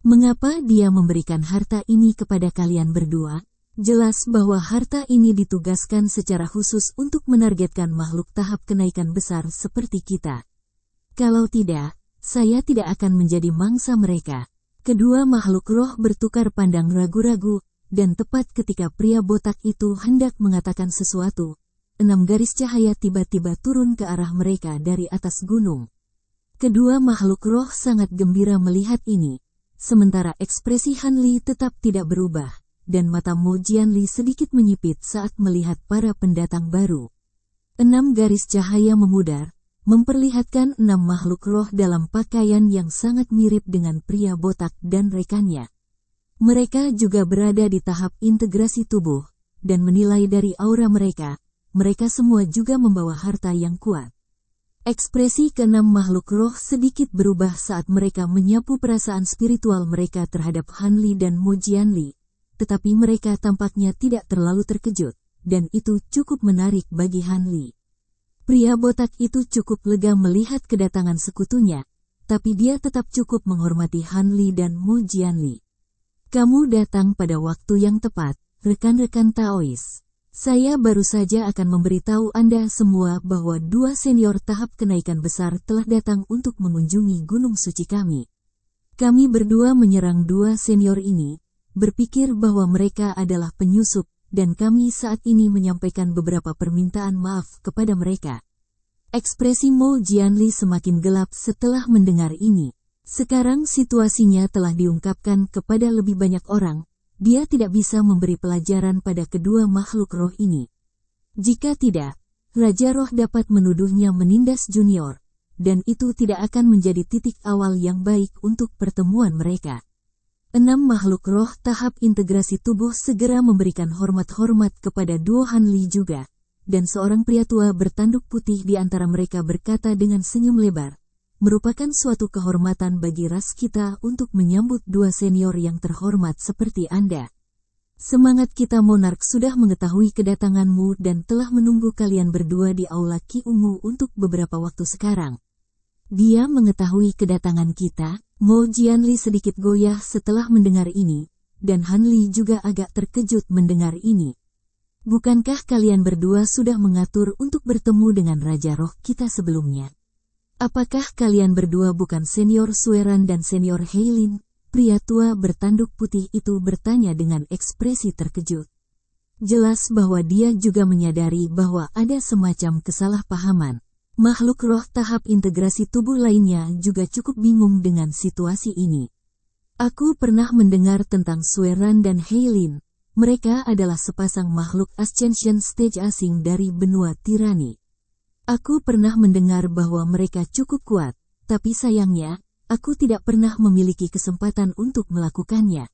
Mengapa dia memberikan harta ini kepada kalian berdua? Jelas bahwa harta ini ditugaskan secara khusus untuk menargetkan makhluk tahap kenaikan besar seperti kita. Kalau tidak, saya tidak akan menjadi mangsa mereka." Kedua makhluk roh bertukar pandang ragu-ragu, dan tepat ketika pria botak itu hendak mengatakan sesuatu, 6 garis cahaya tiba-tiba turun ke arah mereka dari atas gunung. Kedua makhluk roh sangat gembira melihat ini, sementara ekspresi Han Li tetap tidak berubah, dan mata Mo Jianli sedikit menyipit saat melihat para pendatang baru. 6 garis cahaya memudar, memperlihatkan 6 makhluk roh dalam pakaian yang sangat mirip dengan pria botak dan rekannya. Mereka juga berada di tahap integrasi tubuh, dan menilai dari aura mereka semua juga membawa harta yang kuat. Ekspresi keenam makhluk roh sedikit berubah saat mereka menyapu perasaan spiritual mereka terhadap Han Li dan Mo Jianli, tetapi mereka tampaknya tidak terlalu terkejut, dan itu cukup menarik bagi Han Li. Pria botak itu cukup lega melihat kedatangan sekutunya, tapi dia tetap cukup menghormati Han Li dan Mo Jianli. "Kamu datang pada waktu yang tepat, rekan-rekan Taois. Saya baru saja akan memberitahu Anda semua bahwa 2 senior tahap kenaikan besar telah datang untuk mengunjungi gunung suci kami. Kami berdua menyerang 2 senior ini, berpikir bahwa mereka adalah penyusup, dan kami saat ini menyampaikan beberapa permintaan maaf kepada mereka." Ekspresi Mo Jianli semakin gelap setelah mendengar ini. Sekarang situasinya telah diungkapkan kepada lebih banyak orang, dia tidak bisa memberi pelajaran pada kedua makhluk roh ini. Jika tidak, Raja Roh dapat menuduhnya menindas junior, dan itu tidak akan menjadi titik awal yang baik untuk pertemuan mereka. 6 makhluk roh tahap integrasi tubuh segera memberikan hormat-hormat kepada duo Hanli juga, dan seorang pria tua bertanduk putih di antara mereka berkata dengan senyum lebar, merupakan suatu kehormatan bagi ras kita untuk menyambut dua senior yang terhormat seperti Anda. Semangat kita Monark sudah mengetahui kedatanganmu dan telah menunggu kalian berdua di aula Ki Ungu untuk beberapa waktu sekarang. Dia mengetahui kedatangan kita. Mo Jianli sedikit goyah setelah mendengar ini, dan Hanli juga agak terkejut mendengar ini. Bukankah kalian berdua sudah mengatur untuk bertemu dengan Raja Roh kita sebelumnya? Apakah kalian berdua bukan senior Sueran dan senior Heilin? Pria tua bertanduk putih itu bertanya dengan ekspresi terkejut. Jelas bahwa dia juga menyadari bahwa ada semacam kesalahpahaman. Makhluk roh tahap integrasi tubuh lainnya juga cukup bingung dengan situasi ini. Aku pernah mendengar tentang Sueran dan Heilin. Mereka adalah sepasang makhluk Ascension Stage asing dari benua Tirani. Aku pernah mendengar bahwa mereka cukup kuat, tapi sayangnya, aku tidak pernah memiliki kesempatan untuk melakukannya.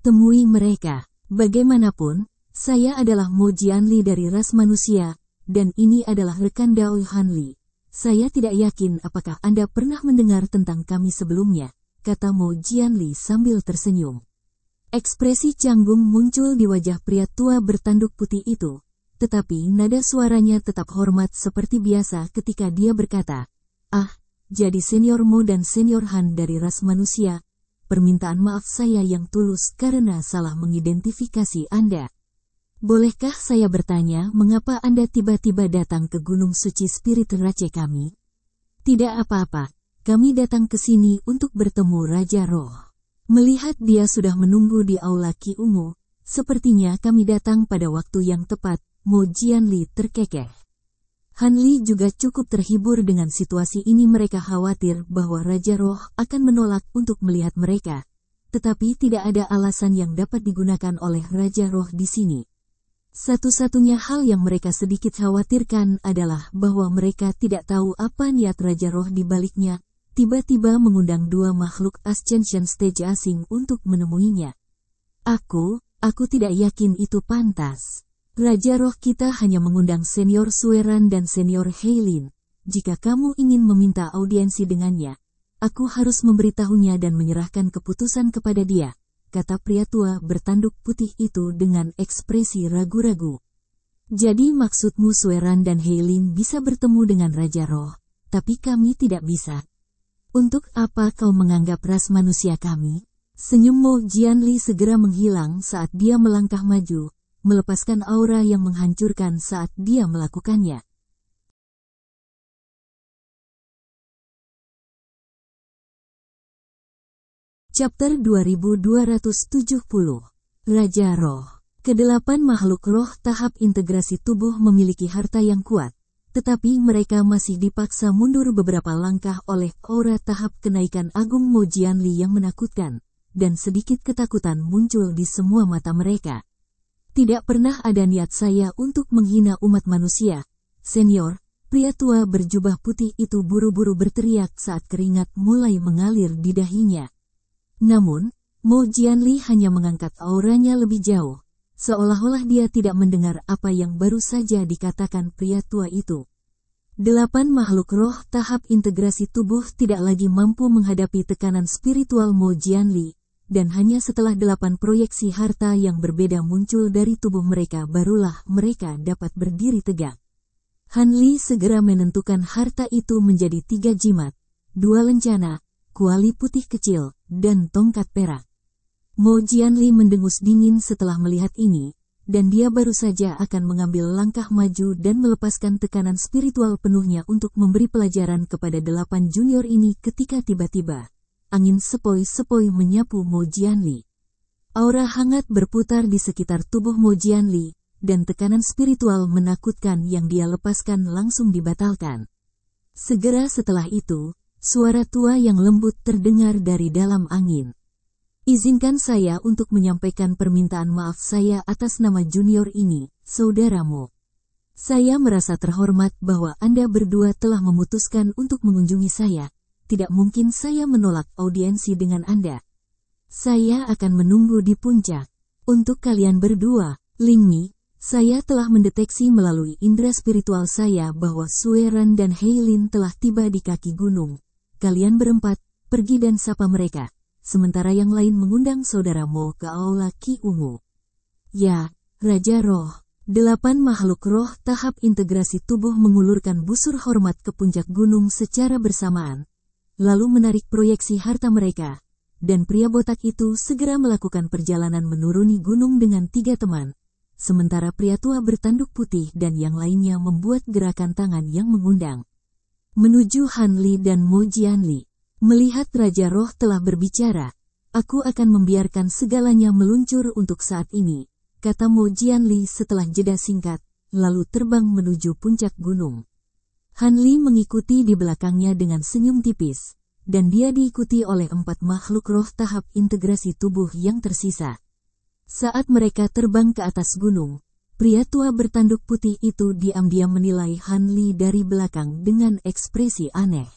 Temui mereka. Bagaimanapun, saya adalah Mo Jianli dari ras manusia, dan ini adalah rekan Dao Hanli. Saya tidak yakin apakah Anda pernah mendengar tentang kami sebelumnya, kata Mo Jianli sambil tersenyum. Ekspresi canggung muncul di wajah pria tua bertanduk putih itu, tetapi nada suaranya tetap hormat seperti biasa ketika dia berkata, jadi senior Mo dan senior Han dari ras manusia, permintaan maaf saya yang tulus karena salah mengidentifikasi Anda. Bolehkah saya bertanya mengapa Anda tiba-tiba datang ke Gunung Suci Spirit Rache kami? Tidak apa-apa, kami datang ke sini untuk bertemu Raja Roh. Melihat dia sudah menunggu di aula Ki Ungu, sepertinya kami datang pada waktu yang tepat, Mo Jianli terkekeh. Hanli juga cukup terhibur dengan situasi ini. Mereka khawatir bahwa Raja Roh akan menolak untuk melihat mereka, tetapi tidak ada alasan yang dapat digunakan oleh Raja Roh di sini. Satu-satunya hal yang mereka sedikit khawatirkan adalah bahwa mereka tidak tahu apa niat Raja Roh di baliknya, tiba-tiba mengundang dua makhluk Ascension Stage asing untuk menemuinya. Aku tidak yakin itu pantas. Raja Roh kita hanya mengundang senior Sueran dan senior Heilin. Jika kamu ingin meminta audiensi dengannya, aku harus memberitahunya dan menyerahkan keputusan kepada dia, kata pria tua bertanduk putih itu dengan ekspresi ragu-ragu. Jadi maksudmu Sueran dan Heilin bisa bertemu dengan Raja Roh, tapi kami tidak bisa. Untuk apa kau menganggap ras manusia kami? Senyum Mo Jianli segera menghilang saat dia melangkah maju, melepaskan aura yang menghancurkan saat dia melakukannya. Chapter 2270. Raja Roh. Kedelapan makhluk roh tahap integrasi tubuh memiliki harta yang kuat, tetapi mereka masih dipaksa mundur beberapa langkah oleh aura tahap kenaikan agung Mo Jianli yang menakutkan, dan sedikit ketakutan muncul di semua mata mereka. Tidak pernah ada niat saya untuk menghina umat manusia, senior. Pria tua berjubah putih itu buru-buru berteriak saat keringat mulai mengalir di dahinya. Namun, Mo Jianli hanya mengangkat auranya lebih jauh, seolah-olah dia tidak mendengar apa yang baru saja dikatakan pria tua itu. 8 makhluk roh tahap integrasi tubuh tidak lagi mampu menghadapi tekanan spiritual Mo Jianli, dan hanya setelah 8 proyeksi harta yang berbeda muncul dari tubuh mereka barulah mereka dapat berdiri tegak. Hanli segera menentukan harta itu menjadi 3 jimat, 2 lencana, kuali putih kecil, dan tongkat perak. Mo Jianli mendengus dingin setelah melihat ini, dan dia baru saja akan mengambil langkah maju dan melepaskan tekanan spiritual penuhnya untuk memberi pelajaran kepada 8 junior ini ketika tiba-tiba angin sepoi-sepoi menyapu Mo Jianli. Aura hangat berputar di sekitar tubuh Mo Jianli, dan tekanan spiritual menakutkan yang dia lepaskan langsung dibatalkan. Segera setelah itu, suara tua yang lembut terdengar dari dalam angin. Izinkan saya untuk menyampaikan permintaan maaf saya atas nama junior ini, saudaramu. Saya merasa terhormat bahwa Anda berdua telah memutuskan untuk mengunjungi saya. Tidak mungkin saya menolak audiensi dengan Anda. Saya akan menunggu di puncak. Untuk kalian berdua, Lingmi, saya telah mendeteksi melalui indera spiritual saya bahwa Sueran dan Heilin telah tiba di kaki gunung. Kalian berempat, pergi dan sapa mereka. Sementara yang lain mengundang saudara Mo ke aula Ki Ungu. Ya, Raja Roh. 8 makhluk roh tahap integrasi tubuh mengulurkan busur hormat ke puncak gunung secara bersamaan, lalu menarik proyeksi harta mereka, dan pria botak itu segera melakukan perjalanan menuruni gunung dengan 3 teman, sementara pria tua bertanduk putih dan yang lainnya membuat gerakan tangan yang mengundang. Menuju Han Li dan Mo Jianli. Melihat Raja Roh telah berbicara, aku akan membiarkan segalanya meluncur untuk saat ini, kata Mo Jianli setelah jeda singkat, lalu terbang menuju puncak gunung. Han Li mengikuti di belakangnya dengan senyum tipis, dan dia diikuti oleh 4 makhluk roh tahap integrasi tubuh yang tersisa. Saat mereka terbang ke atas gunung, pria tua bertanduk putih itu diam-diam menilai Han Li dari belakang dengan ekspresi aneh.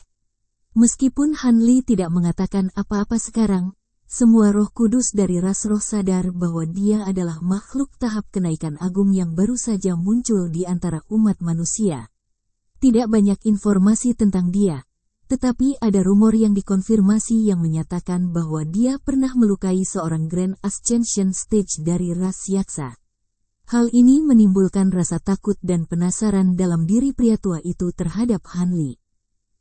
Meskipun Han Li tidak mengatakan apa-apa sekarang, semua roh kudus dari ras roh sadar bahwa dia adalah makhluk tahap kenaikan agung yang baru saja muncul di antara umat manusia. Tidak banyak informasi tentang dia, tetapi ada rumor yang dikonfirmasi yang menyatakan bahwa dia pernah melukai seorang Grand Ascension Stage dari ras yaksa. Hal ini menimbulkan rasa takut dan penasaran dalam diri pria tua itu terhadap Han Li.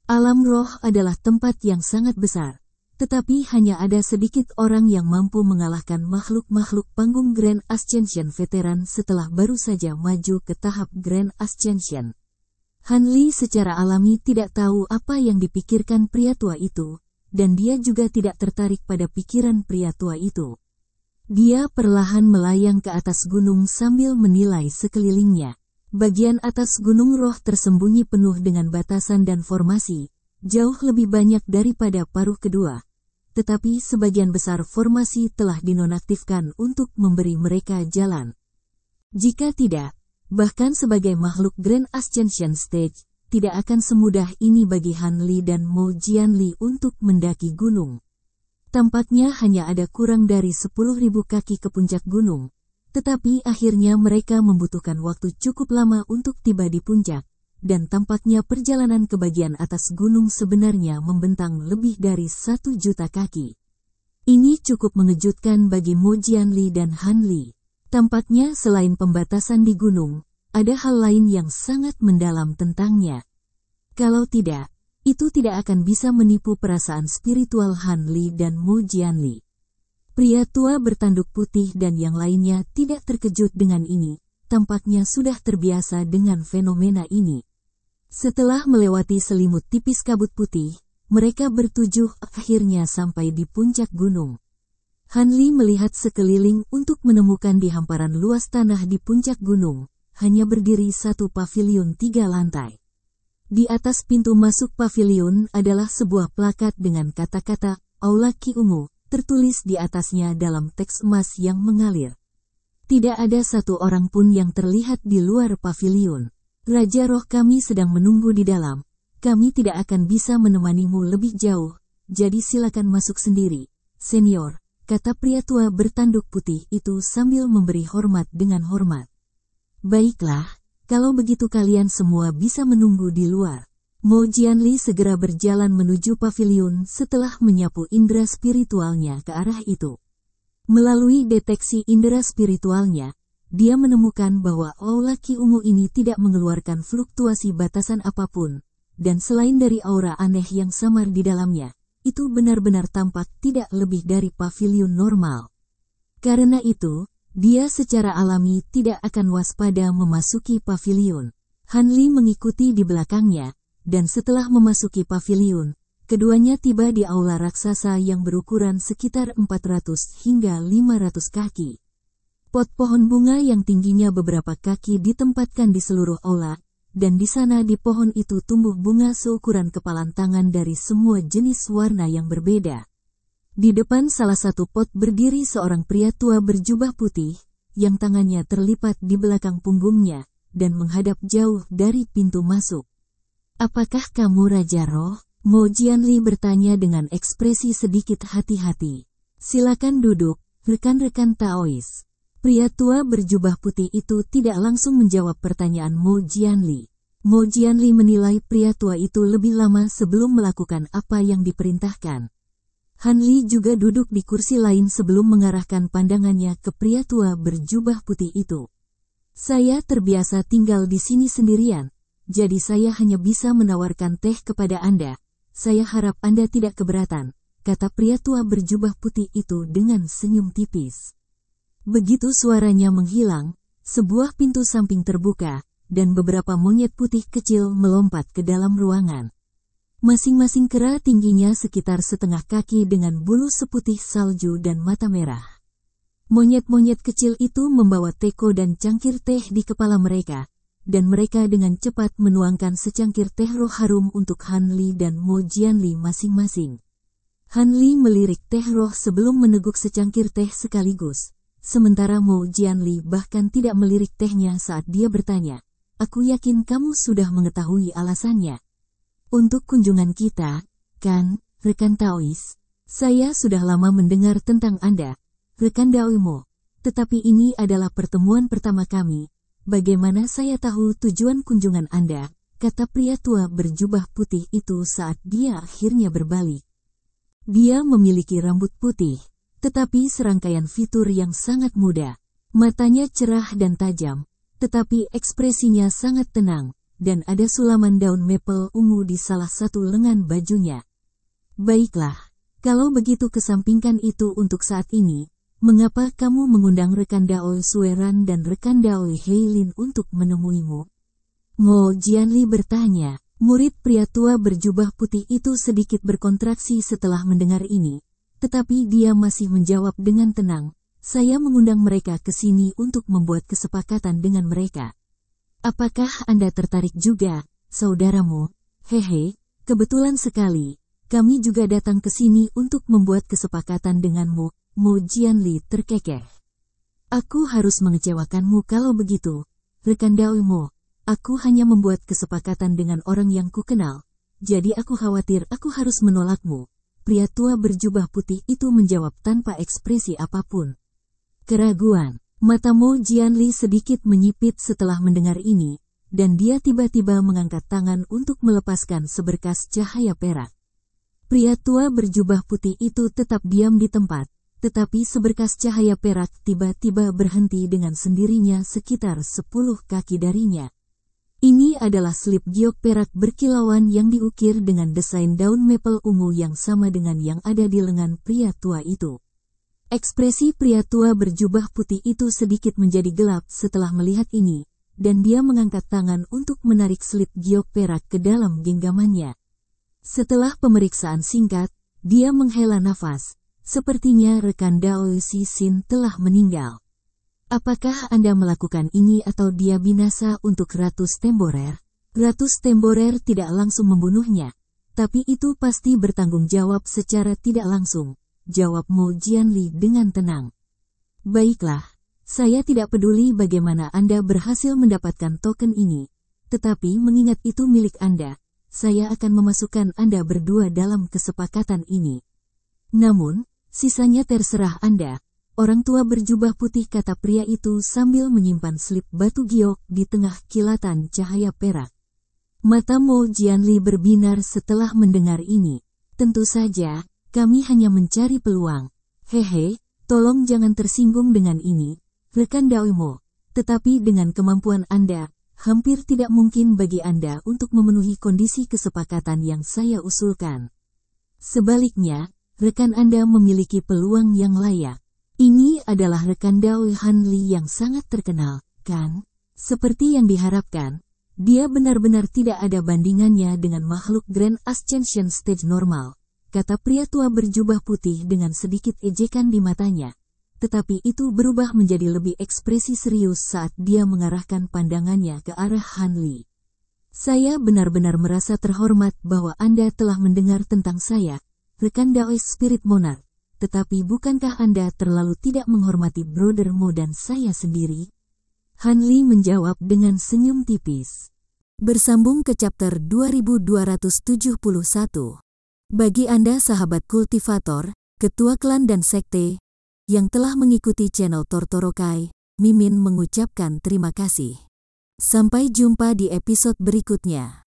Alam roh adalah tempat yang sangat besar. Tetapi hanya ada sedikit orang yang mampu mengalahkan makhluk-makhluk panggung Grand Ascension veteran setelah baru saja maju ke tahap Grand Ascension. Han Li secara alami tidak tahu apa yang dipikirkan pria tua itu, dan dia juga tidak tertarik pada pikiran pria tua itu. Dia perlahan melayang ke atas gunung sambil menilai sekelilingnya. Bagian atas gunung roh tersembunyi penuh dengan batasan dan formasi, jauh lebih banyak daripada paruh kedua. Tetapi sebagian besar formasi telah dinonaktifkan untuk memberi mereka jalan. Jika tidak, bahkan sebagai makhluk Grand Ascension Stage, tidak akan semudah ini bagi Han Li dan Mo Jianli untuk mendaki gunung. Tampaknya hanya ada kurang dari 10.000 kaki ke puncak gunung, tetapi akhirnya mereka membutuhkan waktu cukup lama untuk tiba di puncak. Dan tampaknya perjalanan ke bagian atas gunung sebenarnya membentang lebih dari 1 juta kaki. Ini cukup mengejutkan bagi Mo Jianli dan Han Li. Tampaknya selain pembatasan di gunung, ada hal lain yang sangat mendalam tentangnya. Kalau tidak, itu tidak akan bisa menipu perasaan spiritual Han Li dan Mo Jianli. Pria tua bertanduk putih dan yang lainnya tidak terkejut dengan ini. Tampaknya sudah terbiasa dengan fenomena ini. Setelah melewati selimut tipis kabut putih, mereka bertujuh akhirnya sampai di puncak gunung. Han Li melihat sekeliling untuk menemukan di hamparan luas tanah di puncak gunung, hanya berdiri 1 paviliun 3 lantai. Di atas pintu masuk paviliun adalah sebuah plakat dengan kata-kata Aula Ki Ungu, tertulis di atasnya dalam teks emas yang mengalir. Tidak ada satu orang pun yang terlihat di luar paviliun. Raja Roh kami sedang menunggu di dalam. Kami tidak akan bisa menemanimu lebih jauh, jadi silakan masuk sendiri, senior, kata pria tua bertanduk putih itu sambil memberi hormat dengan hormat. Baiklah, kalau begitu kalian semua bisa menunggu di luar. Mo Jianli segera berjalan menuju paviliun setelah menyapu indera spiritualnya ke arah itu. Melalui deteksi indera spiritualnya, dia menemukan bahwa aula Ki Ungu ini tidak mengeluarkan fluktuasi batasan apapun, dan selain dari aura aneh yang samar di dalamnya, itu benar-benar tampak tidak lebih dari paviliun normal. Karena itu, dia secara alami tidak akan waspada memasuki paviliun. Han Li mengikuti di belakangnya, dan setelah memasuki paviliun, keduanya tiba di aula raksasa yang berukuran sekitar 400 hingga 500 kaki. Pot pohon bunga yang tingginya beberapa kaki ditempatkan di seluruh aula, dan di sana di pohon itu tumbuh bunga seukuran kepalan tangan dari semua jenis warna yang berbeda. Di depan salah satu pot berdiri seorang pria tua berjubah putih, yang tangannya terlipat di belakang punggungnya, dan menghadap jauh dari pintu masuk. Apakah kamu Raja Roh? Mo Jianli bertanya dengan ekspresi sedikit hati-hati. Silakan duduk, rekan-rekan Taois. Pria tua berjubah putih itu tidak langsung menjawab pertanyaan Mo Jianli. Mo Jianli menilai pria tua itu lebih lama sebelum melakukan apa yang diperintahkan. Han Li juga duduk di kursi lain sebelum mengarahkan pandangannya ke pria tua berjubah putih itu. Saya terbiasa tinggal di sini sendirian, jadi saya hanya bisa menawarkan teh kepada Anda. Saya harap Anda tidak keberatan, kata pria tua berjubah putih itu dengan senyum tipis. Begitu suaranya menghilang, sebuah pintu samping terbuka, dan beberapa monyet putih kecil melompat ke dalam ruangan. Masing-masing kera tingginya sekitar setengah kaki dengan bulu seputih salju dan mata merah. Monyet-monyet kecil itu membawa teko dan cangkir teh di kepala mereka, dan mereka dengan cepat menuangkan secangkir teh roh harum untuk Han Li dan Mo Jianli masing-masing. Han Li melirik teh roh sebelum meneguk secangkir teh sekaligus, sementara Mo Jianli bahkan tidak melirik tehnya saat dia bertanya, "Aku yakin kamu sudah mengetahui alasannya. Untuk kunjungan kita, kan, rekan Taois? Saya sudah lama mendengar tentang Anda, rekan Daoimo, tetapi ini adalah pertemuan pertama kami. Bagaimana saya tahu tujuan kunjungan Anda?" kata pria tua berjubah putih itu saat dia akhirnya berbalik. Dia memiliki rambut putih, tetapi serangkaian fitur yang sangat muda. Matanya cerah dan tajam, tetapi ekspresinya sangat tenang, dan ada sulaman daun maple ungu di salah satu lengan bajunya. "Baiklah, kalau begitu kesampingkan itu untuk saat ini. Mengapa kamu mengundang rekan Daoi Sueran dan rekan Daoi Heilin untuk menemuimu?" Mo Jianli bertanya. Murid pria tua berjubah putih itu sedikit berkontraksi setelah mendengar ini, tetapi dia masih menjawab dengan tenang, "Saya mengundang mereka ke sini untuk membuat kesepakatan dengan mereka." "Apakah Anda tertarik juga, saudaramu?" "Hehe, kebetulan sekali. Kami juga datang ke sini untuk membuat kesepakatan denganmu." Mo Jianli terkekeh. "Aku harus mengecewakanmu kalau begitu, rekan Daoimo. Aku hanya membuat kesepakatan dengan orang yang kukenal, jadi aku khawatir aku harus menolakmu." Pria tua berjubah putih itu menjawab tanpa ekspresi apapun. Keraguan. Mata Mo Jianli sedikit menyipit setelah mendengar ini, dan dia tiba-tiba mengangkat tangan untuk melepaskan seberkas cahaya perak. Pria tua berjubah putih itu tetap diam di tempat, tetapi seberkas cahaya perak tiba-tiba berhenti dengan sendirinya sekitar 10 kaki darinya. Ini adalah slip giok perak berkilauan yang diukir dengan desain daun maple ungu yang sama dengan yang ada di lengan pria tua itu. Ekspresi pria tua berjubah putih itu sedikit menjadi gelap setelah melihat ini, dan dia mengangkat tangan untuk menarik slip giok perak ke dalam genggamannya. Setelah pemeriksaan singkat, dia menghela nafas. Sepertinya rekan Daoi Sin telah meninggal. "Apakah Anda melakukan ini atau dia binasa untuk Ratu Temborer?" "Ratu Temborer tidak langsung membunuhnya, tapi itu pasti bertanggung jawab secara tidak langsung," jawab Mo Jianli dengan tenang. "Baiklah, saya tidak peduli bagaimana Anda berhasil mendapatkan token ini, tetapi mengingat itu milik Anda, saya akan memasukkan Anda berdua dalam kesepakatan ini. Namun, sisanya terserah Anda." Orang tua berjubah putih, kata pria itu sambil menyimpan slip batu giok di tengah kilatan cahaya perak. Mata Mo Jianli berbinar setelah mendengar ini. "Tentu saja, kami hanya mencari peluang. Hehe, tolong jangan tersinggung dengan ini, rekan Daoimo. Tetapi dengan kemampuan Anda, hampir tidak mungkin bagi Anda untuk memenuhi kondisi kesepakatan yang saya usulkan. Sebaliknya, rekan Anda memiliki peluang yang layak. Ini adalah rekan Daoi Han Li yang sangat terkenal, kan? Seperti yang diharapkan, dia benar-benar tidak ada bandingannya dengan makhluk Grand Ascension Stage normal," kata pria tua berjubah putih dengan sedikit ejekan di matanya. Tetapi itu berubah menjadi lebih ekspresi serius saat dia mengarahkan pandangannya ke arah Han Li. "Saya benar-benar merasa terhormat bahwa Anda telah mendengar tentang saya, rekan Daoi Spirit Monarch. Tetapi bukankah Anda terlalu tidak menghormati Brother Mo dan saya sendiri?" Han Li menjawab dengan senyum tipis. Bersambung ke chapter 2271. Bagi Anda sahabat kultivator, ketua klan dan sekte, yang telah mengikuti channel Tortorokai, Mimin mengucapkan terima kasih. Sampai jumpa di episode berikutnya.